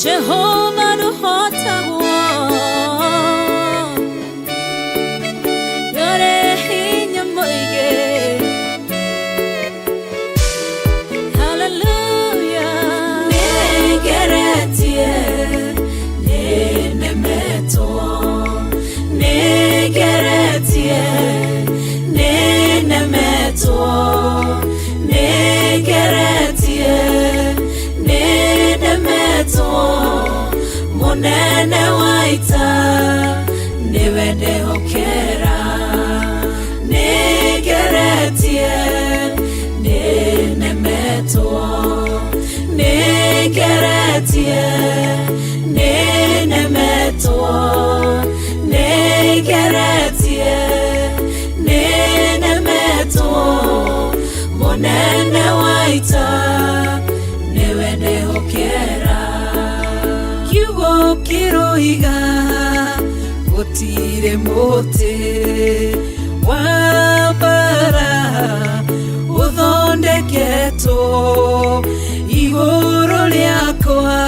Jehovah do hotagwo yore hinya moige. Hallelujah. Negeretie nenemeto, negeretie nenemeto, negeretie nenemeto. Monene waita niwe ndehokera, negeretie nenemetwo, negeretie nenemetwo, negeretie nenemetwo. Monene waita niwe ndehokera. Kiugo kiroiga gutire muti wa bara uthonde igũrũ rĩakwa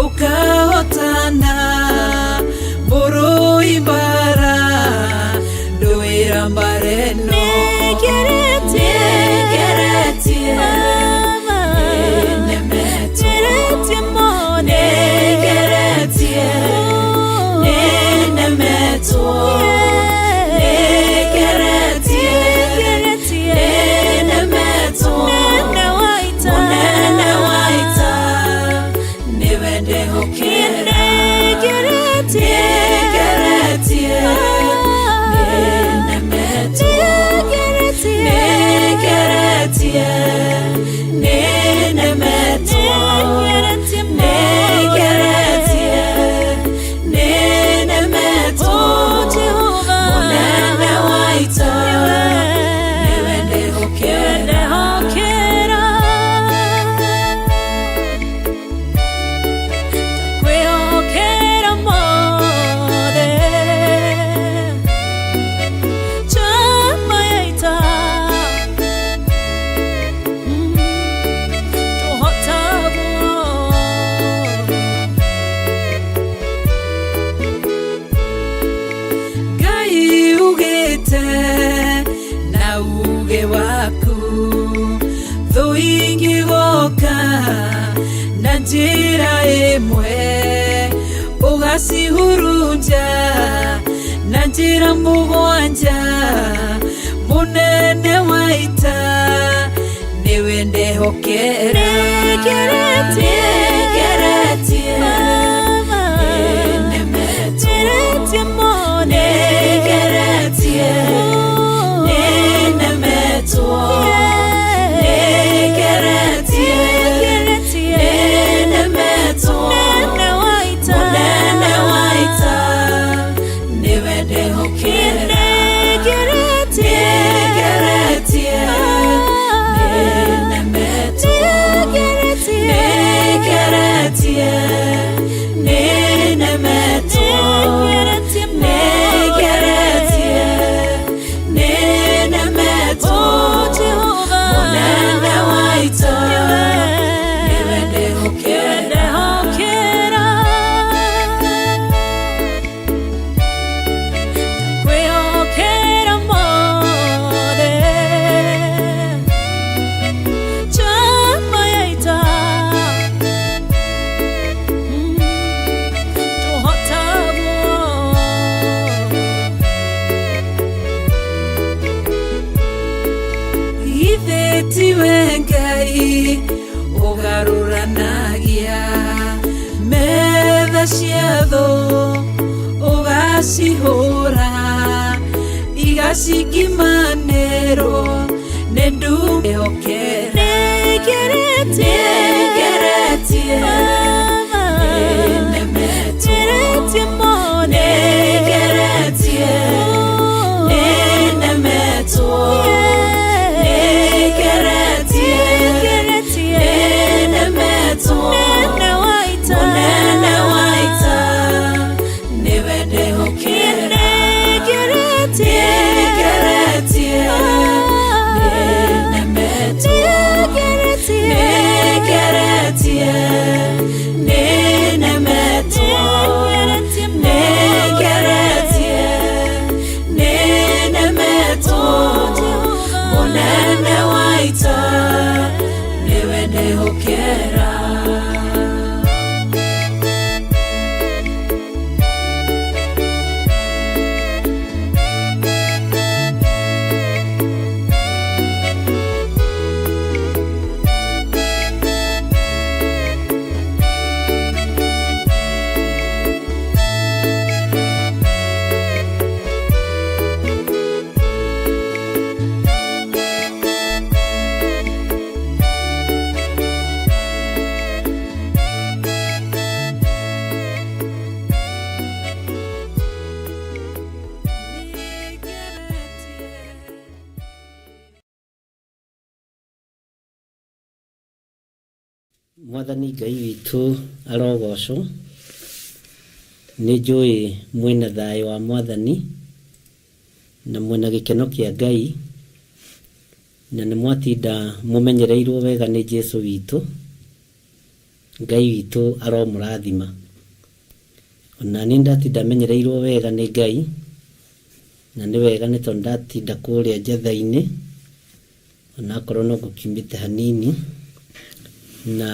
ũkahotana mũrũi mbara ndũĩra mbareno njĩra ĩmwe ũgacihurunja na njĩra mũgwanja mũnene wa ita nĩwe ndehokera Sihora igasikimanero nendu okere Mwathani Ngai witũ arogocwo. Nĩ njũĩ mwĩna thayũ wa Mwathani na mwĩna gĩkeno kĩa Ngai, na nĩ mwatinda mũmenyereirwo wega nĩ Jesu witũ. Ngai witũ aromũrathima. Ona niĩ ndatinda menyereirwo wega nĩ Ngai, na nĩ wega nĩ tondũ ndatinda kũrĩa njatha-inĩ, onakorwo no gũkiumĩte hanini, na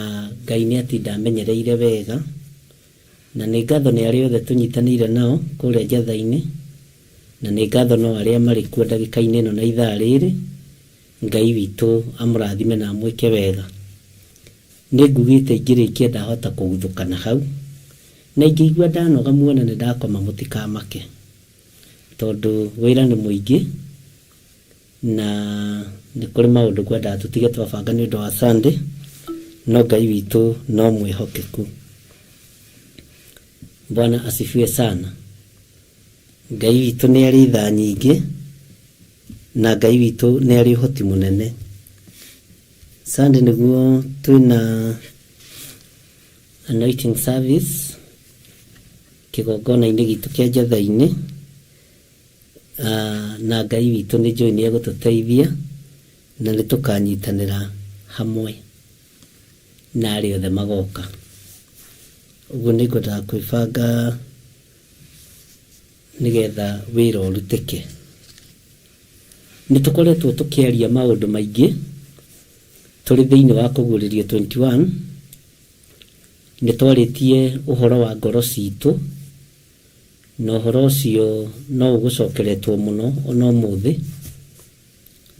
Ngai nĩ atinda amenyereire wega, na nĩ ngatho nĩ arĩa othe tũnyitanĩire nao kũrĩa njatha-inĩ, na nĩ ngatho no arĩa marĩ kuo ndagĩka-inĩ ĩno na ithaa rĩrĩ. Ngai witũ amũrathime na amwĩke wega. Nĩ ngugĩte ingĩrĩkia ndahota kũguthũkana hau, na ingĩigua ndanoga muona nĩ ndakoma mũtikamake, tondũ wĩra nĩ mũingĩ na nĩ kũrĩ maũndũ ngwendaga tũtige twabanga nĩ ũndũ wa Sunday, no Ngai witũ no mwĩhokeku. Bwana asifiwe sana. Ngai witũ nĩ arĩ tha nyingĩ, na Ngai witũ nĩ arĩ ũhoti mũnene. Sunday nĩguo twĩna anointing service kĩgongona-inĩ gitũ kĩa njatha-inĩ, na Ngai witũ nĩ njũĩ nĩ egũtũteithia na nĩ tũkanyitanĩra hamwe na arĩa othe magoka. Ũguo nĩ ngwendaga kwĩbanga nĩgetha wĩra ũrutĩke. Nĩ tũkoretwo tũkĩaria maũndũ maingĩ tũrĩ thĩinĩ wa Kũguũrĩrio 21. Nĩ twarĩtie ũhoro wa ngoro citũ, na ũhoro ũcio no ũgũcokeretwo mũno ona ũmũthĩ,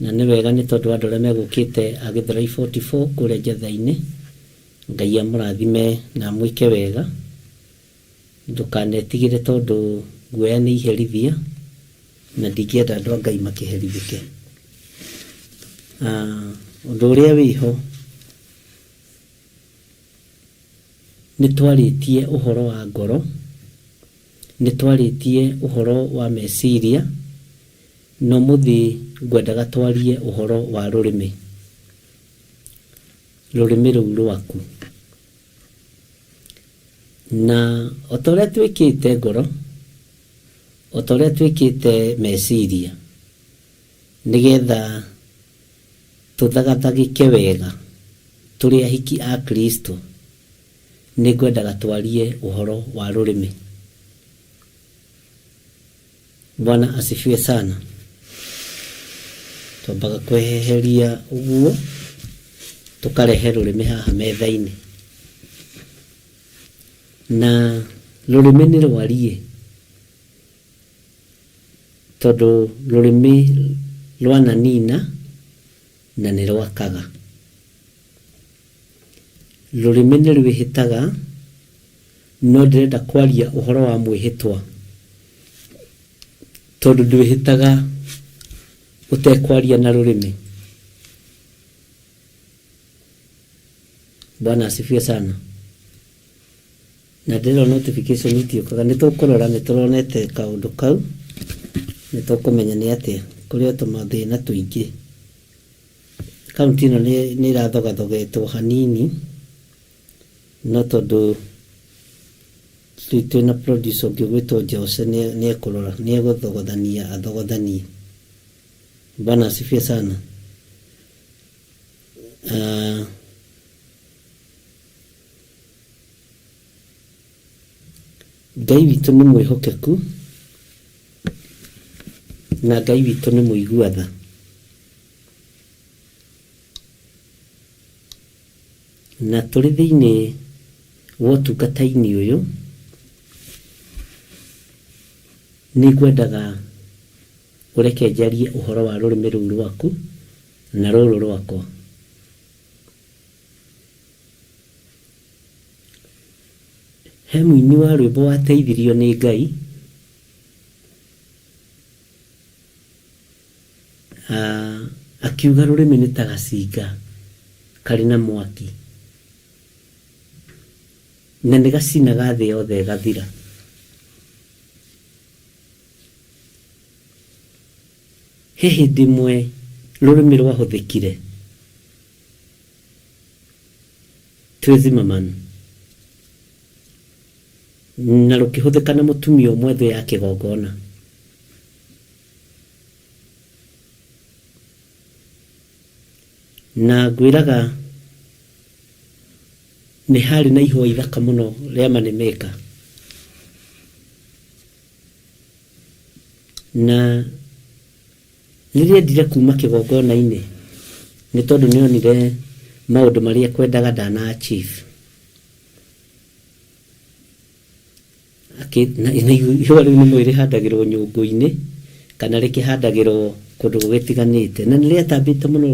na nĩ wega nĩ tondũ andũ arĩa megũkĩte a Gĩthũrai 44 kũrĩa njatha-inĩ. Ngai amũrathime na amwĩke wega. Ndũkanetigĩre tondũ guoya nĩ iherithia, na ndingĩenda andũ a Ngai makĩherithĩke. Ũndũ ũrĩa wĩho, nĩ twarĩtie ũhoro wa ngoro, nĩ twarĩtie ũhoro wa meciria, no mũthĩ ngwendaga twarie ũhoro wa rũrĩmĩ. Rũrĩmĩ rũu rwaku. Na o ta ũrĩa twĩkĩte ngoro, o ta ũrĩa twĩkĩte meciria, nĩgetha tũthagathagĩke wega tũrĩ ahiki a Kristo, nĩ ngwendaga twarie ũhoro wa rũrĩmĩ. Bwana asifiwe sana. Twambaga kweheheria ũguo, tũkarehe rũrĩmĩ haha metha-inĩ. Na rũrĩmĩ nĩ rwarie, tondũ rũrĩmĩ rwananina na nĩ rwakaga. Rũrĩmĩ nĩ rwĩhĩtaga, no ndĩrenda kwaria ũhoro wa mwĩhĩtwa, tondũ ndwĩhĩtaga ũtekwaria na rũrĩmĩ. Bwana asifiwe sana. Na ndĩrona notification itiũkaga, nĩ tũkũrora nĩ tũronete kaũndũ kau, nĩ tũkũmenya nĩ atĩa, kũrĩ o tũmathĩna tũingĩ. Kaunti ĩno nĩ ĩrathogathogetwo hanini, no tondũ twĩna producer ũngĩ gwĩtwo Jose nĩ ekũrora, nĩ egũthogothania athogothanie. Bwana asifiwe sana. Ngai witũ nĩ mwĩhokeku, na Ngai witũ nĩ mũigua-tha. Na tũrĩ thĩinĩ wa ũtungata-inĩ ũyũ, nĩ ngwendaga ũreke njarie ũhoro wa rũrĩmĩ rũu rwaku na rũrũ rwakwa. He mũini wa rwĩmbo wateithirio nĩ Ngai, akiuga rũrĩmĩ nĩ ta gacinga karĩ na mwaki, na nĩ gacinaga thĩ yothe gathira. He hĩndĩ ĩmwe rũrĩmĩ rwahũthĩkire twĩ Zimmerman, na rũkĩhũthĩka na mũtumia ũmwe thũ ya kĩgongona. na ngwiraga nĩ harĩ na ihũa ithaka mũno rĩa Manemeka, na rĩrĩa ndire kuma kĩgongona-inĩ nĩ tondũ nĩonire maũndũ marĩa kwendaga ndana achieve. Na ihũa rĩu nĩ mwĩrĩ handagĩrwo nyũngũ-inĩ kana rĩkĩhandagĩrwo kũndũ gũgĩtiganĩte, na nĩrĩatambĩte mũno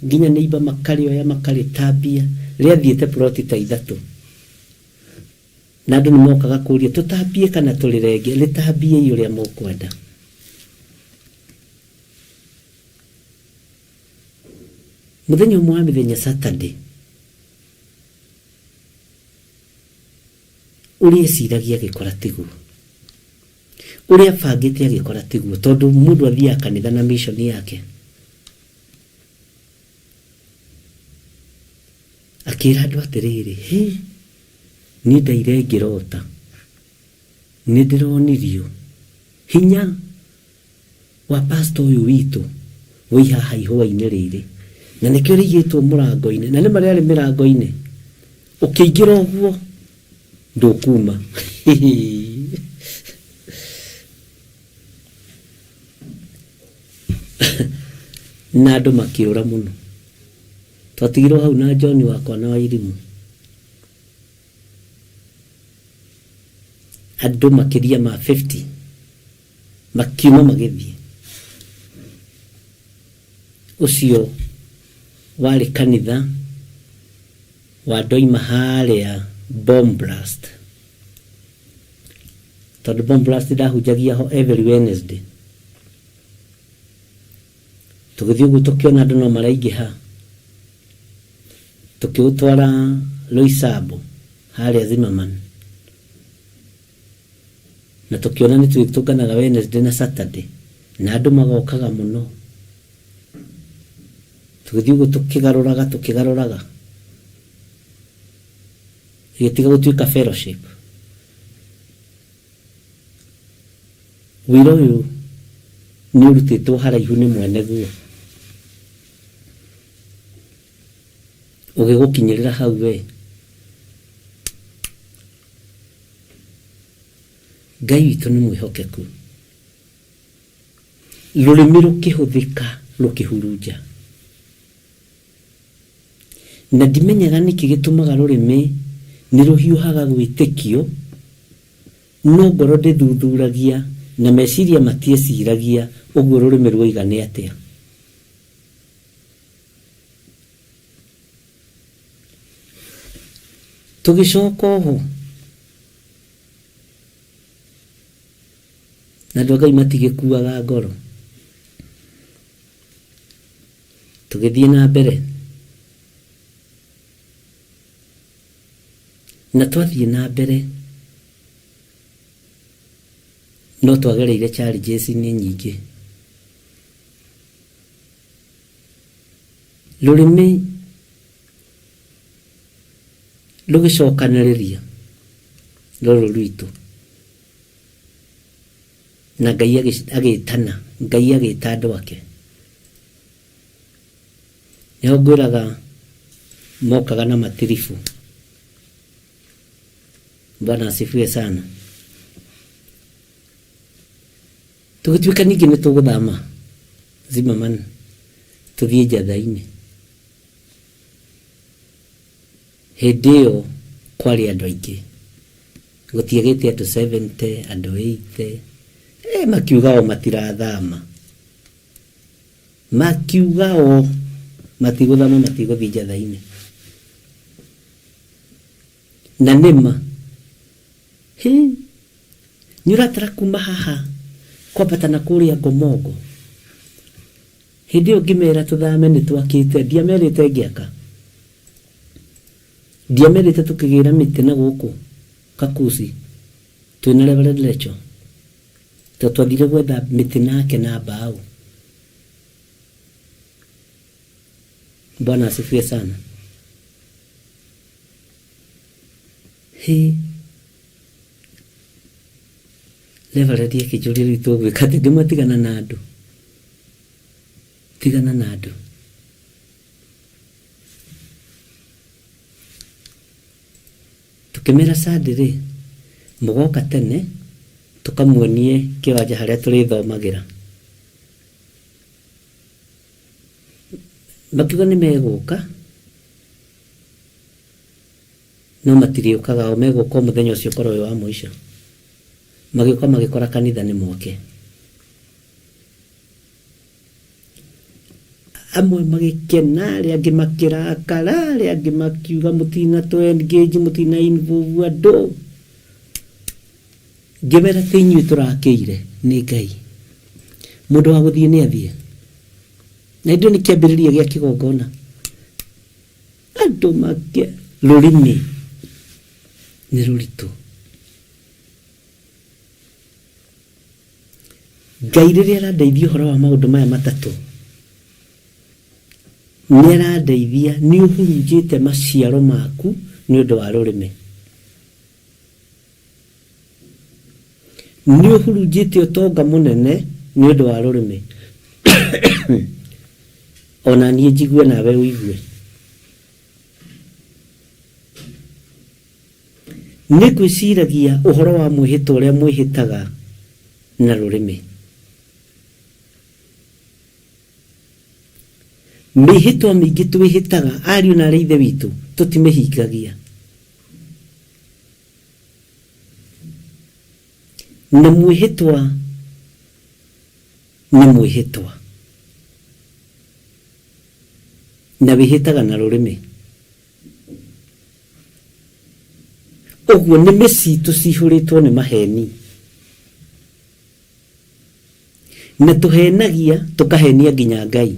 nginya nĩimba makarĩoya makarĩtambia, rĩathiĩte ploti ta 3 na andũ nĩmokaga kũria tũtambie kana tũrĩrenge, rĩtambie ũrĩa mũkwenda. Mũthenya ũmwe wa mĩthenya Saturday ũrĩa eciragia agĩkora tiguo, ũrĩa bangĩte agĩkora tiguo, tondũ mũndũ athiaga kanitha na mission yake. Akĩra andũ atĩrĩrĩ, niĩ ndaire ngĩrota, nĩ ndĩronirio hinya wa pastor ũyũ witũ wĩ haha ihũa-inĩ rĩrĩ, na nĩkĩo rĩigĩtwo mũrango-inĩ, na nĩ marĩa rĩ mĩrango-inĩ, ũkĩingĩra ũguo ndũkuma. Na andũ makĩũra mũno. Twatigirwo hau na John wakwa na Wairimu, andũ makĩria ma 50 makiuma magĩthiĩ. Ũcio warĩ kanitha wa ndoima harĩa Bomb Blast, tondũ Bomb Blast ndahunjagia ho every Wednesday. Tũgĩthiĩ ũguo tũkĩona andũ no maraingĩha, tukiutwara Loisabo harĩa Zimmerman, na tukiona nĩ twĩtũnganaga Wednesday na Saturday, na andũ magokaga mũno. Tũgĩthiĩ ũguo tũkĩgarũraga igĩtiga gũtuĩka fellowship. Wĩra ũyũ nĩ ũrutĩtwo haraihu nĩ mwene guo, ũgĩgũkinyĩrĩra hau we. Ngai witũ nĩ mwĩhokeku, rũrĩmĩ rũkĩhũthĩka rũkĩhurunja, na ndimenyaga nĩkĩ gĩtũmaga rũrĩmĩ nĩ rũhiũhaga gwĩtĩkio, no ngoro ndĩthuthuragia na meciria matieciragia ũguo rũrĩmĩ rwoigane atĩa. Tũgĩcoka oho na andũ a Ngai matigĩkuaga ngoro, tũgĩthiĩ na mbere, na twathiĩ na mbere no twagereire challenges nĩ nyingĩ. Rũrĩmĩ rũgĩcokanĩrĩria rũrũ rwitũ, na Ngai agĩtana, Ngai agĩta andũ ake. Nĩho ngwĩraga mokaga na matirifu. Bwana asifiwe sana. Tũgĩtuĩka ningĩ nĩ tũgũthama Zimmerman tũthiĩ Njatha-inĩ. Hĩndĩ ĩyo kwarĩ andũ aingĩ, gũtiagĩte andũ 70, andũ 80. Makiuga o matirathama, makiuga o matigũthama, matigũthiĩ Njatha-inĩ. Na nĩma nĩ ũratara kuma haha kwambata na kũrĩa Ngomongo. Hĩndĩ ĩyo ngĩmera tũthame nĩ twakĩte, ndiamerĩte ngĩaka, ndiamerĩte tũkĩgĩra mĩtĩ na gũkũ Kakusi twĩna Reverend Lecho, twathire gwetha mĩtĩ nake na mbaũ. Bwana asifiwe sana. Reverend akĩnjũria rĩu tũgwĩka atĩ, ngĩmatigana na andũ, tigana na andũ. tukimera sadire mugoka tene tukamuonie kiwanja haria turithomagira makiuga nĩ megũka no matiriũkaga o megũka mũthenya ũcio korwo wĩ wa mũico magĩũka magĩkora kanitha nĩ moke amwe magĩkena arĩa angĩ makĩrakara arĩa angĩ makiuga mũtina tũ engage mũtina involve andũ ngĩmera atĩ inyuĩ tũrakĩire nĩ Ngai mũndũ wa gũthiĩ nĩ athiĩ na indo nĩ kĩambĩrĩria gĩa kĩgongona andũ makĩ rũrĩmĩ nĩ rũritũ Ngai rĩrĩa arandeithia ũhoro wa maũndũ maya matatũ nĩ arandeithia nĩ ũhurunjĩte maciaro maku nĩ ũndũ wa rũrĩmĩ nĩ ũhurunjĩte ũtonga mũnene nĩ ũndũ wa rũrĩmĩ ona niĩ njigue nawe ũigue nĩ gwĩciragia ũhoro wa mwĩhĩtwa ũrĩa mwĩhĩtaga na rũrĩmĩ mĩhĩtwa mĩingĩ twĩhĩtaga ariũ na arĩa ithe witũ tũtimĩhingagia na mwĩhĩtwa nĩ mwĩhĩtwa na wĩhĩtaga na rũrĩmĩ ũguo nĩ mĩcitũ cihũrĩtwo nĩ maheni na tũhenagia tũkahenia nginya Ngai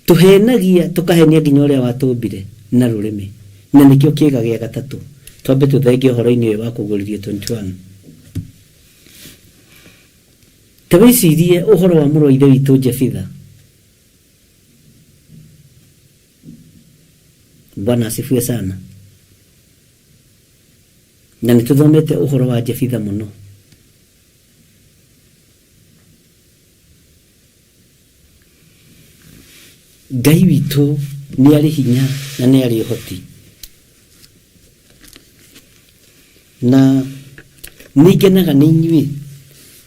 tũhenagia tũkahenia nginya ũrĩa watũmbire na rũrĩmĩ na nĩkĩo kĩega gĩa gatatũ twambe tũthengie ũhoro-inĩ ũyũ wa kũgũrĩrio 21 ta wĩcirie ũhoro wa mũrũ wa ithe witũ Jefitha Bwana asifiwe sana na nĩtũthomete ũhoro wa Jefitha mũno Ngai witũ nĩ arĩ hinya na nĩ arĩ ũhoti na nĩngenaga nĩ inyuĩ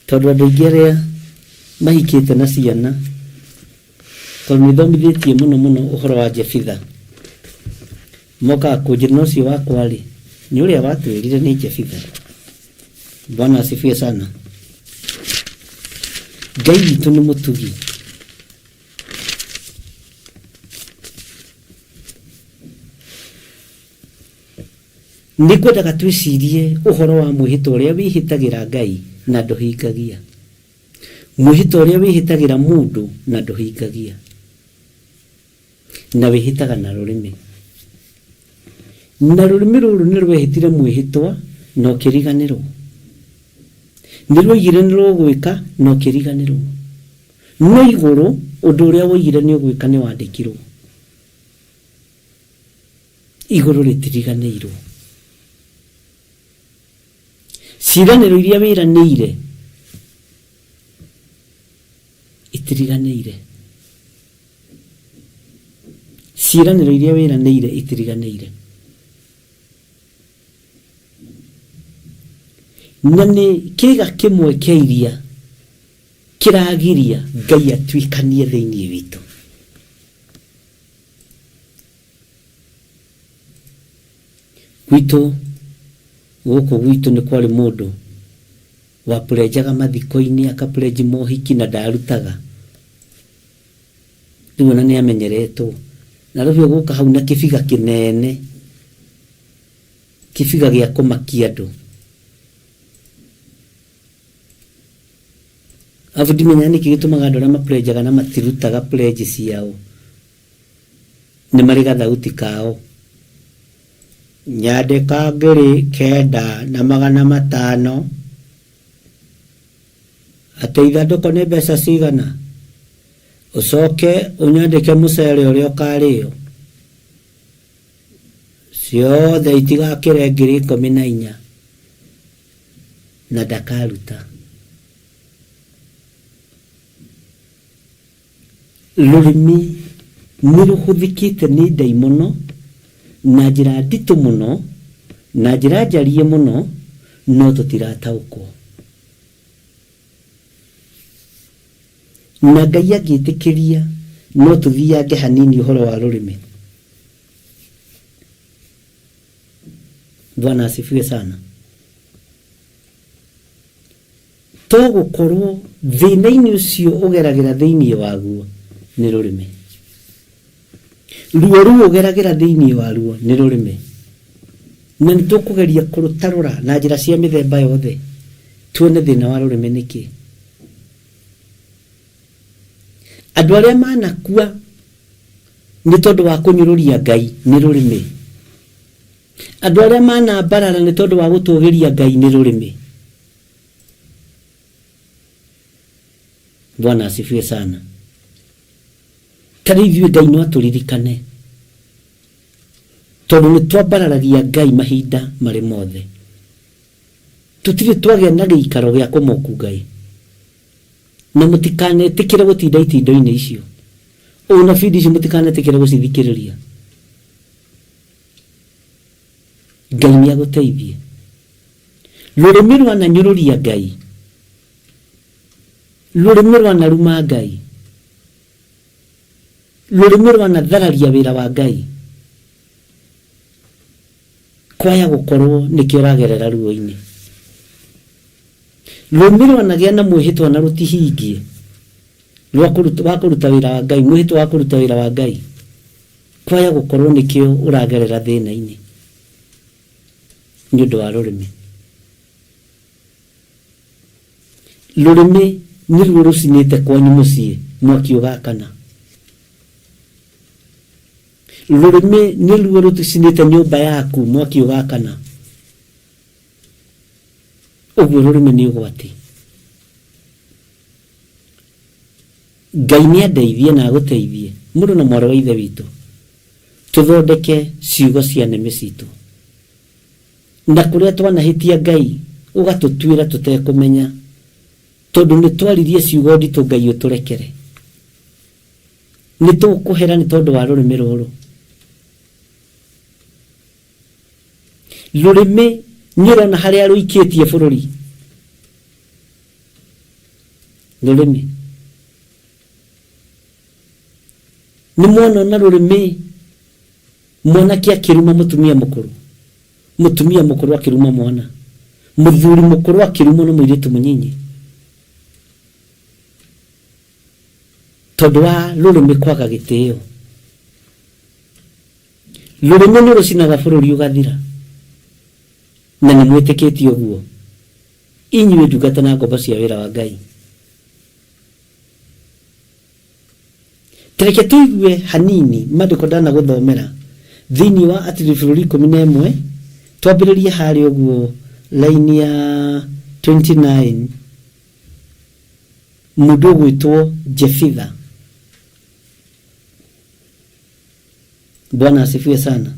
tondũ andũ aingĩ arĩa mahikĩte na ciana tondũ nĩthomithĩtie mũno mũno ũhoro wa Jefitha mokaga kũnjĩra na ũcio wakwa rĩ nĩ ũrĩa watwĩrire nĩ Jefitha Bwana asifiwe sana Ngai witũ nĩ mũtugi nĩngwendaga twĩcirie ũhoro wa mwĩhĩtwa ũrĩa wĩhĩtagĩra Ngai na ndũhingagia mwĩhĩtwa ũrĩa wĩhĩtagĩra mũndũ na ndũhingagia na wĩhĩtaga na rũrĩmĩ rũrũ nĩ rwehĩtire mwĩhĩtwa na ũkĩriganĩrwo nĩ rwoigire nĩ rũgwĩka na ũkĩriganĩrwo no igũrũ ũndũ ũrĩa woigire nĩ ũgwĩka nĩ wandĩkirwo igũrũ rĩtiriganĩirwo ciĩranĩro iria wĩranĩire itiriganĩire ciĩranĩro iria wĩranĩire itiriganĩire na nĩ kĩga kĩmwe kĩa iria kĩragiria Ngai atuĩkanie thĩinĩ witũ gwitũ gũkũ gwitũ nĩ kwarĩ mũndũ wapũrenjaga mathiko-inĩ akapũrenji mohiki na ndarutaga rĩu ona nĩamenyeretwo na rĩu gũka hau na kĩbiga kĩnene kĩbiga gĩa kũmakia andũ afu ndimenya nĩkĩ gĩtũmaga andũ arĩa mapũrenjaga na matirutaga pũrenji ciao nĩ marĩ gathauti kao nyandĩka ngiri 9,500 atĩ ithandũkũ nĩ mbeca cigana ũcoke ũnyandĩke mũcere ũrĩa ũkarĩo ciothe itigakĩre 14,000 na ndakaruta rũrĩmĩ niruhuthikite ni daimono na njira nditu muno na njira njarie muno no tutirataukwo na Ngai agitikiria no tuthiange hanini uhoro wa rurimi. Bwana asifiwe sana. To gukorwo thina-ini ucio ugeragira thiini waguo ni rurimi. Ruo ruo ugeragira thiini waruo ni rurimi. Na nitukugeria kurutarura na njira cia mithemba yothe tuone thina wa rurimi niki. Andu aria manakua ni tondu wa kunyururia Ngai ni rurimi. Andu aria manambarara ni tondu wa gutugiria Ngai ni rurimi. Bwana asifiwe sana. Tarithwe Ngai no aturirikane. Tondu ni twabararagia Ngai mahinda mari mothe. Tutire twagia na giikaro gia kumoku Ngai. Na mutikane tikira gutinda itindo-ini icio. Ona bidi icio mutikane tikira gucithikiriria. Ngai ni aguteithie. Rurimi rwana nyururia Ngai. Rurimi rwana ruma Ngai. Rurimi rwana thararia wira wa Ngai. Kwaya gukorwo nikio ragerera ruo-ini. Rurimi rwanagia na mwihitwa na rutihingie. Rwa kuruta wira wa Ngai, mwihitwa wa kuruta wira wa Ngai. Kwaya gukorwo nikio uragerera thina-ini. Ni undu wa rurimi. Rurimi ni ruo rucinite kwanyu mucii mwaki ugakana. Rurimi ni ruo rucinite nyumba yaku mwaki ugakana. Uguo rurimi ni ugwati. Ngai ni andeithie na aguteithie mundu na mwari wa ithe witu tuthondeke ciugo cia nemi citu. Na kuria twanahitia Ngai ugatutwira tutekumenya tondu ni twaririe ciugo nditu Ngai uturekere. Ni tukuhera ni tondu wa rurimi ruru. Rurimi nirona haria ruikitie bururi. Rurimi ni mwana na rurimi mwana kia kiruma mutumia mukuru. Mutumia mukuru akiruma mwana. Muthuri mukuru akiruma no muiritu munyinyi. Tondu wa rurimi kwaga gitio. Rurimi ni rucinaga bururi ugathira. Na ni mwitikitie uguo. Inyuĩ ndungata na ngombo cia wĩra wa Ngai. Tereke tuigue hanini maandĩko ndana guthomera thĩinĩ wa Atiri bũrũri 11 twambĩrĩrie harĩ ũguo line ya 29 mũndũ gwĩtwo Jefitha. Bwana asifiwe sana.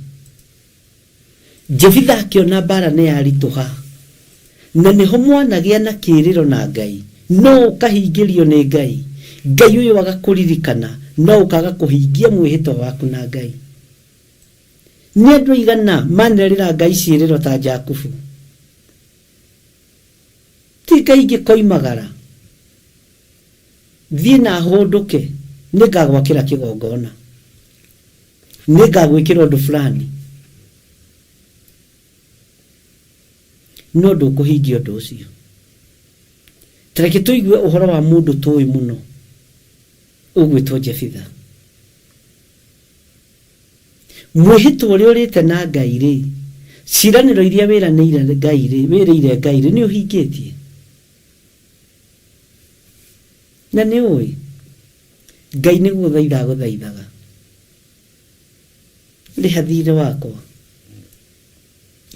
Jefitha akiona bara nĩ yarituha na niho mwanagia na kĩrĩro na Ngai no ũkahingĩrio nĩ Ngai. Ngai ũyũ agakuririkana no ũkaga kũhingia mwĩhĩtwa waku na Ngai. Nĩ andũ aigana manerĩra Ngai ciĩrĩro ta Jakubu. Ti Ngai ingĩkoimagara thiĩ na hũndũke nĩngagwakĩra kĩgongona, nĩngagwĩkĩra ũndũ fulani, no ndũkũhingia ũndũ ũcio. Tareke tuigue ũhoro wa mũndũ tũĩ mũno ũgwĩtwo Jefitha. Mwĩhĩtwa ũrĩa ũrĩte na Ngai rĩ, ciĩranĩro iria wĩranĩire Ngai rĩ, wĩrĩire Ngai rĩ nĩ ũhingĩtie. Na nĩ ũĩ Ngai nĩ gũthaitha gũthaithaga. Rĩha thiirĩ wakwa,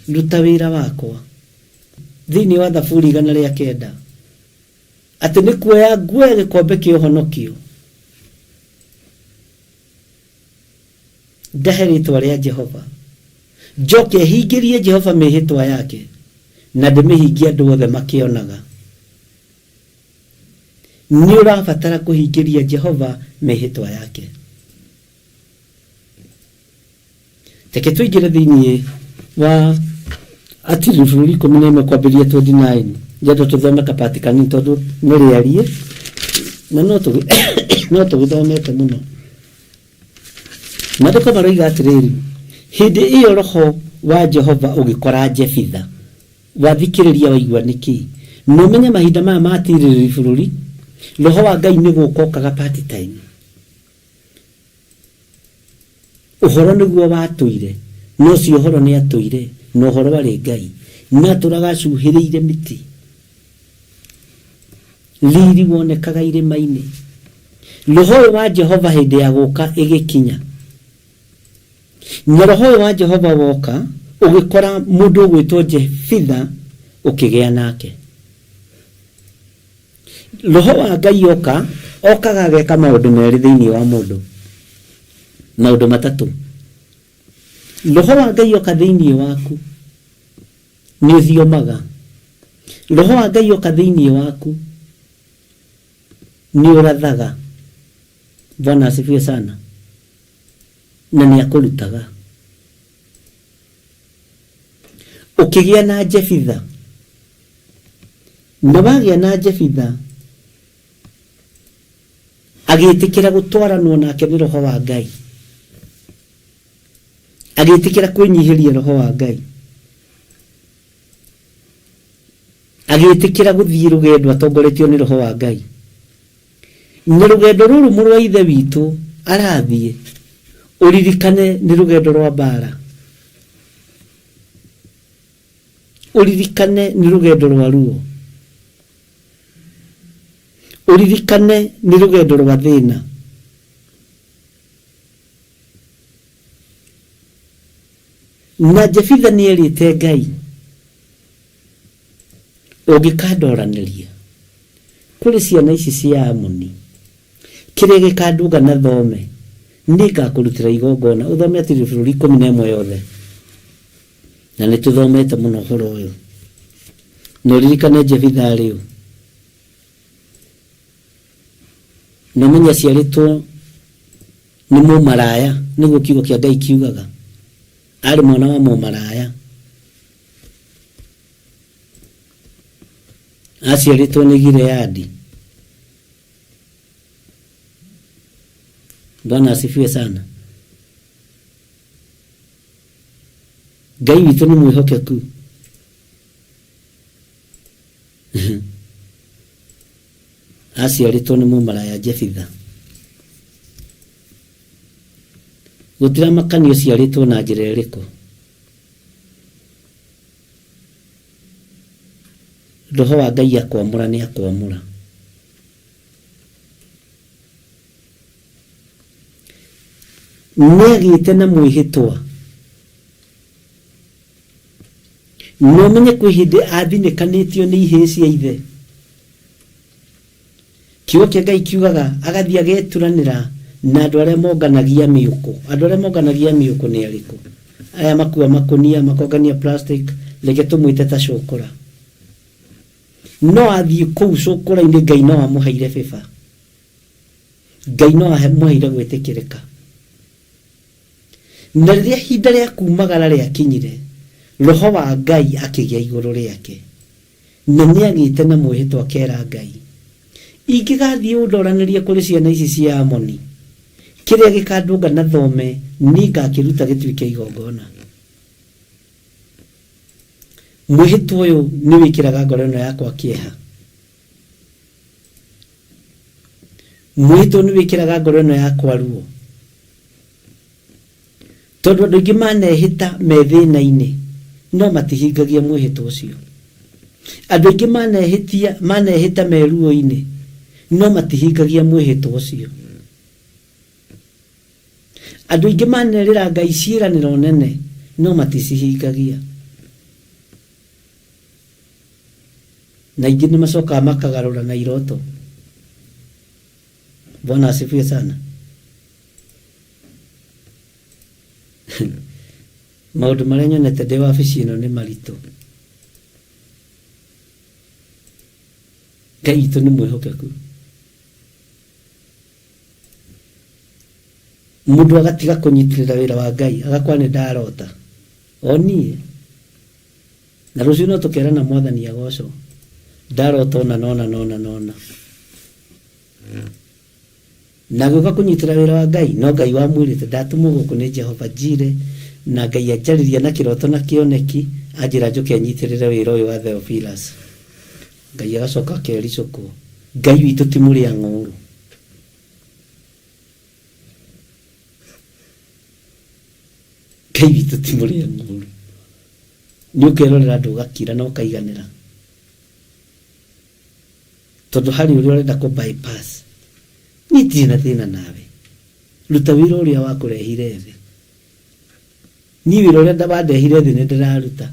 ruta wĩra wakwa. Thĩinĩ wa Thaburi 109 atĩ nĩ kuoya nguoya gĩkombe kĩa ũhonokio ndahe rĩtwa rĩa Jehova, njoke hingĩrie Jehova mĩhĩtwa yake na ndĩmĩhingie andũ othe makĩonaga. Nĩ ũrabatara kũhingĩria Jehova mĩhĩtwa yake. Teke tuingire thiini wa atiri bũrũri 11 kwambĩrĩria 29 njendo tuthome kapati kanini tondu nĩrĩarie na no tũgĩthomete mũno. Maandĩko maroiga atĩrĩrĩ, hĩndĩ ĩyo roho wa Jehova ũgĩkora Jefitha. Wathikĩrĩria waigua nĩkĩ? Nũmenye mahinda maya matirĩrĩ bũrũri, roho wa Ngai nĩgũka okaga party time. Ũhoro nĩguo watũire, no si ũhoro nĩ atũire, no ũhoro warĩ Ngai. Na tũragacuhĩrĩire mĩtĩ. Riri wonekaga irĩma-inĩ. Roho wa Jehova hĩndĩ ya gũka ĩgĩkinya. Na roho wa Jehova woka, ũgĩkora mũndũ ũgwĩtwo Jefitha ũkĩgĩa nake. Roho wa Ngai okaga ageka maũndũ merĩ thĩinĩ wa mũndũ. Maũndũ matatũ. Roho wa Ngai oka thĩinĩ waku, nĩ ũthiomaga. Roho wa Ngai oka thĩinĩ waku, nĩ ũrathaga. Bwana asifiwe sana. Na nĩ akũrutaga. Ũkĩgĩa na Jefitha. Na wagĩa na Jefitha, agĩtĩkĩra gũtwaranwo nake nĩ roho wa Ngai. Agĩtĩkĩra kwĩnyihĩria roho wa Ngai. Agĩtĩkĩra gũthiĩ rũgendo atongoretio nĩ roho wa Ngai. Na rũgendo rũrũ mũrũ wa ithe witũ arathiĩ, ũririkane nĩ rũgendo rwa mbara. Ũririkane nĩ rũgendo rwa ruo. Ũririkane nĩ rũgendo rwa thĩna. Na Jefitha nĩerĩte Ngai, ũngĩkandoranĩria kũrĩ ciana ici cia Amoni, kĩrĩa gĩkandũga na thome, nĩngakũrutĩra igongona. Ũthome atĩrĩ bũrũri 11 yothe. Na nĩtũthomete mũno ũhoro ũyũ. Na ũririkane Jefitha rĩu. Na menya ciarĩtwo nĩ mũmaraya, nĩguo kiugo kĩa Ngai kiugaga. Arĩ mwana wa mũmaraya. Aciarĩtwo nĩ Gileadi. Bwana asifiwe sana. Ngai witũ nĩ mwĩhokeku. Aciarĩtwo nĩ mũmaraya Jefitha. Gũtira makanio ciarĩtwo na njĩra ĩrĩkũ. Roho wa Ngai akwamũra nĩ akwamũra. Nĩagĩte na mwĩhĩtwa. No menye kwĩ hĩndĩ athinĩkanĩtio nĩ ihĩĩ cia ithe. Kiugo kĩa Ngai kiugaga agathiĩ ageturanĩra na andũ arĩa monganagia mĩũkũ. Andũ arĩa monganagia mĩũkũ nĩ arĩkũ? Aya makua makonia, makongania plastic, reke tũmwĩte ta cũkũra. No athiĩ kũu cũkũra-inĩ Ngai no amũheire bĩba. Ngai no amũheire gwĩtĩkĩrĩka. Na rĩrĩa ihinda rĩa kumagara rĩakinyire, roho wa Ngai akĩgĩa igũrũ rĩake. Na nĩagĩte na mwĩhĩtwa akera Ngai, ingĩgathiĩ ũndoranĩrie kũrĩ ciana ici cia Amoni, kĩrĩa gĩkandũnga na thome nĩngakĩruta gĩtuĩke igongona. Mwĩhĩtwa ũyũ nĩwĩkĩraga ngoro ĩno yakwa kĩeha. Mwĩhĩtwa nĩwĩkĩraga ngoro ĩno yakwa ruo. Tondũ andũ aingĩ manehĩta me thĩna-inĩ no matihingagia mwĩhĩtwa ũcio. Andũ aingĩ manehĩta me ruo-inĩ no matihingagia mwĩhĩtwa ũcio. Andũ aingĩ manerĩra Ngai ciĩranĩro nene no maticihingagia. Na aingĩ nĩmacokaga makagarũra na iroto. Bwana asifiwe sana. Maũndũ marĩa nyonete ndĩ wabici ĩno nĩ maritũ. Ngai witũ nĩ mwĩhokeku. mundu agatiga kunyitirira wira wa Ngai agakwa ni ndarota oni na rucio no tukera na mwathani agoco ndarota nona na guka kunyitira wira wa Ngai no Ngai wa mwirite ndatumo guku ni Jehova Jire na Ngai ajariria na kiroto na kioneki ajira njuke anyitirire wira uyu wa Theophilus Ngai agacoka akericoku Ngai witu ti muri ang'uru Ngai witu ti muri ang'uru ni ukerorera andu gakira na ukaiganira tondu hari uri urenda ku bypass ni tina thina nawe ruta wira uria wa kurehire thi ni wira uria ndabandehire thi ni ndiraruta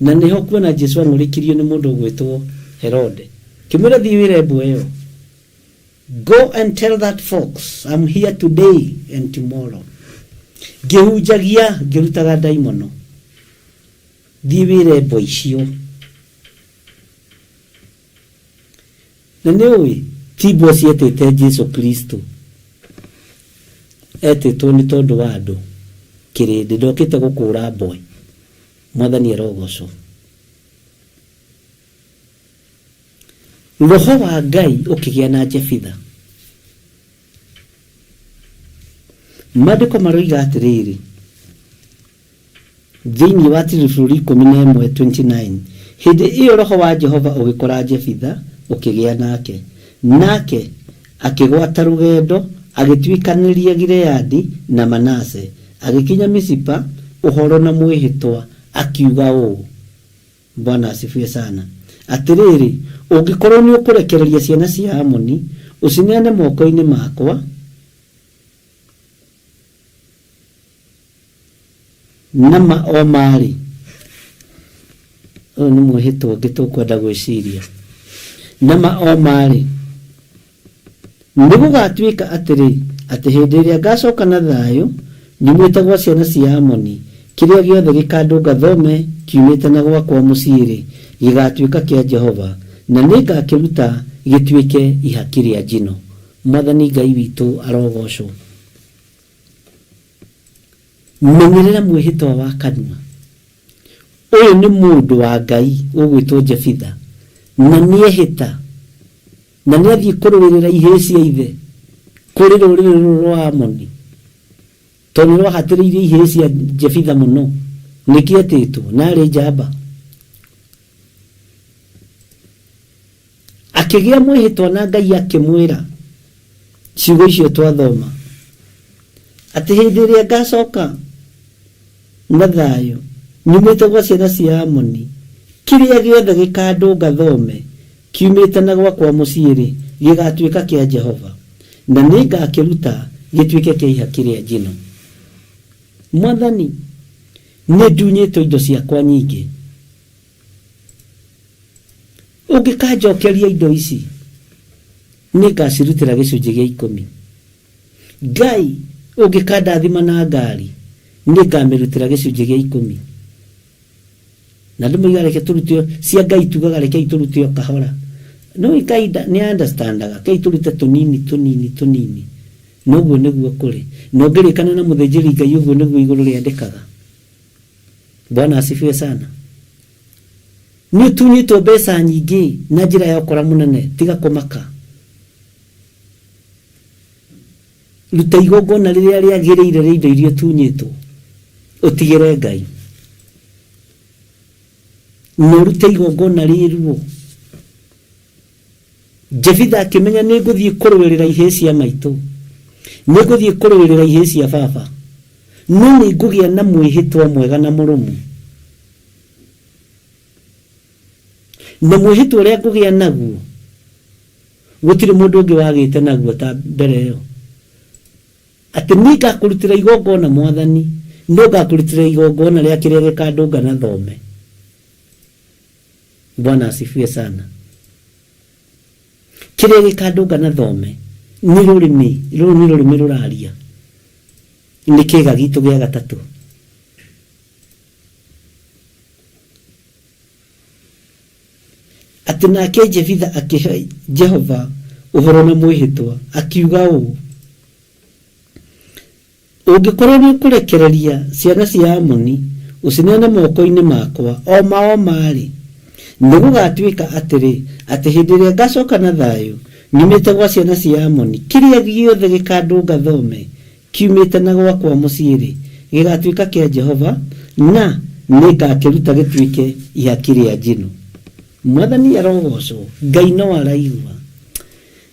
na niho kuona Jesu ang'urikirio ni mundu gwitwo Herode kimwira thi wira ebueyo go and tell that folks I'm here today and tomorrow gehunjagia ngirutaga daimono thi wira ebo icio na niwe tibo cietete Jesu Kristo etetwo ni tondu wa andu kirindi ndokite gukura boy mwathani arogoco roho wa Ngai ukigia na Jefitha Maandiko maroiga atiriri thiini wa Tirifuri 11:29 hindi iyo roho wa Jehova ugikora Jefitha ukigia nake akigwata rugendo agitwikaniria Gileadi na Manase agikinya Misipa uhoro na mwihitwa akiuga uu Bwana asifiwe sana atiriri ungikorwo ni ukurekereria ciana cia Amoni ucineane moko-ini makwa nama o mari o ni mwihitwa ngitukwenda gwiciria nama o mari nigugatwika atiri ati hindi iria ngacoka na thayu nimwitagwa ciana cia Amoni kiria giothe gikandunga thome kiumite na gwakwa muciiri gigatwika kia Jehova na ningakiruta gitwike ihaki ria njino mwathani Ngai witu arogocwo menyerera mwihitwa wa kanua uyu ni mundu wa Ngai ugwitwo Jefitha na niehita na niathie kururira iheci ya ithe kuri ruriri rwa Amoni tondu rwahatiriire iheci ya Jefitha muno nikietitwo nari njamba akigia mwihitwa na Ngai akimwira ciugo icio twathoma ati hindi iria ngacoka na thayu nyumite gwa ciana cia Amoni kiria giothe gikandunga thome kiumite na gwakwa muciiri gigatwika kia Jehova na ningakiruta gitwike kia ihaki ria njino mwathani ni ndunyitwo indo ciakwa nyingi ungikajokeria indo ici ningacirutira gicunji gia 10 Ngai ungikadathima na ngari ningamirutira gicunji gia 10 na ndu muigareke turutio cia Ngai tugaga reke turutio kahora no ikaida ni understandaga kai turute tunini noguo niguo kuri no ngirikana na muthenjeri Ngai uguo niguo iguru riandikaga Bwana asifiwe sana ni tunyitwo mbeca nyingi na njira ya ukora munene tiga kumaka ruta igongona riria riagiriire ri indo iria tunyitwo utigire Ngai no ruta igongona riruo Jefitha akimenya niguthie kurwirira iheci ya maitu niguthie kurwirira iheci ya baba no nigugia na mwihitwa mwega na murumu na mwihitwa uria ngugia naguo gutiri mundu ungi wagite naguo ta mbere yo ati ningakurutira igongona mwathani no ngakurutira igongona ria kiria gikandunga na thome Bwana asifiwe sana kiria gikandunga na thome ni rurimi ruraria ni kiga gitu gia gatatu ati nake Jefitha akihe Jehova uhoro na mwihitwa akiuga uu Ungikorwo ni kurekereria ciana cia Amoni ucineane moko-ini makwa o mari nigugatuika atiri ati hindi ria ngacoka na thayu nyumite gwa ciana cia Amoni kiria giothe gikandunga thome kiumite na gwakwa muciiri gigatuika kia Jehova na nikakiruta gituike ihaki ria njino. Mwathani arogocwo. Ngai no araigua.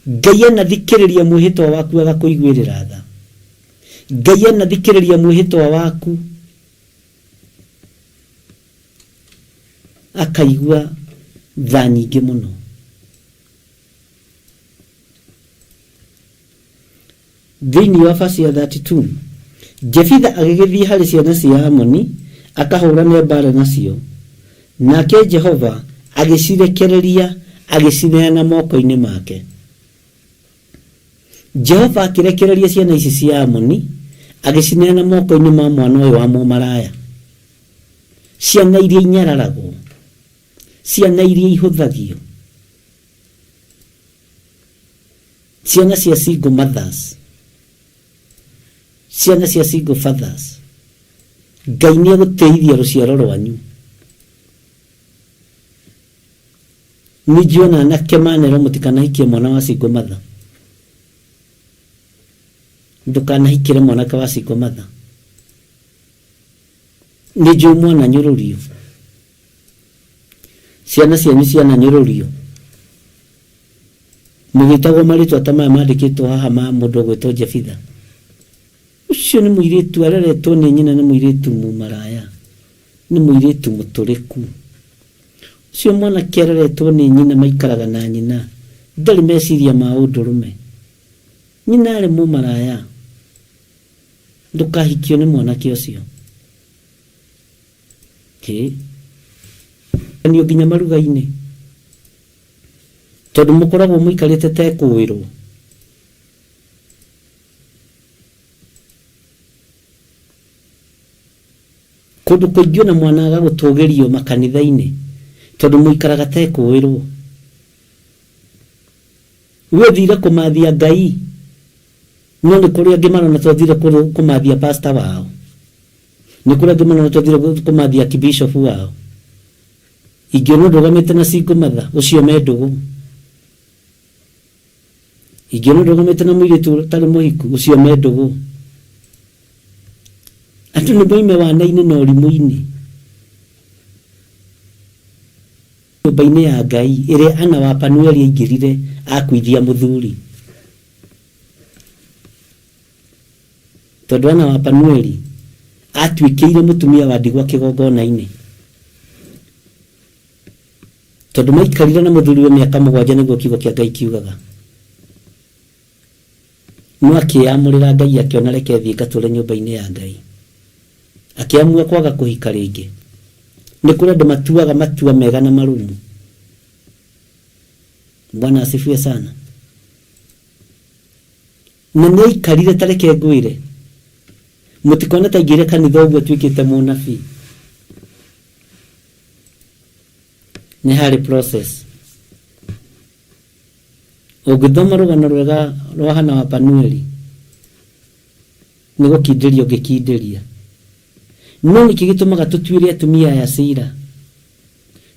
Ngai anathikiriria mwihitwa waku agakuiguirira tha. Ngai anathikiriria mwihitwa waku akaigua tha nyingi muno. Thiini wa verse ya 32 Jefitha agigithie hari ciana cia Amoni akahurana mbara nacio, nake Jehova agicirekereria agicineana moko-ini make. Jehova akirekereria ciana ici cia Amoni agicineana moko-ini ma mwana uyu wa mumaraya. Ciana iria inyararagwo, ciana iria ihuthagio, ciana cia single mothers, ciana cia single fathers. Ngai ni aguteithia ruciaro rwanyu. Nijiona na kemanero mutikanahikie mwana wa single mother. Ndukanahikire mwana wa single mother. Niju mwana nyururio. Ciana cianyu ciana nyururio. Mugitagwo maritwa tamaya mandikitwo haha ma mundu gwetwo Jefitha. Ucio ni muiritu areretwo ni nyina ni muiritu mumaraya. Ni muiritu muturiku. Ucio mwana kereretwo ni nyina maikaraga na nyina. Ndari meciria ma undurume. Nyina ari mumaraya. Ndukahikio ni mwana ucio. Ni oginya maruga-ini. Tondu mukoragwo muikarite tekuwirwo. Kundu kuingio na mwana agagutugerio makanitha-ini tondu muikaraga tekuwirwo. We thire kumathia Ngai no ni kuri angi marona twathire kumathia pastor wao, ni kuri angi marona twathire kumathia kibishop wao. Igiono ndugamite na single mother ucio mendugu. Igiono ndugamite na muiritu tari muhiku ucio mendugu. Andu ni boime wana-ini na urimu-ini. Nyumba-ini ya Ngai iria ana wa Panueli aingirire akuithia muthuri. Tondu ana wa Panueli atuikiire mutumia wa ndigwa kigongona-ini. Tondu maikarire na muthuri wa miaka 7 niguo kiugo kia Ngai kiugaga. No akiyamurira Ngai akiona reke thii gature nyumba-ini ya Ngai. Akiamua kwaga kuhika ringi. Ni kuri andu matuaga matua mega na marumu. Bwana asifiwe sana. Na ni aikarire tareke ngwire. Mutikona taigire kanitha uguo twikite munabii. Ni hari process. Ugithoma rugano rwega rwa Hana wa Panueli ni gukindirio gikindiria. No niki gitumaga tutwire atumia ya Sira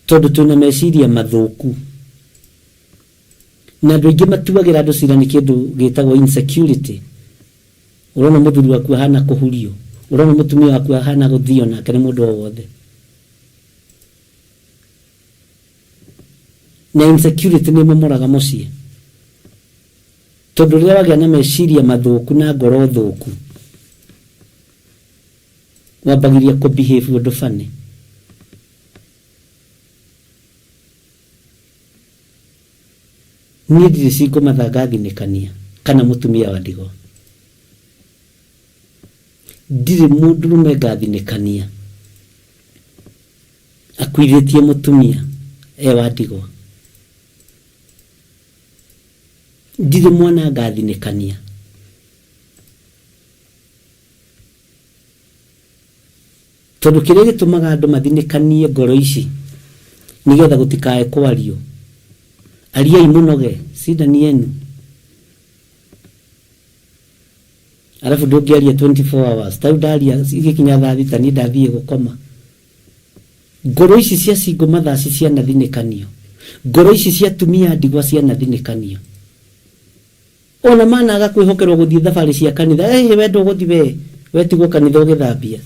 tondu tuna meciria mathuku. Na andu aingi matuagira andu Sira ni kindu gitagwo insecurity. Urona muthuri waku hana kuhurio, urona mutumia waku hana guthio na kare mundu wothe. Na insecurity ni momoraga mucie. Tondu ria wagia na meciria mathuku na ngoro thuku, wabagiria ku behave undu fane. Ni ndiri single mother ngathinikania kana mutumia wa ndigwa. Ndiri mundurume ngathinikania akuithitie mutumia wa ndigwa. Ndiri mwana ngathinikania. Tondu kiria gitumaga andu mathinikanie ngoro ici nigetha gutikae kwario. Ariai munoge, sida ni yenu. Alafu ndũngĩaria 24 hours. Ta ndaria igikinya thaa thita ni ndathiĩ gũkoma. Ngoro ici cia single mothers ciana thinĩkanio. Ngoro ici cia tumia ndigwa ciana thinĩkanio. Ona managa kwĩhokerwo gũthiĩ thabarĩ cia kanitha. Wendo gũthiĩ we tigwo kanitha ũgĩthambia.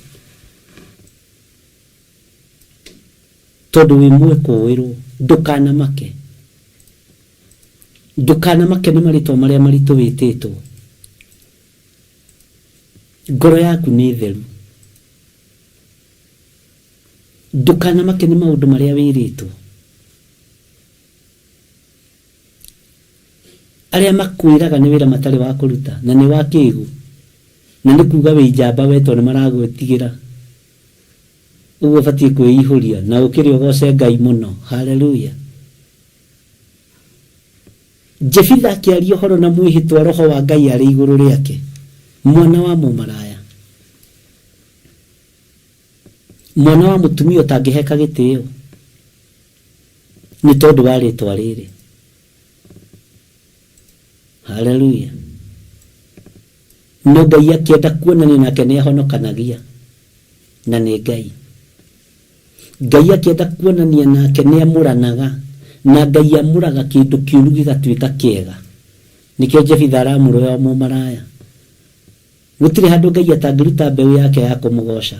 Tondũ wĩ mwĩkũĩrwo ndũkanamake. Ndũkanamake nĩ marĩtwa marĩa maritũ wĩtĩtwo. Ngoro yaku nĩ theru. Ndũkanamake nĩ maũndũ marĩa wĩrĩtwo. Arĩa makwĩraga nĩ wĩra matarĩ wa kũruta na nĩ wa kĩĩgu. Na nĩ kuuga wĩ njamba wetwo nĩ maragwĩtigĩra. Ũguo batiĩ kwĩihũria na ũkĩrĩ ũgoce Ngai mũno. Haleluya. Jefitha akĩaria ũhoro na mwĩhĩtwa roho wa Ngai arĩ igũrũ rĩake. Mwana wa mũmaraya. Mwana wa mũtumia ũtangĩheka gĩtĩo. Nĩ tondũ wa rĩtwa rĩrĩ. Haleluya. No Ngai akĩenda kuonania nake nĩ ahonokanagia. Na nĩ Ngai. Ngai akĩenda kuonania nake nĩ amũranaga. Na Ngai amũraga kĩndũ kĩũru gĩgatuĩka kĩega. Nĩkĩo Jefitha aramũrũya mũmaraya. Gũtirĩ handũ Ngai atangĩruta mbeũ yake ya kũmũgoca.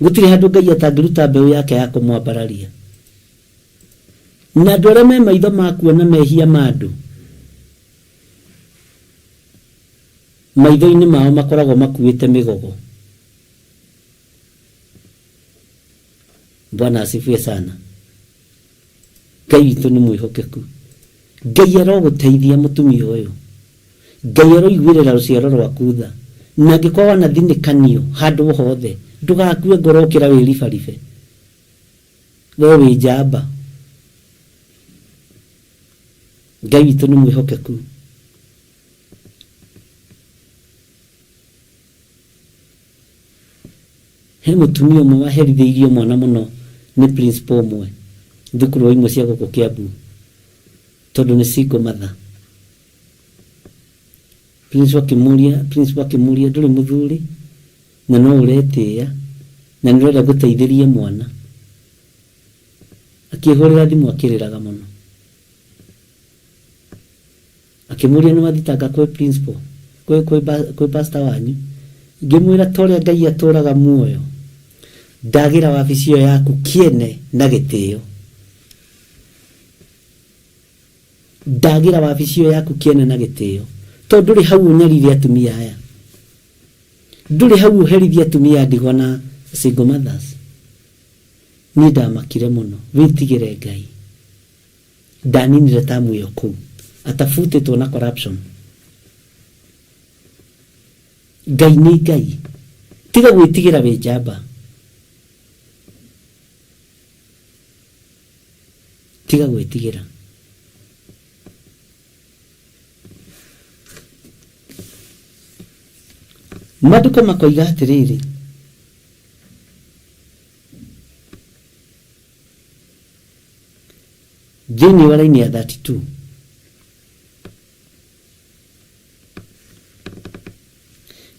Gũtirĩ handũ Ngai atangĩruta mbeũ yake ya kũmwambararia. Na andũ arĩa me maitho ma kuona mehia ma andũ, maitho-inĩ mao makoragwo makuĩte mĩgogo. Bwana asifiwe sana. Ngai witũ nĩ mwĩhokeku. Ngai arogũteithia mũtumia ũyũ. Ngai aroiguĩrĩra rũciaro rwaku tha. Na angĩkorwo na thinĩkanio handũ hothe, ndũgakue ngoro ũkĩra wĩribaribe. We wĩ njamba. Ngai witũ nĩ mwĩhokeku. He mũtumia ũmwe waherithĩirio mwana mũno nĩ principal ũmwe thukuru imwe cia gũkũ Kiambu tondũ nĩ single mother. Principal akĩmũria ndũrĩ mũthuri na no ũretĩĩa na nĩ ũrenda gũteithĩria mwana. Akĩhũrĩra thimũ akĩrĩraga mũno. Akĩmũria nĩ wathitanga kwĩ principal kwĩ pastor wanyu. Ngĩmwĩra torĩa Ngai atũraga muoyo, ndagĩra wabici ĩyo yaku kĩene na gĩtĩo. Ndagĩra wabici ĩyo yaku kĩene na gĩtĩo. Tondũ ndũrĩ hau ũnyarire atumia aya. Ndũrĩ hau ũherithia atumia ndigwa na single mothers. Niĩ ndamakire mũno. Wĩtigĩre Ngai. Ndaninire tamu ĩyo kũu. Atafutĩtwo na corruption. Ngai nĩ Ngai. Tiga gwĩtigĩra wĩ njamba. Tiga gwĩtigĩra. Maandĩko makoiga atĩrĩrĩ, thĩinĩ wa raini ya 32,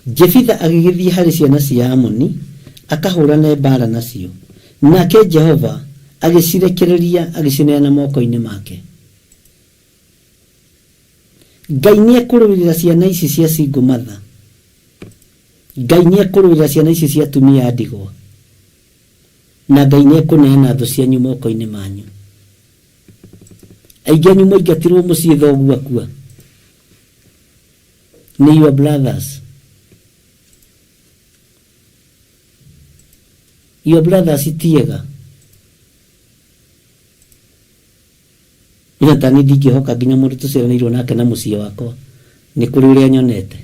Jefitha agĩgĩthiĩ harĩ ciana cia Amoni akahũrana mbara nacio, nake Jehova agĩcirekereria agĩcineana moko-inĩ make. Ngai nĩ ekũrũĩrĩra ciana ici cia single mother. Ngai nĩ ekũrũĩrĩra ciana ici cia atumia ndigwa. Na Ngai nĩ ekũneana thũ cianyu moko-inĩ manyu. Aingĩ anyu maingatirwo mũciĩ thoguo akua. Nĩ your brothers. Your brothers itiega. Ina tani ndingĩhoka nginya mũndũ tũciaranĩirwo nake na mũciĩ wakwa. Nĩ kũrĩ ũrĩa nyonete.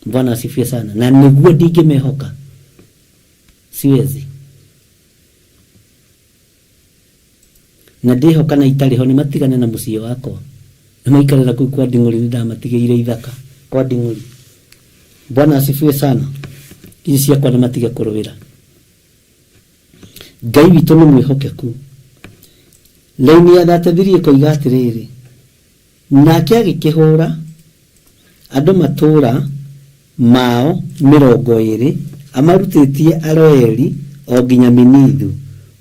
Bwana asifiwe sana. Na nĩguo ndingĩmehoka. Siwezi. Na ndĩhoka na itarĩ ho nĩ matigane na mũciĩ wakwa. Nĩ maikarĩra kũu kwa Nding'ũri nĩ ndamatigĩire ithaka kwa Nding'ũri. Bwana asifiwe sana. Ici ciakwa nĩ matige kũrũĩra. Ngai witũ nĩ mwĩhokeku. Laini ya 33 ĩkoiga atĩrĩrĩ, nake agĩkĩhũra andũ matũra mao 20 amarutĩtie Aroeri o nginya Minithu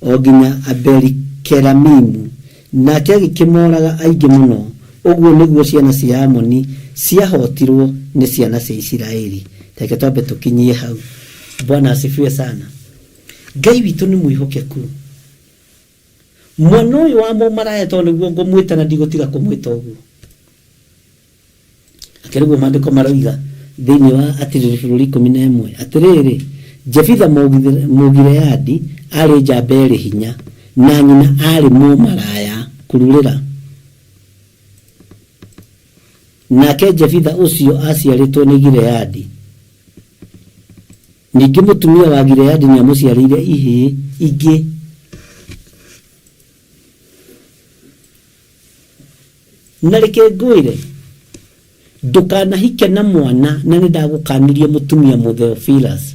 o nginya Abeli-Keramimu, nake agĩkĩmoraga aingĩ mũno. Ũguo nĩguo ciana cia Amoni ciahotirwo nĩ ciana cia Isiraeli. Reke twambe tũkinyie hau. Bwana asifiwe sana. Ngai witũ nĩ mwĩhokeku. Mwana ũyũ wa mũmaraya tondũ nĩguo ngũmwĩta na ndigũtiga kũmwĩta ũguo. Akĩrĩguo maandĩko maroiga thĩinĩ wa Atirĩrĩ bũrũri 11 atĩrĩrĩ, Jefitha Mũgileadi arĩ njamba ĩrĩ hinya na nyina arĩ mũmaraya kururĩra. Nake Jefitha ũcio aciarĩtwo nĩ Gileadi. Ningĩ mũtumia wa Gileadi nĩ amũciarĩire ihĩĩ ingĩ. Na reke ngwĩre ndũkanahike na mwana na nĩ ndagũkanirie mũtumia Theophilus.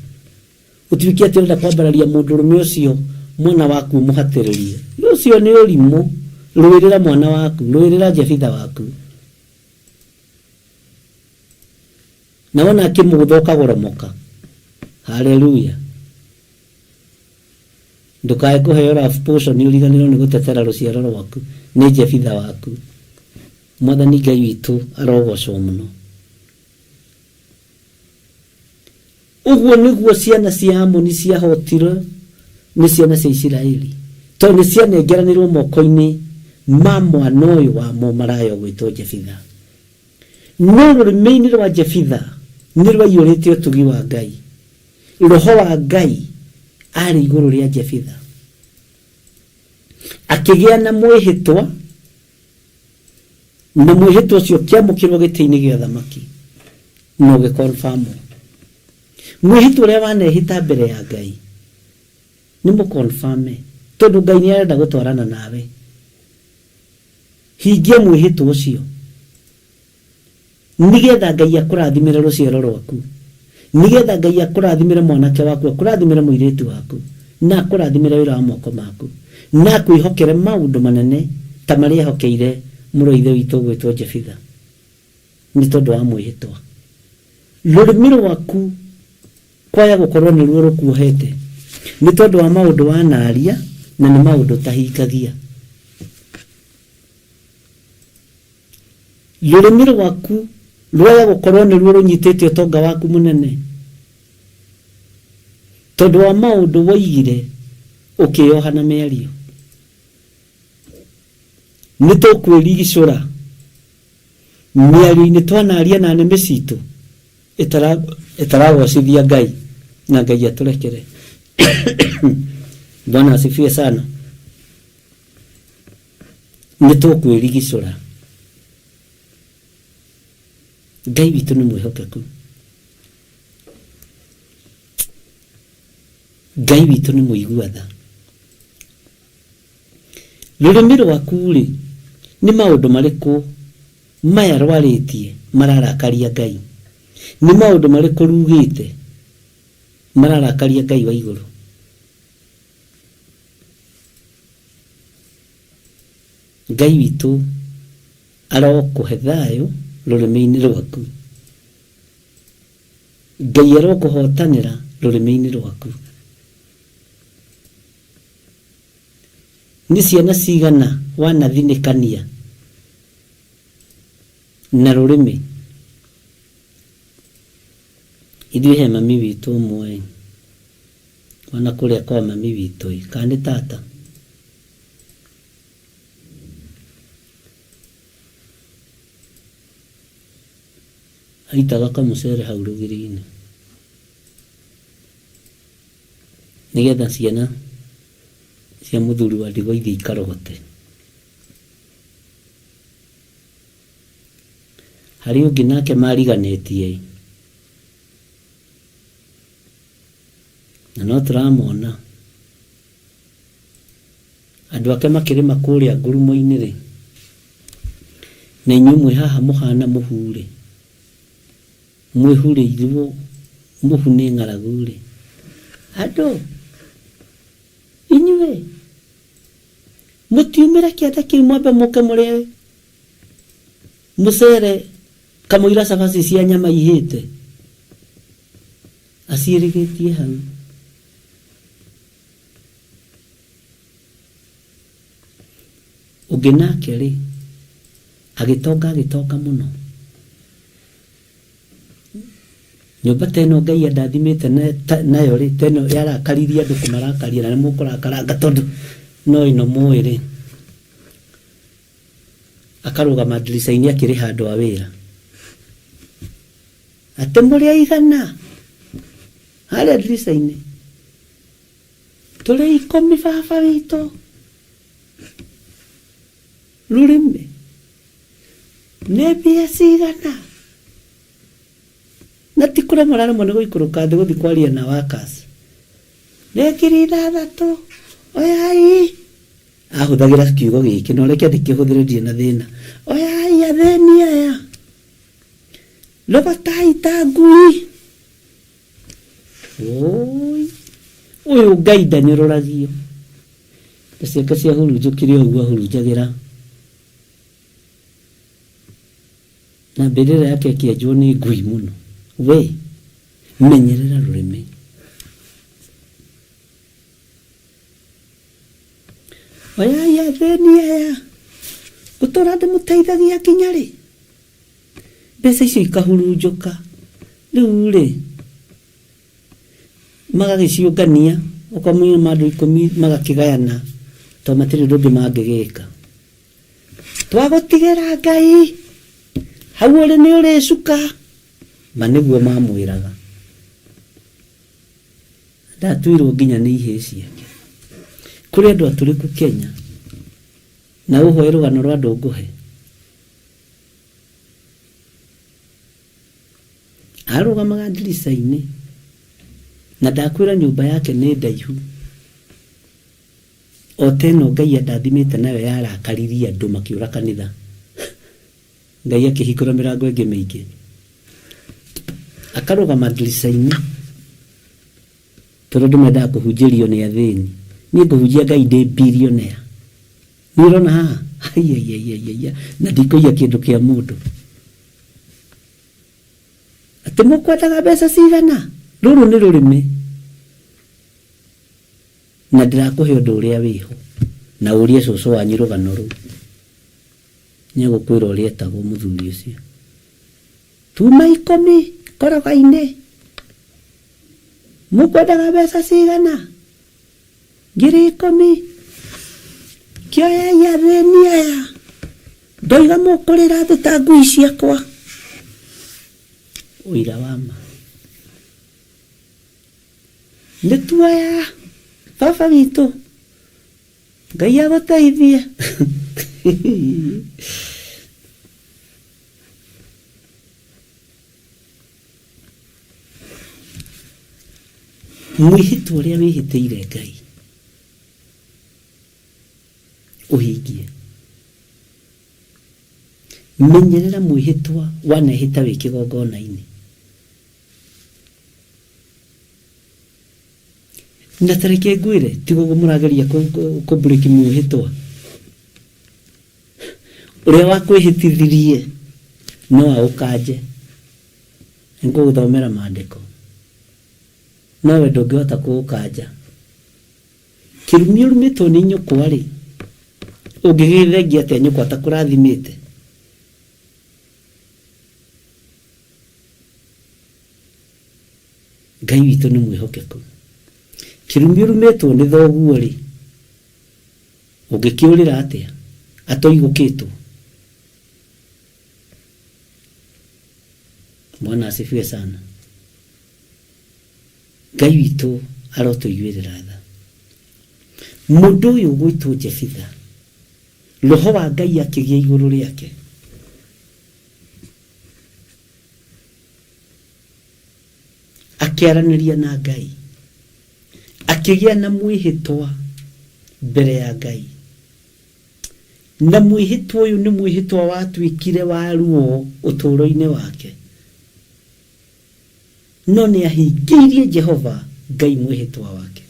Ũtuĩke atĩ ũrenda kwambararia mũndũrũme ũcio mwana waku mũhatĩrĩrie. Ũcio nĩ ũrimũ. Rũĩrĩra mwana waku, rũĩrĩra Jefitha waku. Na wona akĩmũgũtha ũkagoromoka. Haleluya. Ndũkae kũheo rough portion ũriganĩrwo nĩ gũtetera rũciaro rwaku nĩ Jefitha waku. Mwathani Ngai witũ arogocwo mũno. Ũguo nĩguo ciana cia Amoni ciahotirwo nĩ ciana cia Isiraeli. Tondũ nĩ cianengeranĩrwo moko-inĩ ma mwana ũyũ wa mũmaraya gwĩtwo Jefitha. No rũrĩmĩ-inĩ rwa Jefitha nĩ rwaiyũrĩte ũtugi wa Ngai. Roho wa Ngai arĩ igũrũ rĩa Jefitha. Akĩgĩa na mwĩhĩtwa, na mwĩhĩtwa ũcio kĩamũkĩrwo gĩtĩ-inĩ gĩa thamaki no gĩkonfirmwo. Mwĩhĩtwa ũrĩa wanehĩta mbere ya Ngai nĩ mũkonfirme, tondũ Ngai nĩ arenda gũtwarana nawe. Hingia mwĩhĩtwa ũcio nĩgetha Ngai akũrathimĩre rũciaro rwaku, nĩgetha Ngai akũrathimĩre mwanake waku, akũrathimĩre mũirĩtu waku, na akũrathimĩre wĩra wa moko maku, na akwĩhokere maũndũ manene ta marĩa ehokeire mũrũ ithe witũ gwĩtwo Jefitha nĩ tondũ wa mwĩhĩtwa. Rũrĩmĩ rwaku kwaya gũkorwo nĩruo rũkuohete nĩ tondũ wa maũndũ wanaria na nĩ maũndũ tahingagia. Rũrĩmĩ rwaku rwaya gũkorwo nĩruo rũnyitĩte ũtonga waku mũnene tondũ wa maũndũ woigire ũkĩoha na mĩario. Nĩ tũkwĩrigicũra mĩario-inĩ twanaria na nĩmĩ citũ ĩtaragocithia Ngai na Ngai atũrekere. Bwana asifiwe sana. Nĩ tũkwĩrigicũra. Ngai witũ nĩ mwĩhokeku. Ngai witũ nĩ mũigua-tha. Rũrĩmĩ rwaku-rĩ nĩ maũndũ marĩkũ maya rwarĩtie mararakaria Ngai? Nĩ maũndũ marĩkũ rugĩte mararakaria Ngai wa igũrũ? Ngai witũ arokũhe thayũ rũrĩmĩ-inĩ rwaku. Ngai arokũhotanĩra rũrĩmĩ-inĩ rwaku. Nĩ ciana cigana wanathinĩkania na rũrĩmĩ? Ithuĩ he mami witũ ũmwe wana kũrĩa kwa mami witũ kana nĩ tata, aitaga kamũcere hau rũgiri-inĩ nĩgetha ciana cia mũthuri wa ndigwa ithiĩ ikarogote. Harĩ ũngĩ nake mariganĩtie na no tũramona andũ ake makĩrĩma kũrĩa ngurumo-inĩ-rĩ, na inyuĩ mwĩ haha mũhana mũhu-rĩ, mwĩhurĩirwo mũhu nĩ ng'aragu-rĩ. Andũ inyuĩ mũtiumĩre kĩanda kĩu mwambe mũke mũrĩe mũcere Kamuira cabaci cia nyama ihĩte aciĩrĩgĩtie hau. Ũngĩ nake rĩ agĩtonga mũno. Nyũmba teno Ngai andathimĩte nayo rĩ, teno yarakaririe andũ kũmarakaria na nĩmũkũrakaranga tondũ no ino mũĩ rĩ. Akarũgama ndirica-inĩ akĩrĩ handũ wa wĩra. Atĩ mũrĩ aigana harĩa ndirica-inĩ? Tũrĩ 10 baba witũ. Rũrĩmĩ nĩ mbia cigana? Na ti kũremwo nĩ gũikũrũka thĩ gũthiĩ kwaria na workers. Nĩ 6,000. Oyai. Ahũthagĩra kiugo gĩkĩ no reke ndĩkĩhũthĩrĩrie na thĩna. Oyai athĩni aya. Robatai ta ngui. Ũyũ Ngai ndanĩroragio. Ciake cia hurunjũkire ũguo ahurunjagĩra. Na mbĩrĩra yake ĩkĩenjwo nĩ ngui mũno. We menyerera rũrĩmĩ. Oyai athĩni aya. Gũtũra ndĩmũteithagia nginya rĩ? Mbeca icio ikahurunjũka. Rĩu rĩ magagĩciũngania ũkamwĩra mandũ 10 magakĩgayana to matirĩ ũndũ ũngĩ mangĩgĩka. Twagũtigĩra Ngai hau ũrĩ nĩ ũrĩcuka. Ma nĩguo mamwĩraga. Ndatuirwo nginya nĩ ihĩ ciake. Kũrĩ andũ atũrĩku Kenya na ũhoe rũgano rwa andũ ngũhe. Arũgamaga ndirica-inĩ na ndakwĩra nyũmba yake nĩ ndaihu. O teno Ngai andathimĩte nayo yarakaririe andũ makĩũra kanitha. Ngai akĩhingũra mĩrango ĩngĩ mĩingĩ. Akarũgama ndirica-inĩ tondũ ndĩmendaga kũhunjĩrio nĩ athĩni. Niĩ ngũhunjia Ngai ndĩ billionaire. Nĩ ũrona haha? Na ndikũiya kĩndũ kĩa mũndũ. Atĩ mũkwendaga mbeca cigana? Rũrũ nĩ rũrĩmĩ. Na ndĩrakũhe ũndũ ũrĩa wĩho. Na ũrie cũcũ wanyu rũgano rũu. Nĩegũkwĩra ũrĩa etagwo mũthuri ũcio. Tuma 10 koroga-inĩ. Mũkwendaga mbeca cigana? 10,000. Kĩoyai athĩni aya. Ndoiga mũkũrĩra thũ ta ngui ciakwa. Ũira wa ma. Nĩ tuoya baba witũ. Ngai agũteithie. Mwĩhĩtwa ũrĩa wĩhĩtĩire Ngai ũhingie. Menyerera mwĩhĩtwa wanehĩta wĩ kĩgongona-inĩ. Na tareke ngwĩre tiga ũguo mũrageria kũmburĩki mwĩhĩtwa. Ũrĩa wakwĩhĩtithirie no aũkanje. Nĩngũgũthomera maandĩko. Nawe ndũngĩhota kũũkanja. Kĩrumi ũrumĩtwo nĩ nyũkwa rĩ, ũngĩgĩthengia atĩa nyũkwa atakũrathimĩte? Ngai witũ nĩ mwĩhokeku. Kĩrumi ũrumĩtwo nĩ thoguo rĩ, ũngĩkĩũrĩra atĩa? Atoigũkĩtwo. Bwana asifiwe sana. Ngai witũ arotũiguĩrĩra tha. Mũndũ ũyũ gwĩtwo Jefitha, roho wa Ngai akĩgĩa igũrũ rĩake. Akĩaranĩria na Ngai. Akĩgĩa na mwĩhĩtwa mbere ya Ngai. Na mwĩhĩtwa ũyũ nĩ mwĩhĩtwa watuĩkire wa ruo ũtũũro-inĩ wake. No nĩ ahingĩirie Jehova Ngai mwĩhĩtwa wake.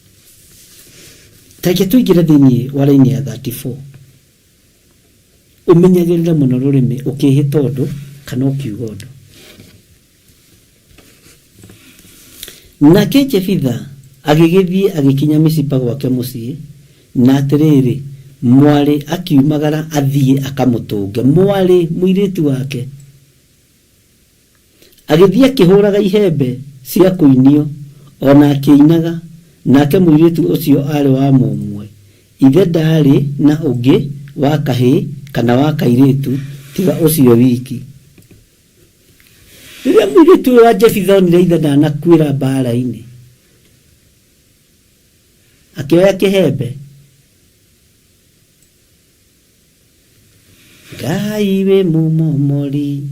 Tareke tũingĩre thĩinĩ wa raini ya 34. Ũmenyagĩrĩre mũno rũrĩmĩ ũkĩhĩta ũndũ kana ukiuga undu. Nake Jefitha agigithie agikinya Misipa gwake mucii, na atiriri mwari akiumagara athie akamutunge. Mwari muiritu wake agithie akihuraga ihembe cia kuinio, ona akiinaga, nake muiritu ucio ari wa mumwe. Ithe ndari na ungi wa kahi kana wa kairitu tiga ucio wiki. Riria muiritu wa Jefitha onire ithe ndanakuira mbara-ini, akioya kihembe, Ngai we mumomori,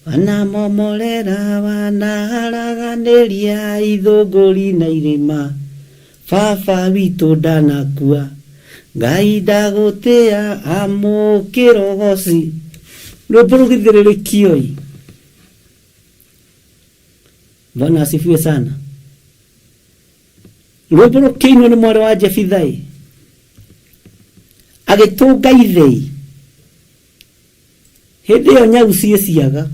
wanamomorera wanaharaganiria ithunguri na irima, baba witũ ndanakua, Ngai ndagutia amukirogoci. Rwimbo rugithĩrĩrĩkio. Bwana asifiwe sana. Rwimbo rũkĩinwo nĩ mwarĩ wa Jefitha, agĩtũnga ithei. Hĩndĩ ĩyo nyau ciĩciaga,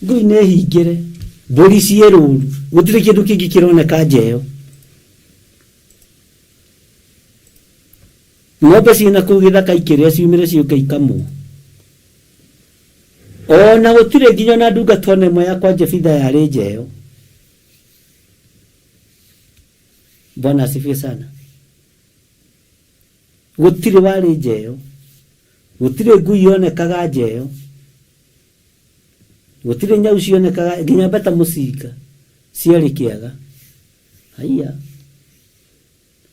ngui nĩ hingĩre, mbũri ciĩ rũru, gũtirĩ kĩndũ kĩngĩ kĩroneka njeo. Ng'ombe ciĩna kũu gĩthaka ikĩrĩa ciumĩre ciũka ikamwo. Ona gũtirĩ nginya na ndungata ona ĩmwe yakwa Jefitha yarĩ njeo. Bwana asifiwe sana. Gũtirĩ warĩ njeo, gũtirĩ ngui yonekaga njeo, gũtirĩ nyau cionekaga, nginya mbata mũcinga ciarĩ kĩaga. Haiya,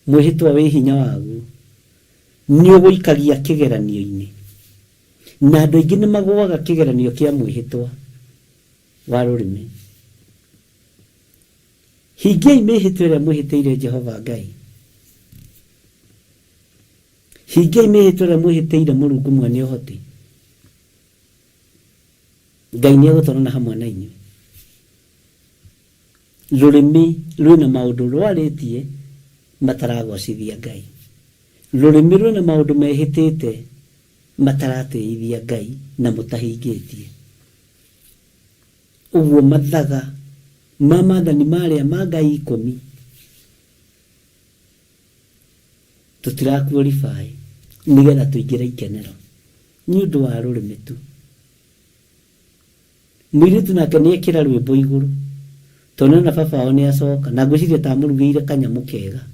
mwĩhĩtwa wĩ hinya waguo nĩ ũgũikagia kĩgeranio-inĩ, na andũ aingĩ nĩ magũaga kĩgeranio kĩa mwĩhĩtwa wa rũrĩmĩ. Hingiai mĩhĩtwa ĩrĩa mwĩhĩtĩire Jehova Ngai. Hingiai mĩhĩtwa ĩrĩa mwĩhĩtĩire Mũrungu mwene ũhoti. Ngai nĩ egũtwarana hamwe na inyuĩ. Rũrĩmĩ rwĩna maũndũ rwarĩtie mataragwacithia Ngai. Rũrĩmĩ rwĩna maũndũ mehĩtĩte mataratĩithia Ngai na mũtahingĩtie. Ũguo mathaga ma maathani marĩa ma Ngai 10 tũtirakuorify nĩgetha tũingĩre ikenero nĩ ũndũ wa rũrĩmĩ tu. Mũirĩtu nake nĩ ekĩra rwĩmbo igũrũ, tondũ na baba wao nĩ acoka, na ngwĩciria tamũrugĩire kanyamũ kega.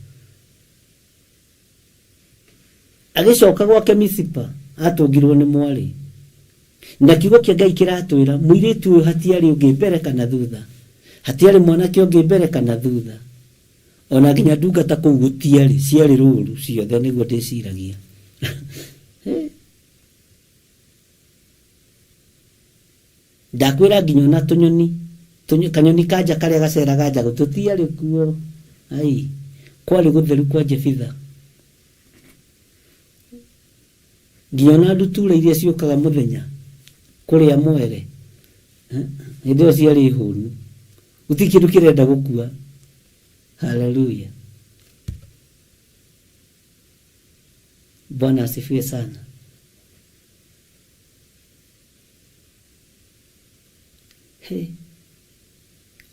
Agĩcoka gwake Misipa atũngirwo nĩ mwarĩ, na kiugo kĩa Ngai kĩratwĩra mũirĩtu ũyũ hatiarĩ ũngĩ mbere kana thutha, hatiarĩ mwanake ũngĩ mbere kana thutha, ona nginya ndungata kũu gũtiarĩ, ciarĩ rũru ciothe, nĩguo ndĩciragia. Ndakwĩra nginya na tũnyoni, kanyoni kanja karĩa gaceraga nja gũtũtiarĩ kuo. Ai, kwarĩ gũtheru kwa Jefitha. Nginya na ndutura iria ciũkaga mũthenya kũrĩa mwere, hĩndĩ ĩyo ciarĩ hũnu, gũtirĩ kĩndũ kĩrenda gũkua. Haleluya. Bwana asifiwe sana.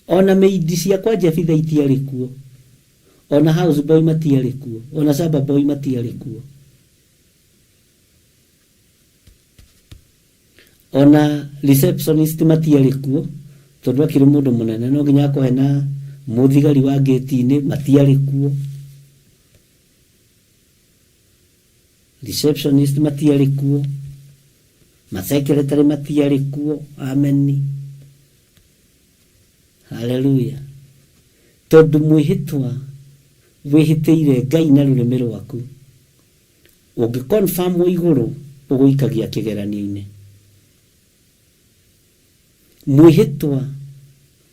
Ona meidi ciakwa Jefitha itiarĩ kuo, ona house boy matiarĩ kuo, ona saba boy matiarĩ kuo, ona receptionist matiarĩ kuo, tondũ akĩrĩ mũndũ mũnene no nginya akohe na mũthigari wa gate-inĩ, matiarĩ kuo. Receptionist matiarĩ kuo, masecretary matiarĩ kuo. Amen. Haleluya. Tondũ mwĩhĩtwa wĩhĩtĩire Ngai na rũrĩmĩ rwaku, ũngĩconfirm igũrũ ũgũikagia kĩgeranio-inĩ. Mwĩhĩtwa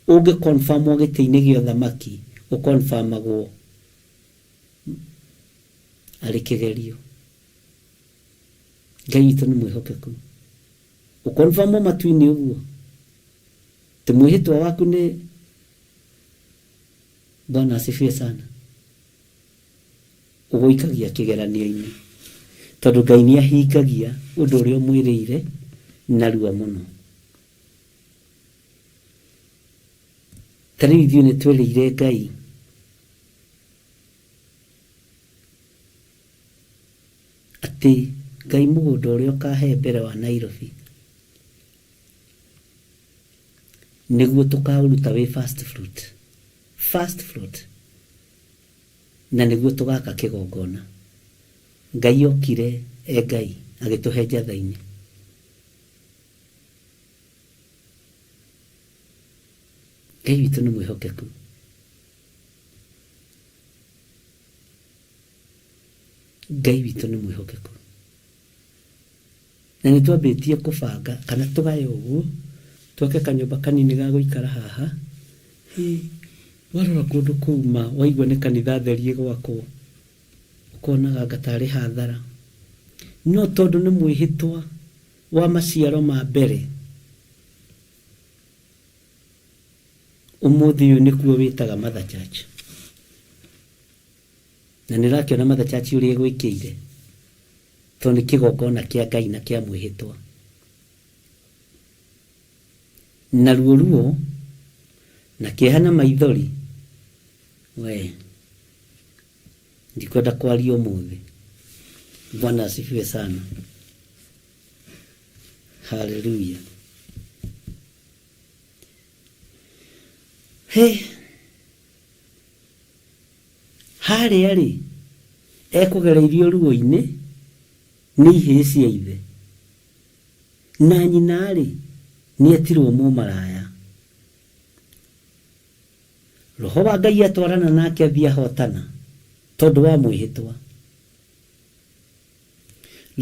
ũngĩconfirm gĩtĩ-inĩ gĩa ũthamaki ũconfirmagwo arĩ kĩgerio. Ngai witũ nĩ mwĩhokeku. Ũconfirm matu-inĩ ũguo, ti mwĩhĩtwa waku nĩ. Bwana asifiwe sana. Ũgũikagia kĩgeranio-inĩ, tondũ Ngai nĩ ahingagia ũndũ ũrĩa ũmwĩrĩire narua mũno. tarĩu ithuĩ nĩ twereire Ngai atĩ Ngai mũgũnda ũrĩa ũkahe mbere wa Nairobi nĩguo tũkaũruta wĩ first fruit na nĩguo tũgaka kĩgongona. Ngai okire Ngai agĩtũhe njatha-inĩ. Ngai witũ nĩ mwĩhokeku. Ngai witũ nĩ mwĩhokeku. Na nĩ twambĩtie kũbanga kana tũgaye ũguo twake kanyũmba kanini ga gũikara haha. Warora kũndũ kuuma waigua nĩ kanitha therie gwakwo ũkonaga gatarĩ hathara, no tondũ nĩ mwĩhĩtwa wa maciaro ma mbere ũmũthĩ ũyũ nĩkuo wĩtaga Mother Church. Na nĩrakĩona Mother Church ũrĩa gwĩkĩire tondũ nĩ kĩgongona kĩa Ngai na kĩa mwĩhĩtwa. Na ruo na kĩhana maithori we ndikwenda kwaria ũmũthĩ. Bwana asifiwe sana. Haleluya. Harĩa rĩ ekũgereirio ruo-inĩ nĩ ihĩĩ cia ithe, na nyina rĩ nĩ etirwo mũmaraya. Roho wa Ngai atwarana nake athiĩ ahotana tondũ wa mwĩhĩtwa.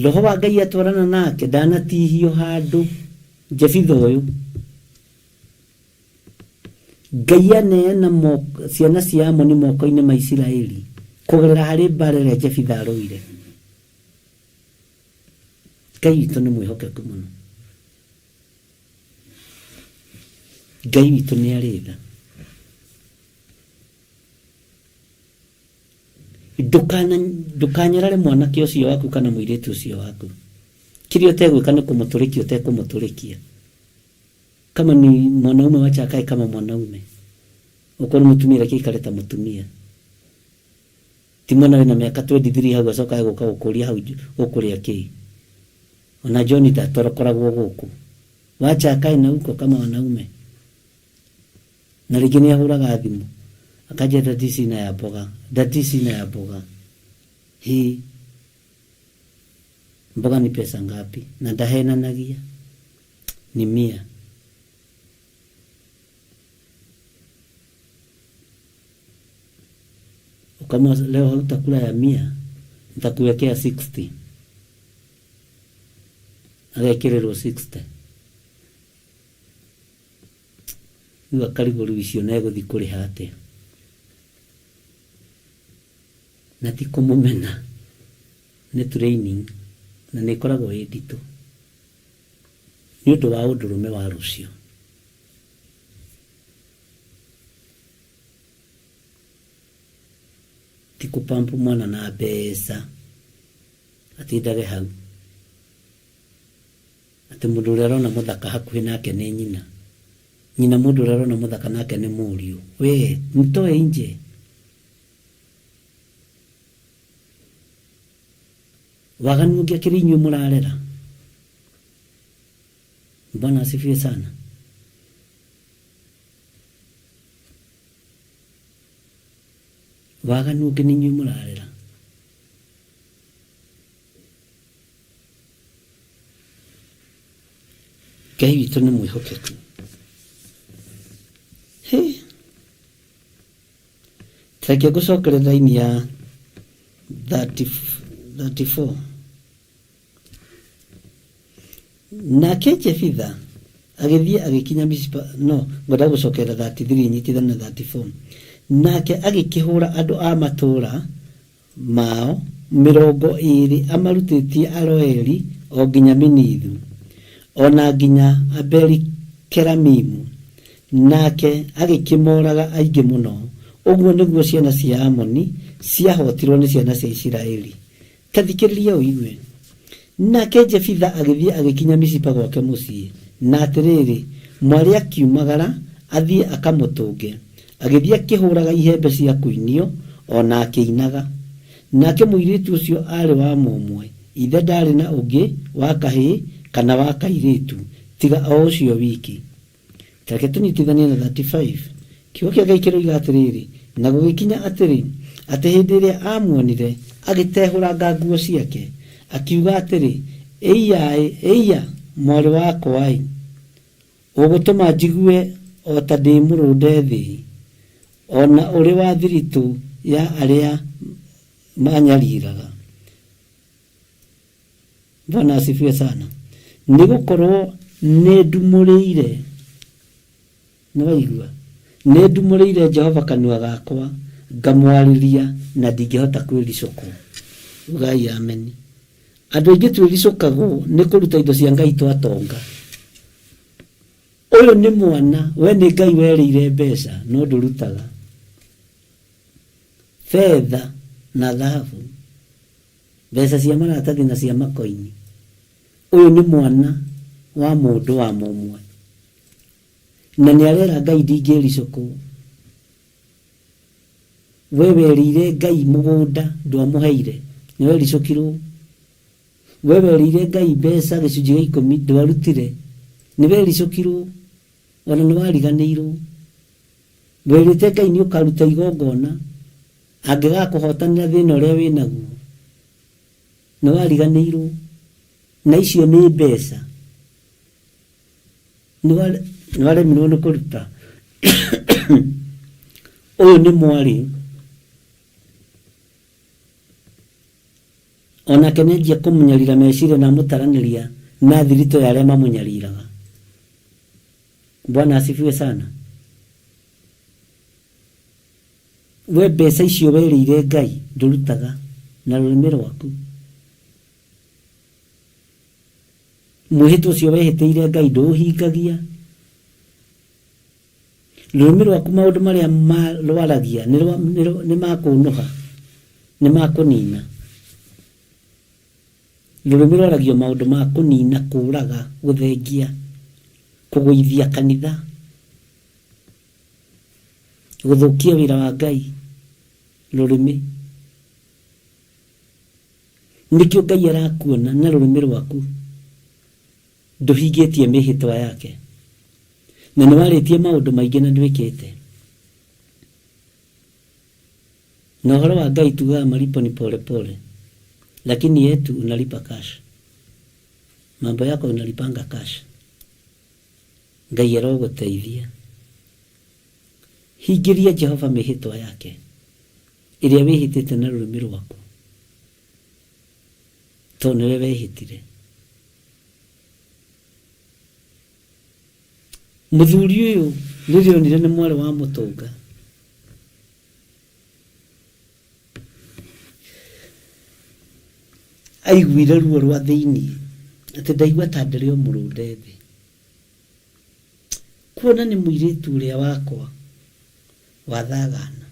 Roho wa Ngai atwarana nake ndanatihio handũ. Jefitha ũyũ Ngai aneana ciana cia Amoni moko-inĩ ma Isiraeli kũgerera harĩ mbara ĩrĩa Jefitha arũire. Ngai witũ nĩ mwĩhokeku mũno. Ngai witũ nĩ arĩ tha. Ndũkanyarare mwanake ũcio waku kana mũirĩtu ũcio waku. Kĩrĩa ũtegwĩka nĩ kũmũtũrĩkia ũtekũmũtũrĩkia. Kama ni mwanaume wacha akae kama mwanaume. Uko ni mutumia lakini kaleta mutumia. Timona na miaka 23 hau acoka agoka gukuria hau gukuria ki. Ona John tatorokoragwo guku. Wacha akae na huko kama wanaume. Na ligini ahuraga thimu. Akaja dadisi na ya boga. Hii mboga ni pesa ngapi? Na ndahena nagia ni 100. Kama leo utakula ya 100 nitakuwekea 60. Agekirero 60. Ni akariguru icio na guthi kuri hate. Na ti kumumena. Ni training na ni koragwo edito. Ni undu wa undurume wa rucio. Tikupampu mwana na besa atindage hau ati mundu rero na muthaka hakuhi nake ni nyina mundu rero na muthaka nake ni muriu we mtoe nje. Waganu ngia kirinyu murarera. Bwana asifiwe sana. Waganu ngi ninyu murarera. Ngai witũ nĩ mwĩhokeku. Tũreke gũcokerera raini ya 34. Nake Jefitha agĩthiĩ agĩkinya Mizpa, no ngwenda gũcokerera 33 nyitithana na 34. Nake agĩkĩhũra andũ a matũũra mao 20 amarutĩtie Aroeri o nginya Minithu ona nginya Abeli Keramimu. Nake agĩkĩmoraga aingĩ mũno. Ũguo nĩguo ciana cia Amoni ciahotirwo nĩ ciana cia Isiraeli. Kathikĩrĩria ũigue. Nake Jefitha agĩthiĩ agĩkinya Mizpa gwake mũciĩ. Na atĩrĩrĩ, mwarĩ akiumagara athiĩ akamũtũnge. agithia akihuraga ihembe cia kuinio ona akĩinaga. Nake mũirĩtu ũcio arĩ wa mũmwe, ithe ndarĩ na ũngĩ wa kahĩĩ kana wa kairĩtu tiga o ũcio wiki. Tareke tũnyitithanie na 35. Kiugo kĩa Ngai kĩroiga atĩrĩrĩ, na gũgĩkinya atĩrĩ, atĩ hĩndĩ ĩrĩa amuonire agĩtehũranga nguo ciake, akiuga atĩrĩ, eiya mwarĩ wakwa, ũgũtũma njigue o ta ndĩ mũrũnde thĩ, ona ũrĩ wa thiritũ ya arĩa manyariraga. Bwana asifiwe sana. Nĩgũkorwo nĩndumũrĩire, nĩwaigua, nĩndumũrĩire Jehova kanua gakwa, ngamwarĩria na ndingĩhota kwĩricũkwo. Ugai amen. Andũ aingĩ twĩricũkagwo nĩ kũruta indo cia Ngai twatonga. Ũyũ nĩ mwana, we nĩ Ngai werĩire mbeca, no ndũrutaga. Fedha na dhahabu, mbeca cia maratathi na cia makoini. Ũyũ nĩ mwana wa mũndũ wa mũmwe, na nĩ arera Ngai ndingĩricũkwo. We werĩire Ngai mũgũnda ndwamũheire, nĩ wericũkirwo. We werĩire Ngai mbeca gĩcunjĩ gĩa 10 ndwarutire, nĩ wericũkirwo ona nĩ wariganĩirwo. Werĩte Ngai nĩ ũkaruta igongona angĩgakũhotanĩra thĩna ũrĩa wĩnaguo, nĩ wariganĩirwo. Na icio nĩ mbeca, nĩ waremirwo nĩ kũruta. Ũyũ nĩ mwarĩ, onake nĩanjia kũmũnyarira meciria na mũtaranĩria na thiritũ ya arĩa mamũnyariraga. Bwana asifiwe sana. We mbeca icio werĩire Ngai ndũrutaga na rũrĩmĩ rwaku. Mwĩhĩtwa ũcio wehĩtĩire Ngai ndũũhingagia. Rũrĩmĩ rwaku maũndũ marĩa marwaragia nĩ makũnũha, nĩ makũnina. Rũrĩmĩ rwaragio maũndũ ma kũnina, kũũraga, gũthengia, kũgũithia kanitha, gũthũkia wĩra wa Ngai. Rũrĩmĩ nĩkĩo Ngai arakuona na rũrĩmĩ rwaku ndũhingĩtie mĩhĩtwa yake, na nĩ warĩtie maũndũ maingĩ na ndwĩkĩte. Na ũhoro wa Ngai tugaga malipo ni pole pole, lakini yetu unalipa cash. Mambo yako unalipanga cash. Ngai arogũteithia. Hingĩria Jehova mĩhĩtwa yake ĩrĩa wĩhĩtĩte na rũrĩmĩ rwaku, tondũ nĩwe wehĩtire. Mũthuri ũyũ rĩrĩa onire nĩ mwarĩ wa mũtũnga, aiguire ruo rwa thĩinĩ, atĩ ndaigua ta ndĩrĩ o mũrũnde thĩ. Kuona nĩ mũirĩtu ũrĩa wakwa wathagana,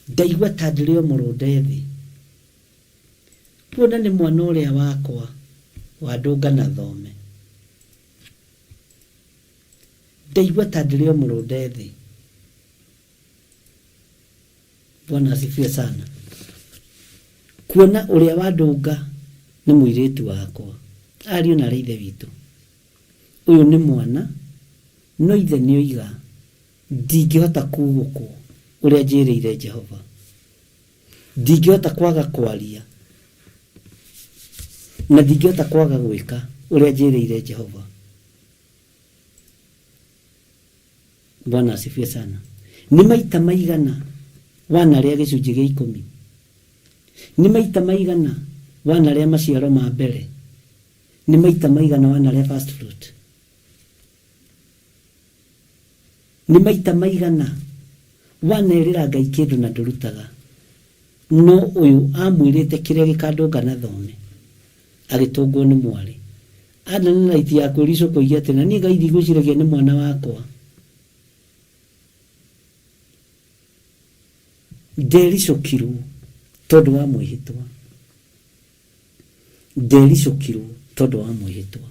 ndaigua ta ndĩrĩ o mũrũnde thĩ. Kuona nĩ mwana ũrĩa wakwa wandũnga na thome, ndaigua ta ndĩrĩ o mũrũnde thĩ. Bwana asifiwe sana. Kuona ũrĩa wandũnga nĩ mũirĩtu wakwa, ariũ na ithe witũ, ũyũ nĩ mwana, no ithe nĩoiga ndingĩhota kuugũkwo ũrĩa njĩrĩire Jehova, ndingĩhota kwaga kwaria, na ndingĩhota kwaga gwĩka ũrĩa njĩrĩire Jehova. Bwana asifiwe sana. Nĩ maita maigana wanarĩa gĩcunjĩ gĩa 10? Nĩ maita maigana wanarĩa maciaro ma mbere? Nĩ maita maigana wanarĩa first fruit? Nĩ maita maigana wanerĩra Ngai kĩndũ na ndũrutaga? No ũyũ amwĩrĩte kĩrĩa gĩkandũnga na thome, agĩtũngwo nĩ mwarĩ. Ana nĩ raiti ya kwĩricũkwo atĩ na niĩ Ngai ndigwĩciragia nĩ mwana wakwa. Ndericũkirwo tondũ wa mwĩhĩtwa, ndericũkirwo tondũ wa mwĩhĩtwa,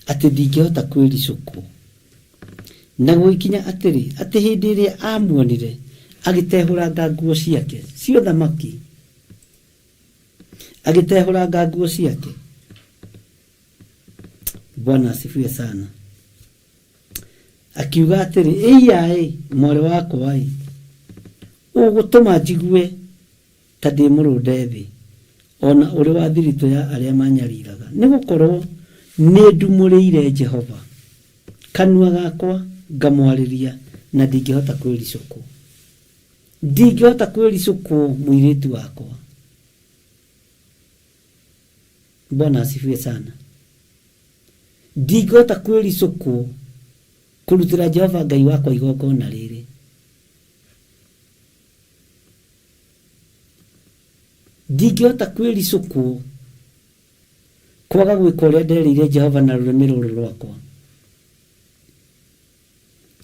atĩ ndingĩhota kwĩricũkwo na gũkinya atĩrĩ atĩ hĩndĩ ĩrĩa amuonire agĩtehũranga nguo ciake cio thamaki, agĩtehũranga nguo ciake. Bwana asifiwe sana. Akiuga atĩrĩ, ĩiya mwarĩ wakwa ũgũtũma njigue ta ndĩ mũrũnde thĩ, ona ũrĩ wa thiritũ ya arĩa manyariraga, nĩgũkorwo nĩ ndumũrĩire Jehova, kanua gakwa ngamwarĩria na ndingĩhota kwĩricũkwo. Ndingĩhota kwĩricũkwo mũirĩtu wakwa. Bwana asifiwe sana. Ndingĩhota kwĩricũkwo kũrutĩra Jehova Ngai wakwa igongona rĩrĩ. Ndingĩhota kwĩricũkwo kwaga gwĩka ũrĩa nderĩire Jehova na rũrĩmĩ rũrũ rwakwa.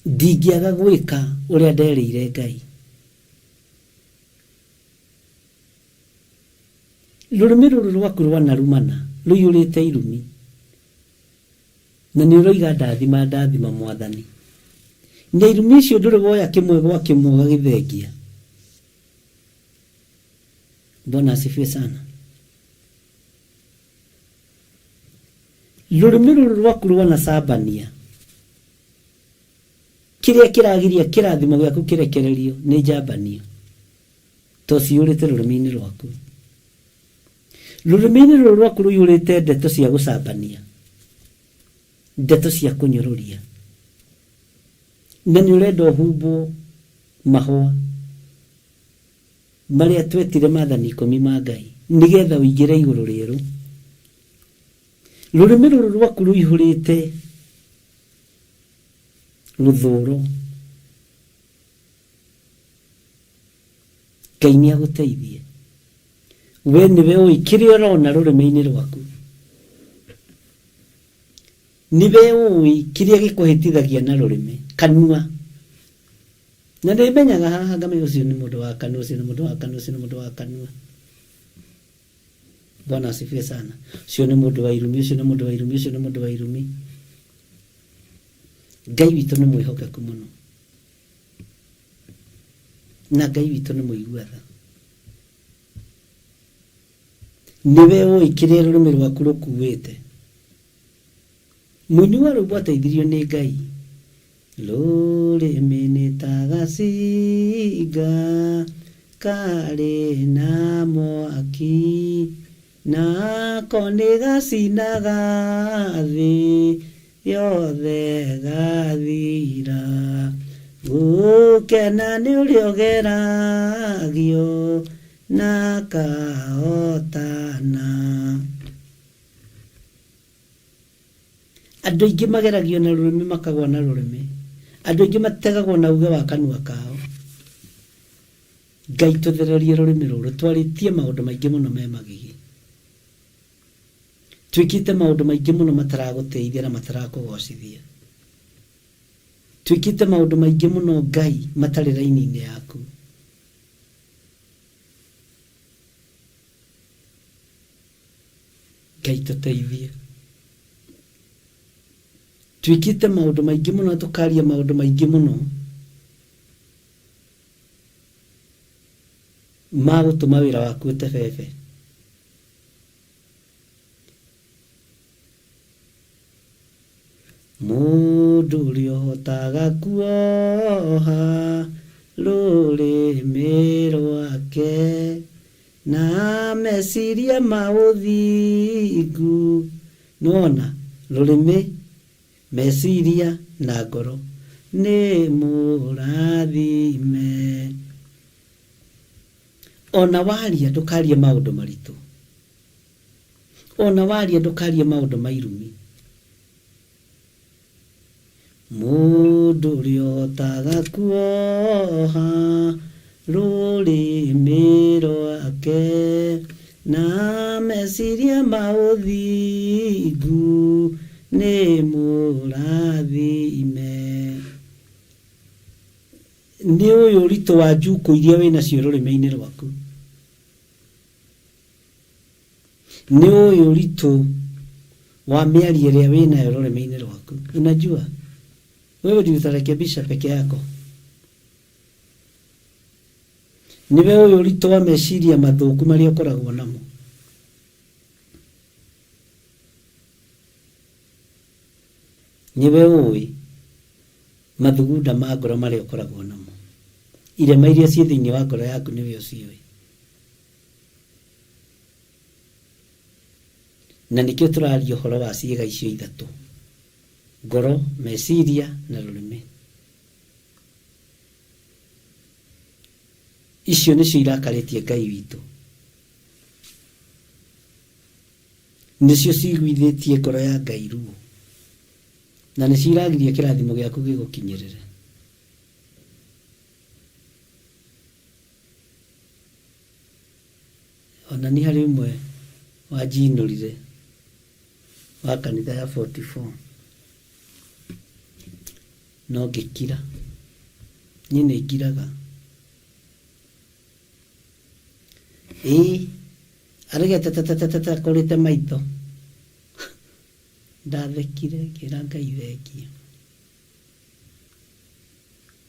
Ndingĩaga gwĩka ũrĩa nderĩire Ngai. Rũrĩmĩ rũrũ rwaku rwanarumana rũiyũrĩte irumi, na nĩ ũroiga ndathima Mwathani, na irumi icio ndũrĩ woya kĩmwe gwa kĩmwe ũgagĩthengia. Bwana asifiwe sana. Rũrĩmĩ rũrũ rwaku rwanacambania, kĩrĩa kĩragiria kĩrathimo gĩaku kĩrekererio nĩ njambanio, to ciyũrĩte rũrĩmĩ-inĩ rwaku. Rũrĩmĩ-inĩ rũrũ rwaku rũiyũrĩte ndeto cia gũcambania, ndeto cia kũnyũrũria, na nĩ ũrenda ũhumbwo mahũa marĩa twetire maathani 10 ma Ngai nĩgetha ũingĩre igũrũ rĩerũ. Rũrĩmĩ rũrũ rwaku rũihũrĩte rũthũũro. Ngai nĩ agũteithie. We nĩwe ũĩ kĩrĩa ũrona rũrĩmĩ-inĩ rwaku. Nĩwe ũĩ kĩrĩa gĩkũhĩtithagia na rũrĩmĩ, kanua. Na ndĩmenyaga haha ngamenya ũcio nĩ mũndũ wa kanua, ũcio nĩ mũndũ wa kanua, ũcio nĩ mũndũ wa kanua. Bwana asifiwe sana. Ũcio nĩ mũndũ wa irumi, ũcio nĩ mũndũ wa irumi, ũcio nĩ mũndũ wa irumi. Ngai witũ nĩ mwĩhokeku mũno, na Ngai witũ nĩ mũigua tha. Nĩwe ũĩ kĩrĩa rũrĩmĩ rwaku rũkuĩte. Mũini wa rwĩmbo ateithirio nĩ Ngai. Rũrĩmĩ nĩ ta gacinga karĩ na mwaki, nako nĩ gacinaga thĩ yothe gathira, gũkena nĩ ũrĩa ũgeragio na kahotana. Andũ aingĩ mageragio na rũrĩmĩ makagwa na rũrĩmĩ. Andũ aingĩ mategagwo na uge wa kanua kao. Ngai tũthererie rũrĩmĩ rũrũ, twarĩtie maũndũ maingĩ mũno me magigi. Twĩkĩte maũndũ maingĩ mũno mataragũteithia na matarakũgocithia. Twĩkĩte maũndũ maingĩ mũno Ngai matarĩ raini-inĩ yaku. Ngai tũteithie. Twĩkĩte maũndũ maingĩ mũno, tũkaria maũndũ maingĩ mũno ma gũtũma wĩra waku ũtebebe. Mũndũ ũrĩa ũhotaga kuoha rũrĩmĩ rwake na meciria ma ũthingu. Nona rũrĩmĩ, meciria na ngoro nĩ mũrathime. Ona waria ndũkarie maũndũ maritũ, ona waria ndũkarie maũndũ mairumi. Mũndũ ũrĩa ũhotaga kuoha rũrĩmĩ rwake na meciria ma ũthingu nĩ mũrathime. Nĩ ũyũ ũritũ wa njukũ iria wĩnacio rũrĩmĩ-inĩ rwaku. Nĩ ũyũ ũritũ wa mĩario ĩrĩa wĩnayo rũrĩmĩ-inĩ rwaku. Unajua wewe ndio utarekebisha peke yako. Niwe huyo ulitoa meciria mathuku maria ukoragwo namo. Niwe uwi mathugunda ma ngoro maria ukoragwo namo. Irema iria ciĩ thĩinĩ wa ngoro yaku niwe ũciũĩ. Na nikio tũraria ũhoro wa ciĩga icio ithatũ: ngoro, meciria na rũrĩmĩ. Icio nĩcio irakarĩtie Ngai witũ, nĩcio ciguithĩtie ngoro ya Ngai ruo, na nĩcio iragiria kĩrathimo gĩaku gĩgũkinyĩrĩre. Ona nĩ harĩ ũmwe wanjinũrire wa kanitha ya 44 no ngĩkira, niĩ nĩ ngiraga. Aregete tata kũrĩte maitho. Ndathekire ngĩra Ngai thengia.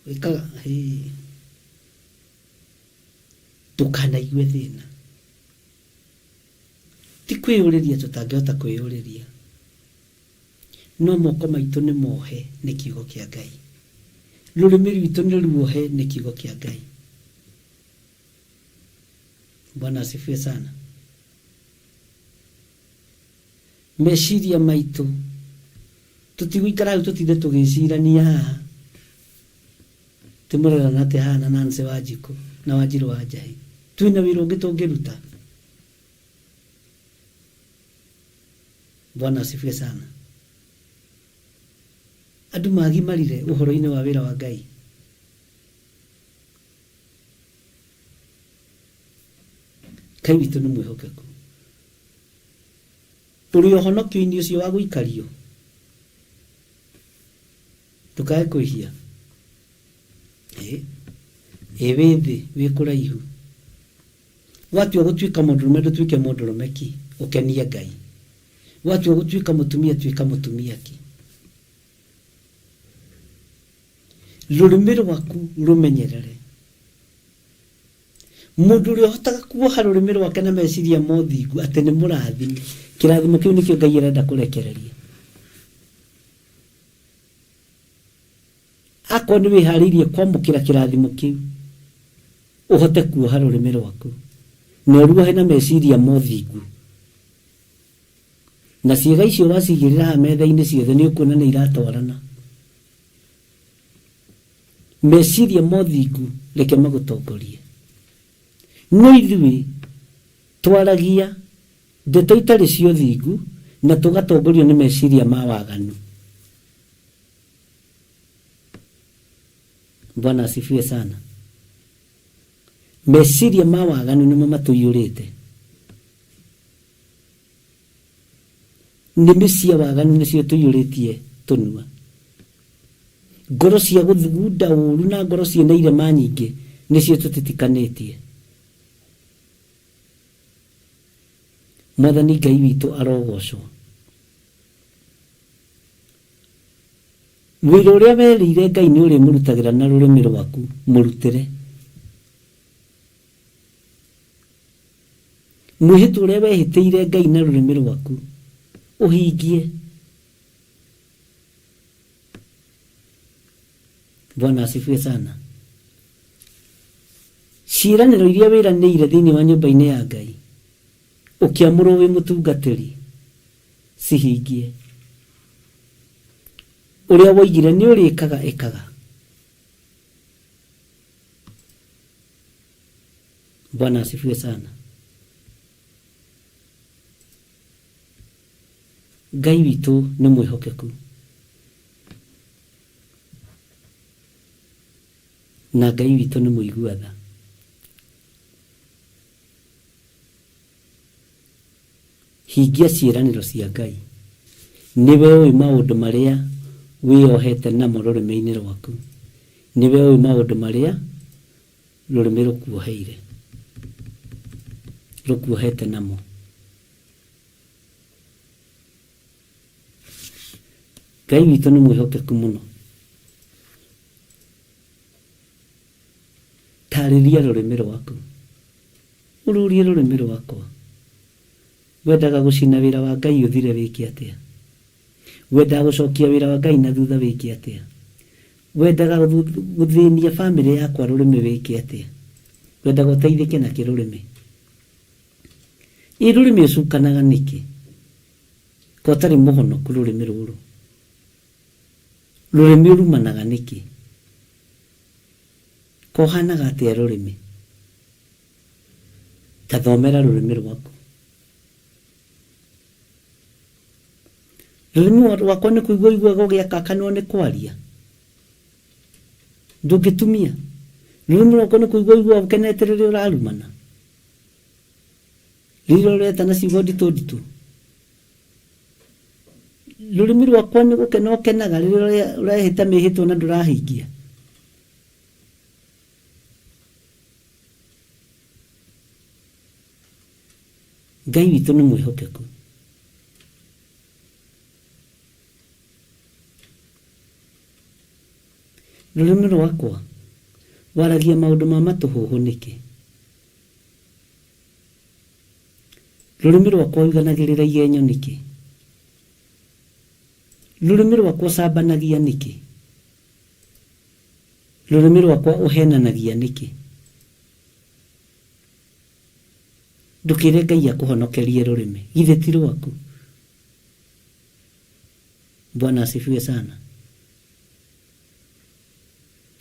Wĩkaga ndũkanaigue thĩna. Ti kwĩyũrĩria tũtangĩhota kwĩyũrĩria, no moko maitũ nĩ mohe nĩ kiugo kĩa Ngai. Rũrĩmĩ rwitũ nĩ ruohe nĩ kiugo kĩa Ngai. Bwana asifiwe sana. Meciria maitũ tũtigũikara hau tũtinde tũgĩcirania haha tĩmũrorana atĩ haha na Nancy Wanjikũ na Wanjirũ wa Njahĩ. Twĩna wĩra ũngĩ tũngĩruta. Bwana asifiwe sana. Andũ magimarire ũhoro-inĩ wa wĩra wa Ngai. Ngai witũ nĩ mwĩhokeku. Tũrĩ ũhonokio-inĩ ũcio wa gũikario. Ndũkae kwĩhia. Wĩ thĩ wĩ kũraihu. Watua gũtuĩka mũndũrũme ndũtuĩke mũndũrũme ki, ũkenie Ngai. Watua gũtuĩka mũtumia tuĩka mũtumia ki. Rũrĩmĩ rwaku rũmenyerere. Mũndũ ũrĩa ũhotaga kuoha rũrĩmĩ rwake na meciria mothingu atĩ nĩ mũrathime, kĩrathimo kĩu nĩkĩo Ngai arenda kũrekereria. Akorwo nĩ wĩharĩirie kwamũkĩra kĩrathimo kĩu, ũhote kuoha rũrĩmĩ rwaku na ũruohe na meciria mothingu. Na ciĩga icio wacigĩrĩra haha metha-inĩ ciothe nĩ ũkuona nĩ iratwarana. Meciria mothingu reke magũtongorie. No ithuĩ twaragia ndeto itarĩ cia ũthingu na tũgatongorio nĩ meciria ma waganu. Bwana asifiwe sana. Meciria ma waganu nĩmo matũiyũrĩte. Nĩmĩ cia waganu nĩcio tũiyũrĩtie tũnua. Ngoro cia gũthugunda ũũru na ngoro ciĩna irema nyingĩ nĩcio tũtitikanĩtie. Mwathani Ngai witũ arogocwo. Wĩra ũrĩa werĩire Ngai nĩ ũrĩ mũrutagĩra na rũrĩmĩ rwaku, mũrutĩre. Mwĩhĩtwa ũrĩa wehĩtĩire Ngai na rũrĩmĩ rwaku, ũhingie. Bwana asifiwe sana. Ciĩranĩro iria wĩranĩire thĩinĩ wa nyũmba-inĩ ya Ngai, ũkĩamũrwo wĩ mũtungatĩri, cihingie. Ũrĩa woigire nĩ ũrĩkaga ĩkaga. Bwana asifiwe sana. Ngai witũ nĩ mwĩhokeku. Na Ngai witũ nĩ mũigua-tha. Hingia ciĩranĩro cia Ngai. Nĩwe ũĩ maũndũ marĩa wĩohete namo rũrĩmĩ-inĩ rwaku. Nĩwe ũĩ maũndũ marĩa rũrĩmĩ rũkuoheire, rũkuohete namo. Ngai witũ nĩ mwĩhokeku mũno. harĩria rũrĩmĩ rwaku. Ũrũrie rũrĩmĩ rwakwa. Wendaga gũcina wĩra wa Ngai ũthire wĩke atĩa? Wendaga gũcokia wĩra wa Ngai na thutha wĩke atĩa? Wendaga gũthĩnia bamĩrĩ yakwa rũrĩmĩ wĩke atĩa? Wendaga ũteithĩke na kĩrũrĩmĩ. Rũrĩmĩ ũcukanaga nĩkĩ? Ko ũtarĩ mũhonoku rũrĩmĩ rũrũ. Rũrĩmĩ ũrumanaga nĩkĩ? Ko hanaga atĩa rũrĩmĩ? Tathomera rũrĩmĩ rwaku. Rũrĩmĩ rwakwa nĩ kũigua iguaga ũgĩakakanwo nĩ kwaria. Ndũngĩtumia. Rũrĩmĩ rwakwa nĩ kũigua iguaga ũkenete rĩrĩa ũrarumana. Rĩrĩa ũretana ciugo nditũ. Rũrĩmĩ rwakwa nĩ gũkena ũkenaga rĩrĩa ũrehĩta mĩhĩtwo na ndũrahingia. Ngai witũ nĩ mwĩhokeku. Rũrĩmĩ rwakwa waragia maũndũ ma matũhũhũ nĩkĩ? Rũrĩmĩ rwakwa uganagĩrĩra igenyo nĩkĩ? Rũrĩmĩ rwakwa ũcambanagia nĩkĩ? Rũrĩmĩ rwakwa ũhenanagia nĩkĩ? Ndũkĩre Ngai akũhonokerie rũrĩmĩ. Githĩ ti rwaku? Bwana asifiwe sana.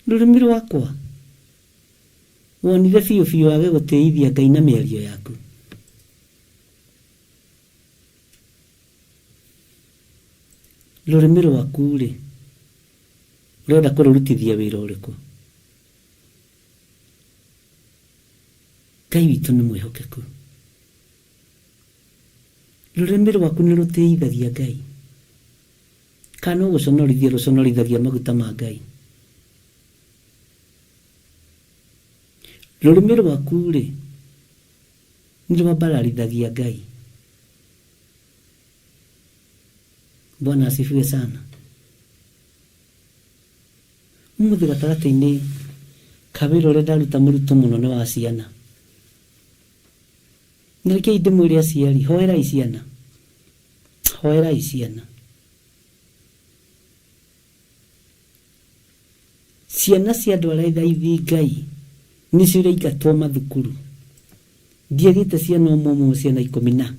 Rũrĩmĩ rwakwa wonire biũ wage gũtĩithia Ngai na mĩario yaku. Rũrĩmĩ rwaku rĩ, ũrenda kũrũrutithia wĩra ũrĩkũ? Ngai witũ nĩ mwĩhokeku. Rũrĩmĩ rwaku nĩ rũtĩithagia Ngai. Kana ũgũconorithia rũconorithagia maguta ma Ngai. Rũrĩmĩ rwaku rĩ, nĩ rwambararithagia Ngai. Bwana asifiwe sana. Ũmũthĩ gatagatĩ-inĩ ka wĩra ũrĩa ndaruta mũritũ mũno nĩ wa ciana. Na reke ndĩmwĩre aciari, hoerai ciana. Hoerai ciana. Ciana cia andũ arĩa thaithi Ngai nĩcio iraingatwo mathukuru. Ndiagĩte ciana ũmwe ciana 10.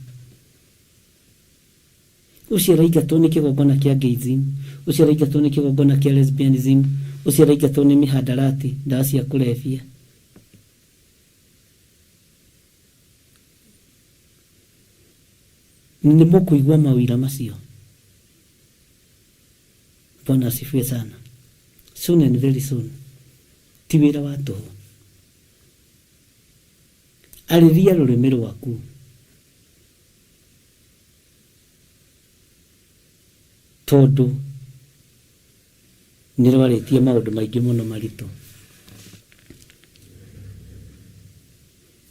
Ũcio araingatwo nĩ kĩgongona kĩa gayism, ũcio araingatwo nĩ kĩgongona kĩa lesbianism, ũcio araingatwo nĩ mihadarati, ndawa cia kũrebia. Nĩ mũkũigua mawĩra macio. Bwana asifiwe sana. Soon and very soon. Ti wĩra wa tũhũ. Arĩria rũrĩmĩ rwaku. Tondũ nĩ rwarĩtie maũndũ maingĩ mũno maritũ.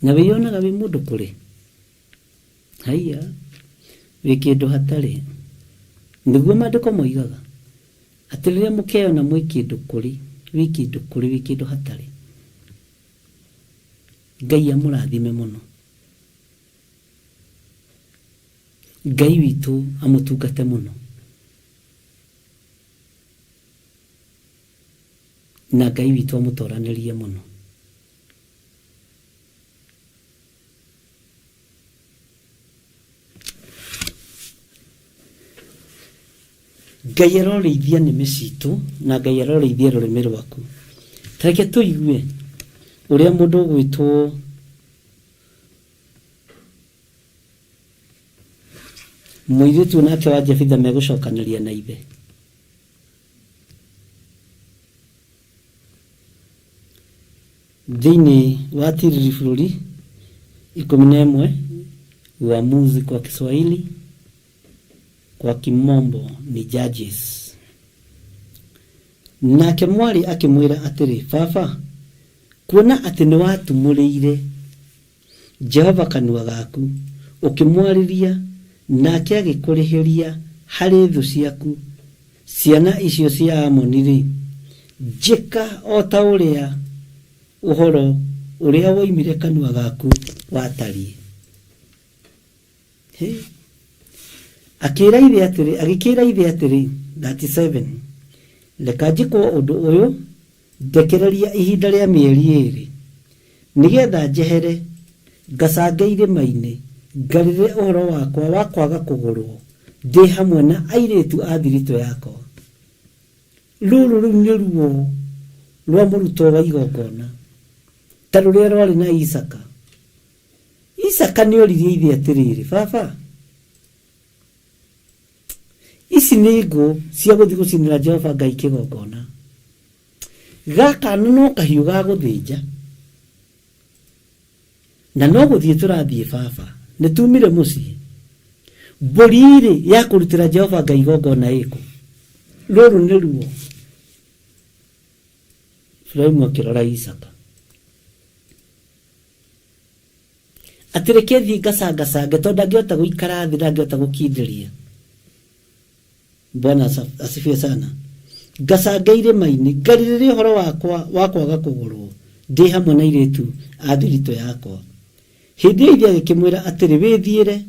Na wĩyonaga wĩ mũndũ kũrĩ? Haiya, wĩ kĩndũ hatarĩ. Nĩguo maandĩko moigaga atĩ rĩrĩa mũkeyona mwĩ kĩndũ kũrĩ, wĩ kĩndũ kũrĩ, wĩ kĩndũ hatarĩ, Ngai amũrathime mũno. Ngai witũ amũtungate mũno. Na Ngai witũ amũtoranĩrie mũno. Ngai arorĩithia nĩmĩ citũ na Ngai arorĩithia rũrĩmĩ rwaku. Tareke tũigue ũrĩa mũndũ ũgwĩtwo mũirĩtu nake wa Jefitha megũcokanĩria na ithe. Thĩinĩ wa tiriri bũrũri 11 Uamuzi kwa Kiswahili, kwa Kimombo ni Judges. Nake mwari akĩmwĩra atĩrĩ, baba, kuona atĩ nĩ watumũrĩire Jehova kanua gaku, ũkĩmwarĩria nake agĩkũrĩhĩria harĩ thũ ciaku, ciana icio cia Amoni-rĩ, njĩka o ta ũrĩa uhoro uria woimire kanua gaku watariĩ. Akĩra ithe atĩrĩ 37 reka njĩkwo ũndũ ũyũ ndekereria ihinda rĩa mĩeri 2 nĩgetha njehere ngacange irĩma-inĩ ngarĩre ũhoro wakwa wa kwaga kũgũrwo ndĩ hamwe na airĩtu a thiritũ yakwa. Rũrũ rĩu nĩ ruo rwa mũruto wa igongona ta rũrĩa rwarĩ na Isaka. Isaka nĩ oririe ithe atĩrĩrĩ, baba, ici nĩ ngũ cia gũthiĩ gũcinĩra Jehova Ngai kĩgongona. Gaka no kahiũ ga gũthĩnja na no gũthiĩ tũrathiĩ baba, nĩ tumire mũciĩ. Mbũri ĩrĩ ya kũrutĩra Jehova Ngai igongona ĩkũ? Rũrũ nĩ ruo. Ibrahimu akĩrora Isaka atĩreke thiĩ ngacangacange tondũ ndangĩhota gũikara thĩ, ndangĩhota gũkindĩria. Bwana asifiwe sana. Ngacange irĩma-inĩ ngarĩrĩre ũhoro wakwa wa kwaga kũgũrwo ndĩ hamwe na airĩtu a thiritũ yakwa. Hĩndĩ ĩyo ithe agĩkĩmwĩra atĩrĩ, wĩthiĩre.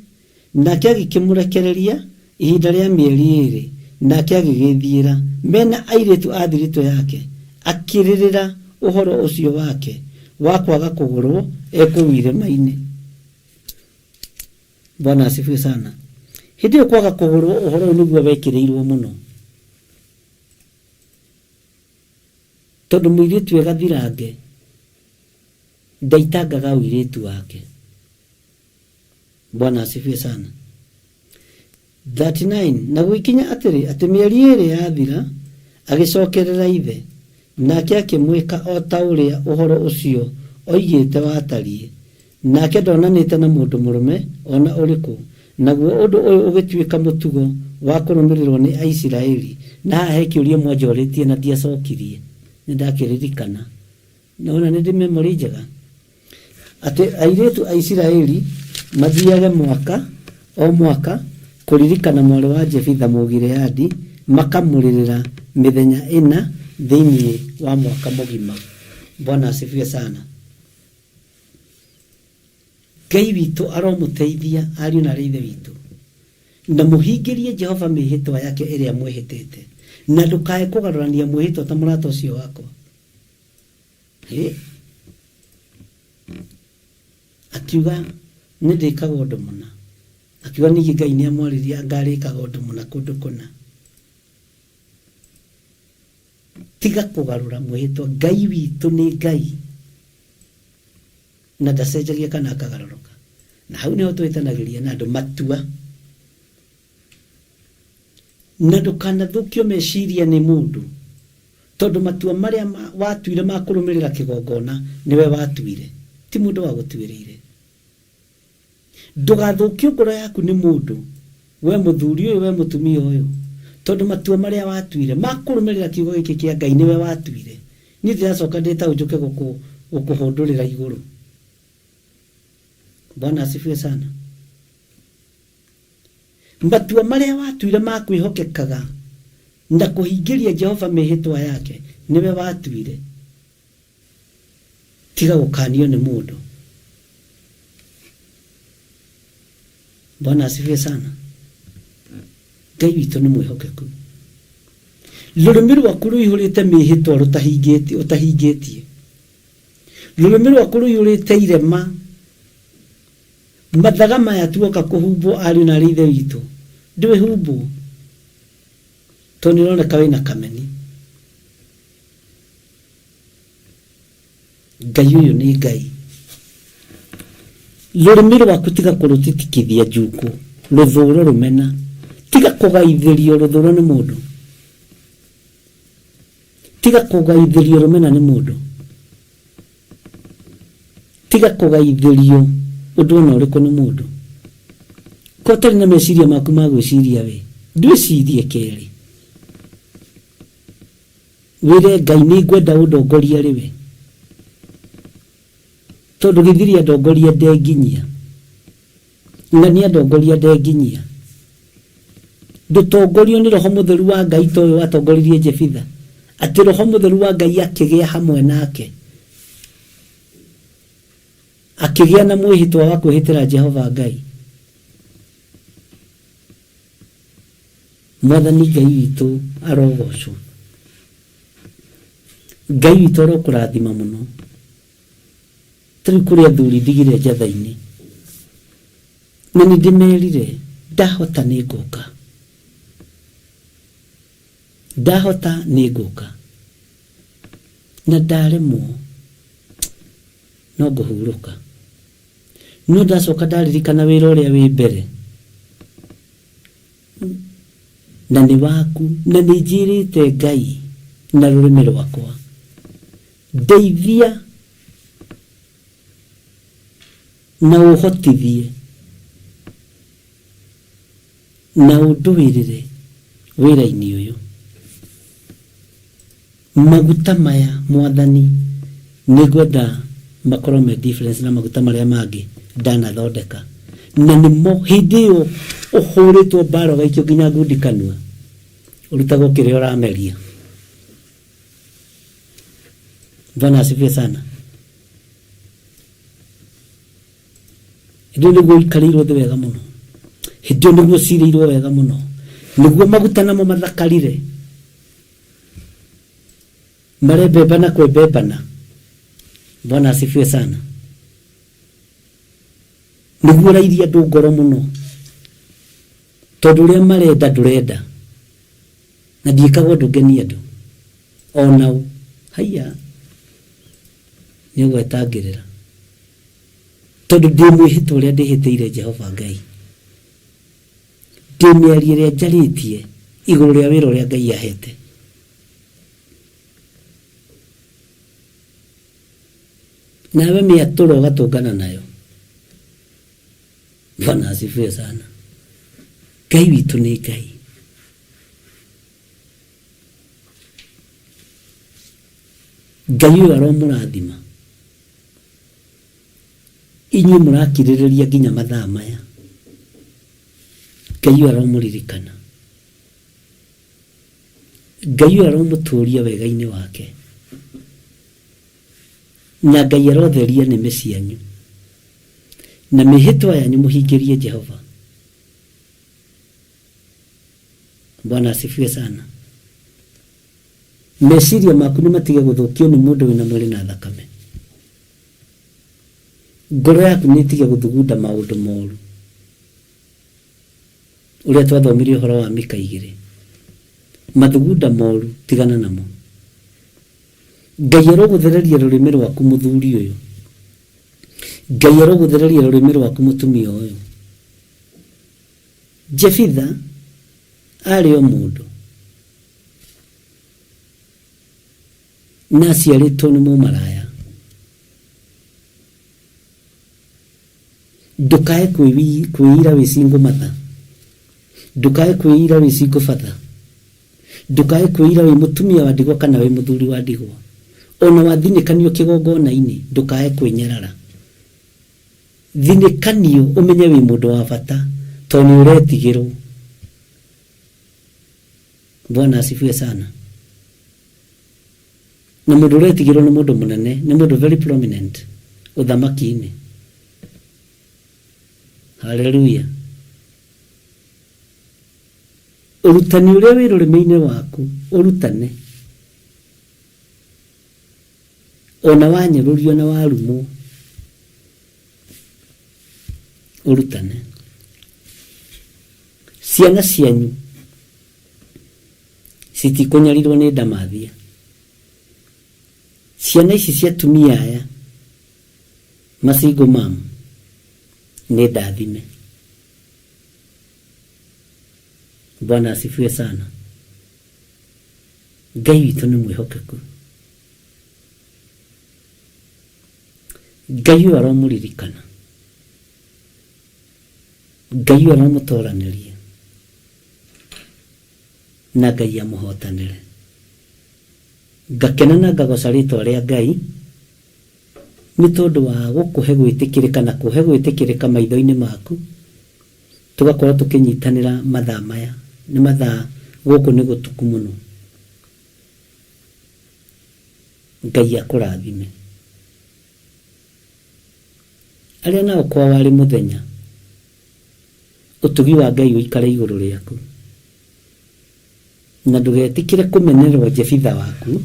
Nake agĩkĩmũrekereria ihinda rĩa mĩeri 2 nake agĩgĩthiĩra mena airĩtu a thiritũ yake, akĩrĩrĩra ũhoro ũcio wake wa kwaga kũgũrwo kũu irĩma-inĩ. Bwana asifiwe sana. Hĩndĩ ĩyo kwaga kũgũrwo ũhoro ũyũ nĩguo wekĩrĩirwo mũno, tondũ mũirĩtu gathirange ndaitangaga ũirĩtu wake. Bwana asifiwe sana. 39 na gũikinya atĩ mĩeri 2 yathira agĩcokerera ithe, nake akĩmwĩka o ta ũrĩa ũhoro ũcio oigĩte watariĩ, nake ndonanĩte na mũndũ mũrũme ona ũrĩkũ. Naguo ũndũ ũyũ ũgĩtuĩka mũtugo wa kũrũmĩrĩrwo nĩ Aisiraeli. Na haha he kĩũria mwanjorĩtie na ndiacokirie, nĩ ndakĩririkana. Naona nĩ ndĩ memory njega atĩ airĩtu a Isiraeli mathiage mwaka o mwaka kũririkana mwarĩ wa Jefitha Mũgileadi, makamũrĩrĩra mĩthenya 4 thĩinĩ wa mwaka mũgima. Bwana asifiwe sana. Ngai witũ aromũteithia ariũ na ithe witũ, na mũhingĩrie Jehova mĩhĩtwa yake ĩrĩa mwĩhĩtĩte, na ndũkae kũgarũrania mwĩhĩtwa ta mũrata ũcio wakwa. Akiuga nĩ ndĩkaga ũndũ mũna, akiuga ningĩ Ngai nĩ amwarĩria ngarĩkaga ũndũ mũna kũndũ kũna. Tiga kũgarũra mwĩhĩtwa. Ngai witũ nĩ Ngai na ndacenjagia kana akagarũrũka. Na hau nĩho twĩtanagĩria na andũ matua, na ndũkanathũkio meciria nĩ mũndũ, tondũ matua marĩa watuire ma kũrũmĩrĩra kĩgongona nĩwe watuire, ti mũndũ wa gũtuĩrĩire. Ndũgathũkio ngoro yaku nĩ mũndũ, we mũthuri ũyũ, we mũtumia ũyũ, tondũ matua marĩa watuire ma kũrũmĩrĩra kiugo gĩkĩ kĩa Ngai nĩwe watuire. Niĩ ndĩracoka ndĩtaũnjũke gũkũhũndũrĩra igũrũ. Bwana asifiwe sana. Matua marĩa watuire ma kwĩhokekaga na kũhingĩria Jehova mĩhĩtwa yake nĩwe watuire. Tiga gũkanio nĩ mũndũ. Bwana asifiwe sana. Ngai witũ nĩ mwĩhokeku. Rũrĩmĩ rwaku rũihũrĩte mĩhĩtwa ũtahingĩtie. Rũrĩmĩ rwaku rũihũrĩte irema. Mathaga maya tuoka kũhumbwo ariũ na ithe witũ, ndũĩ humbwo, tondũ nĩũroneka wĩna kameni. Ngai ũyũ nĩ Ngai. Rũrĩmĩ rwaku tiga kũrũtitikithia njuku, rũthũũro rũmena. Tiga kũgaithĩrio rũthũũro nĩ mũndũ. Tiga kũgaithĩrio rũmena nĩ mũndũ. Tiga kũgaithĩrio ũndũ ona ũrĩkũ nĩ mũndũ. Ko ũtarĩ na meciria maku ma gwĩciria we, ndwĩcirie kerĩ. Wĩre Ngai nĩ ngwenda ũndongoria rĩwe, tondũ gĩthiri andongoria ndenginyia, na nĩ andongoria ndenginyia. Ndũtongorio nĩ Roho Mũtheru wa Ngai ta ũyũ watongoririe Jefitha, atĩ Roho Mũtheru wa Ngai akĩgĩa hamwe nake akĩgĩa na mwĩhĩtwa wa kwĩhĩtĩra Jehova Ngai. Mwathani Ngai witũ arogocwo. Ngai witũ arokũrathima mũno. Tũrĩ kũrĩ athuri ndigire njatha-inĩ, na nĩ ndĩmerire ndahota nĩ ngũka, ndahota nĩ ngũka, na ndaremwo no ngũhurũka. No ndacoka ndaririkana wĩra ũrĩa wĩ mbere, na nĩ waku, na nĩ njĩrĩte Ngai na rũrĩmĩ rwakwa, ndeithia na ũhotithie na ũndũĩrĩre wĩra-inĩ ũyũ. Maguta maya Mwathani nĩngwenda makorwo me difference na maguta marĩa mangĩ ndanathondeka, na nĩmo hĩndĩ ĩyo ũhũrĩtwo mbara ũgaikio nginya ngundi kanua, ũrutagwo kĩrĩa ũrameria. Bwana asifiwe sana. Hĩndĩ ĩyo nĩguo ikarĩirwo thĩ wega mũno, hĩndĩ ĩyo nĩguo cirĩirwo wega mũno, nĩguo maguta namo mathakarire, marembembana kwembembana. Bwana asifiwe sana. Nĩguo rairia andũ ngoro mũno, tondũ ũrĩa marenda ndũrenda, na ndiĩkagwo ndũngenia andũ onao. Haiya nĩ ũgwetangĩrĩra, tondũ ndĩ mwĩhĩtwa ũrĩa ndĩhĩtĩire Jehova Ngai, ndĩ mĩario ĩrĩa njarĩtie igũrũ rĩa wĩra ũrĩa Ngai ahete. Nawe mĩatũro ũgatũngana nayo. Bwana asifiwe sana. Ngai witũ nĩ Ngai. Ngai ũyũ aromũrathima. Inyuĩ mũrakirĩrĩria nginya mathaa maya, Ngai ũyũ aromũririkana. Ngai ũyũ aromũtũria wega-inĩ wake, na Ngai arotheria nĩmĩ cianyu, na mĩhĩtwa yanyu mũhingĩrie Jehova. Bwana asifiwe sana. Meciria maku nĩ matige gũthũkio nĩ mũndũ wĩna mwĩrĩ na thakame. Ngoro yaku nĩ ĩtige gũthugunda maũndũ moru, ũrĩa twathomirie ũhoro wa Mika 2. Mathugunda moru tigana namo. Ngai arogũthereria rũrĩmĩ rwaku mũthuri ũyũ, Ngai arogũthereria rũrĩmĩ rwaku mũtumia ũyũ. Jefitha arĩ o mũndũ, na aciarĩtwo nĩ mũmaraya. Ndũkae kwĩira wĩ single mother, ndũkae kwĩira wĩ single father, ndũkae kwĩira wĩ mũtumia wa ndigwa kana wĩ mũthuri wa ndigwa. Ona wathinĩkanio kĩgongona-inĩ ndũkae kwĩnyarara. Thinĩkanio ũmenye wĩ mũndũ wa bata, tondũ nĩ ũretigĩrwo. Bwana asifiwe sana. Na mũndũ ũretigĩrwo nĩ mũndũ mũnene, nĩ mũndũ very prominent ũthamaki-inĩ. Hallelujah. Ũrutani ũrĩa wĩ rũrĩmĩ-inĩ waku ũrutane. Ona wanyũrũrio na warumwo ũrutane. Ciana cianyu citikũnyarirwo nĩ ndamathia. Ciana ici cia atumia aya masingle mom nĩ ndathime. Bwana asifiwe sana. Ngai witũ nĩ mwĩhokeku. Ngai ũyũ aromũririkana, Ngai ũyũ aromũtoranĩria, na Ngai amũhotanĩre. Ngakena na ngagoca rĩtwa rĩa Ngai nĩ tondũ wa gũkũhe gwĩtĩkĩrĩka na kũhe gwĩtĩkĩrĩka maitho-inĩ maku, tũgakorwo tũkĩnyitanĩra mathaa maya. Nĩ mathaa gũkũ nĩ gũtuku mũno. Ngai akũrathime. aria nao kwa wari muthenya utugi wa Ngai uikare iguru riaku na ndugetikire kumenerwo Jefitha waku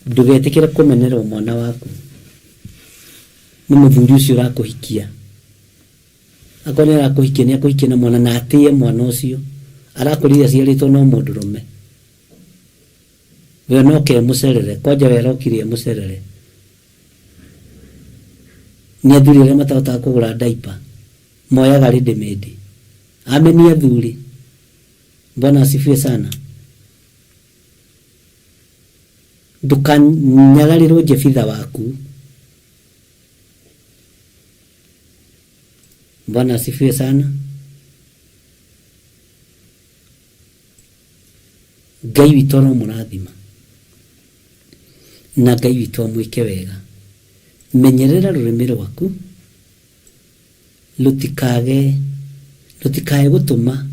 ndugetikire kumenerwo mwana waku ni muthuri ucio urakuhikia akone arakuhikia ni akuhikia na mwana na atie mwana ucio arakurithia ciaritwo no mundurume we no ke mucerere kwaja we rokirie mucerere ni athuri aria matahota kugura diaper moyaga ready-made ameni athuri. Bwana asifiwe sana. Ndukanyagarirwo Jefitha waku. Bwana asifiwe sana. Ngai witũ no mũrathima na Ngai witũ amwĩke wega. Menyerera rũrĩmĩ rwaku rũtikae gũtũma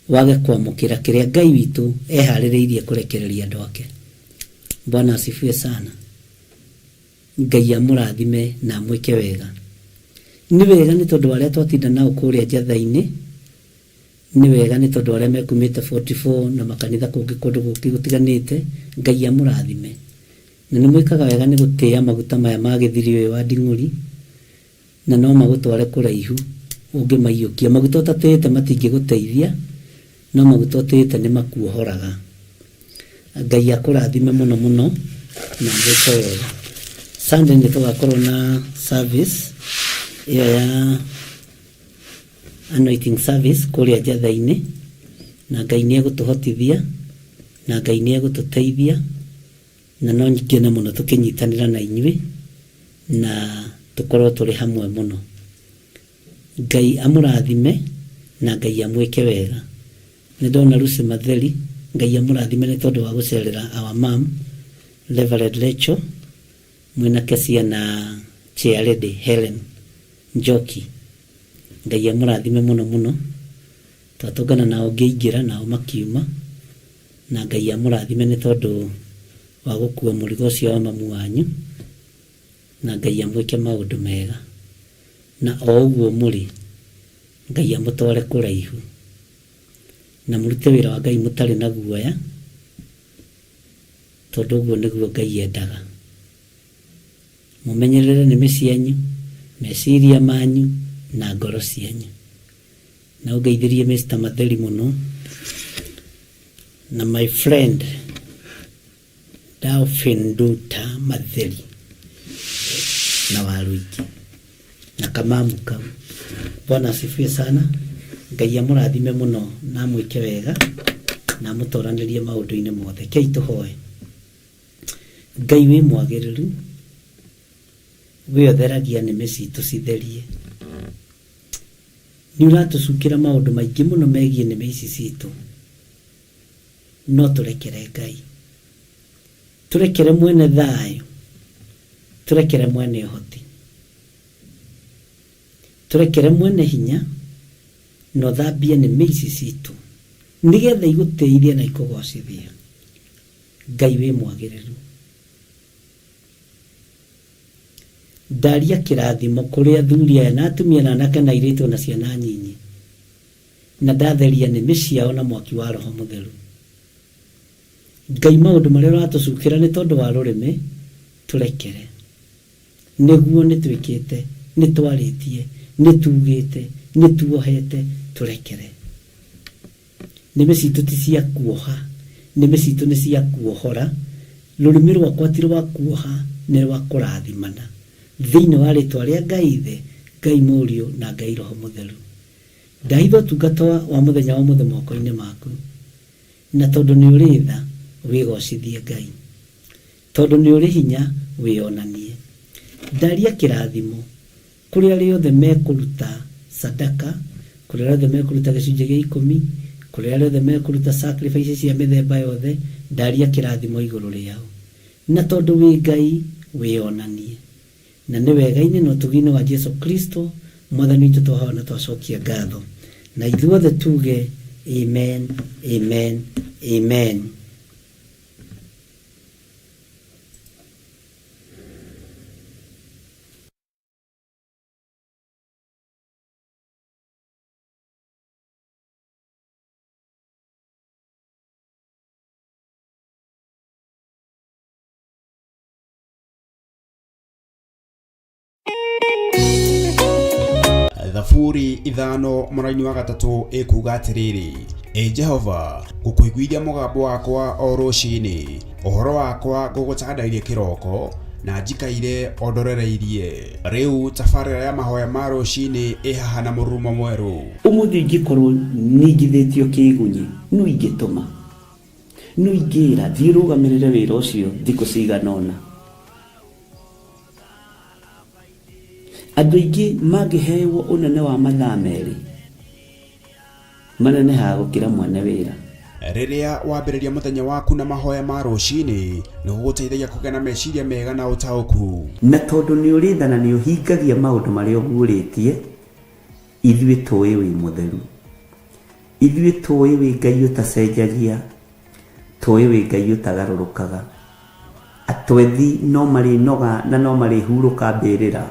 wage kwamũkĩra kĩrĩa Ngai witũ eharĩrĩirie kũrekereria andũ ake. Bwana asifiwe sana. Ngai amũrathime na amwĩke wega. Nĩ wega nĩ tondũ arĩa twatinda nao kũrĩa njatha-inĩ, nĩ wega nĩ tondũ arĩa mekumĩte 44 na makanitha kũngĩ kũndũ gũtiganĩte, Ngai amũrathime. Na nĩ mwĩkaga wega nĩ gũtĩa maguta maya ma gĩthiri ũyũ wa nding'ũri, na no magũtware kũraihu ũngĩmaiyũkia. Maguta ũtatĩĩte matingĩgũteithia, no maguta ũtĩĩte nĩ makuohoraga. Ngai akũrathime mũno mũno na mwĩke wega. Sunday nĩ tũgakorwo na service iyo ya anointing service kũrĩa njatha-inĩ, na Ngai nĩ egũtũhotithia na Ngai nĩ egũtũteithia, na no ngene mũno tũkĩnyitanĩra na inyuĩ na tũkorwo tũrĩ hamwe mũno. Ngai amũrathime na Ngai amwĩke wega. Nĩ ndona Lucy Matheri, Ngai amũrathime nĩ tondũ wa gũcerera our mom Reverend Rachel mwĩna Kesia na Chair Lady Helen Njoki. Ngai amũrathime mũno mũno. Twatũngana nao ngĩingĩra nao makiuma, na Ngai amũrathime nĩ tondũ wa gũkua mũrigo ũcio wa mamu wanyu, na Ngai amwĩke maũndũ mega. Na o ũguo mũrĩ, Ngai amũtware kũraihu, na mũrute wĩra wa Ngai mũtarĩ na guoya, tondũ ũguo nĩguo Ngai endaga. Mũmenyerere nĩmĩ cianyu, meciria manyu na ngoro cianyu. Na ũngeithĩrie Mr. Matheri mũno, na my friend Dauphin Nduta Matheri na Waruiki na Kamamu kau. Bwana asifiwe sana. Ngai amũrathime mũno na mwĩke wega na mũtoranĩrie maũndũ-inĩ mothe. Kei tũhoe. Ngai wĩ mwagĩrĩru, we ũtheragia nĩmĩ citũ citherie. Nĩ ũratũcukĩra maũndũ maingĩ mũno megiĩ nĩmĩ ici citũ, no tũrekere Ngai. Turekere mwene thayũ, turekere mwene ũhoti, turekere mwene hinya, no thambie nĩmĩ ici citũ nĩgetha igũteithie na ikũgocithie. Ngai wĩ mwagĩrĩru. Ndaria kĩrathimo kũrĩ athuri aya na atumia na anake na airĩtu na ciana nyinyi, na ndatheria nĩmĩ ciao na mwaki wa Roho Mũtheru. Ngai maũndũ marĩa ũratũcukĩra nĩ tondũ wa rũrĩmĩ, tũrekere. Nĩguo nĩ twĩkĩte, nĩ twarĩtie, nĩ tugĩte, nĩ tuohete, tũrekere. Nĩmĩ citũ ti cia kuoha, nĩmĩ citũ nĩ cia kuohora. Rũrĩmĩ rwakwa ti rwa kuoha, nĩ rwa kũrathimana. Thĩinĩ wa rĩtwa rĩa Ngai Ithe, Ngai Mũriũ na Ngai Roho Mũtheru. Ndahitha ũtungata wa mũthenya wa mũthĩ moko-inĩ maku, na tondũ nĩ ũrĩ tha, wĩgocithie Ngai. Tondũ nĩ ũrĩ hinya, wĩonanie. Ndaria kĩrathimo kũrĩ arĩa othe mekũruta sadaka, kũrĩ arĩa othe mekũruta gĩcunjĩ gĩa 10, kũrĩ arĩa othe mekũruta sacrifices cia mĩthemba yothe. Ndaria kĩrathimo igũrũ rĩao. Na tondũ wĩ Ngai, wĩonanie. Na nĩ wega-inĩ na ũtugi-inĩ wa Jesu Kristo Mwathani witũ twahoya na twacokia ngatho. Na ithuothe tuge amen, amen, amen. Thaburi ithano mũraini wa gatatũ ĩkuga atĩrĩrĩ: Jehova, ngũkũiguithia mũgambo wakwa o rũciinĩ, ũhoro wakwa ngũgũcandairie kĩroko, na njikaire ondorereirie. Rĩu tabarĩra ya mahoya ma rũciinĩ ĩhaha na mũrurumo mwerũ. Ũmũthĩ ingĩkorwo ningithĩtio kĩgunyi, no ingĩtũma, no ingĩra thiĩ rũgamĩrĩre wĩra ũcio thikũ cigana ũna. Andũ aingĩ mangĩheyo ũnene wa mathaa merĩ, manenehaga gũkĩra mwene wĩra. Rĩrĩa wambĩrĩria mũthenya waku na mahoya ma rũciinĩ, nĩ gũgũteithagia kũgĩa na meciria mega na ũtaũku. Na tondũ nĩ ũrĩtha na nĩ ũhingagia maũndũ marĩa ũguũrĩtie, ithuĩ tũĩ wĩ mũtheru, ithuĩ tũĩ wĩ Ngai ũtacenjagia, tũĩ wĩ Ngai ũtagarũrũkaga. Atwethi no marĩnoga na no marĩhurũka mbĩrĩra,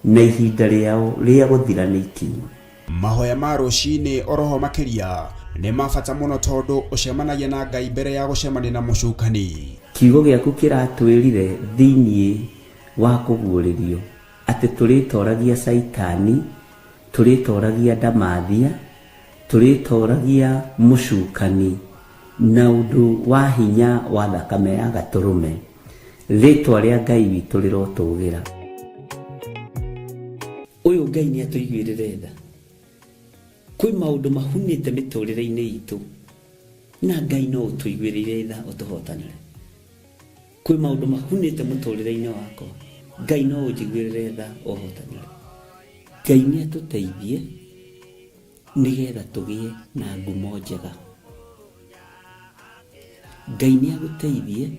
na ihinda rĩao rĩa gũthira nĩ ikinyu. Mahoya ma rũciinĩ oroho makĩria nĩ mabata mũno tondũ ũcemanagia na Ngai mbere ya gũcemania na mũcukani. Kiugo gĩaku kĩratwĩrire thĩiniĩ wa kũguũrĩrio atĩ tũrĩtoragia Saitani, tũrĩtoragia Ndamathia, tũrĩtoragia mũcukani na ũndũ wa hinya wa thakame ya Gatũrũme. Rĩtwa rĩa Ngai witũ rĩrotũgĩra. Ũyũ Ngai nĩ atũiguĩrĩre tha. Kwĩ maũndũ mahunĩte mĩtũrĩre-inĩ itũ, na Ngai no ũtũiguĩrĩre tha ũtũhotanĩre. Kwĩ maũndũ mahunĩte mũtũrĩre-inĩ wakwa, Ngai no ũnjiguĩrĩre tha ũhotanĩre. Ngai nĩ atũteithie nĩgetha tũgĩe na ngumo njega. Ngai nĩ agũteithie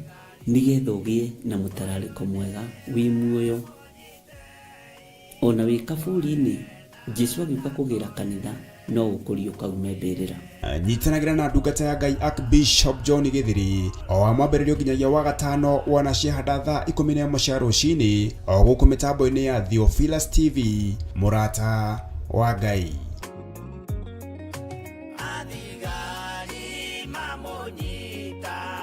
nĩgetha ũgĩe na mũtararĩko mwega wĩ muoyo. Ona wĩ kaburi-inĩ, Jesũ agĩũka kũgĩra kanitha, no ũkũrio kaume mbĩrĩra. Nyitanagĩra na ndungata ya Ngai Archbishop John Gĩthiri o wa mwambĩrĩrio nginyagia wa gatano wana ciahanda thaa 11 cia rũciinĩ o gũkũ mĩtambo-inĩ ya Theophilus TV, mũrata wa Ngai. Athigari mamunyita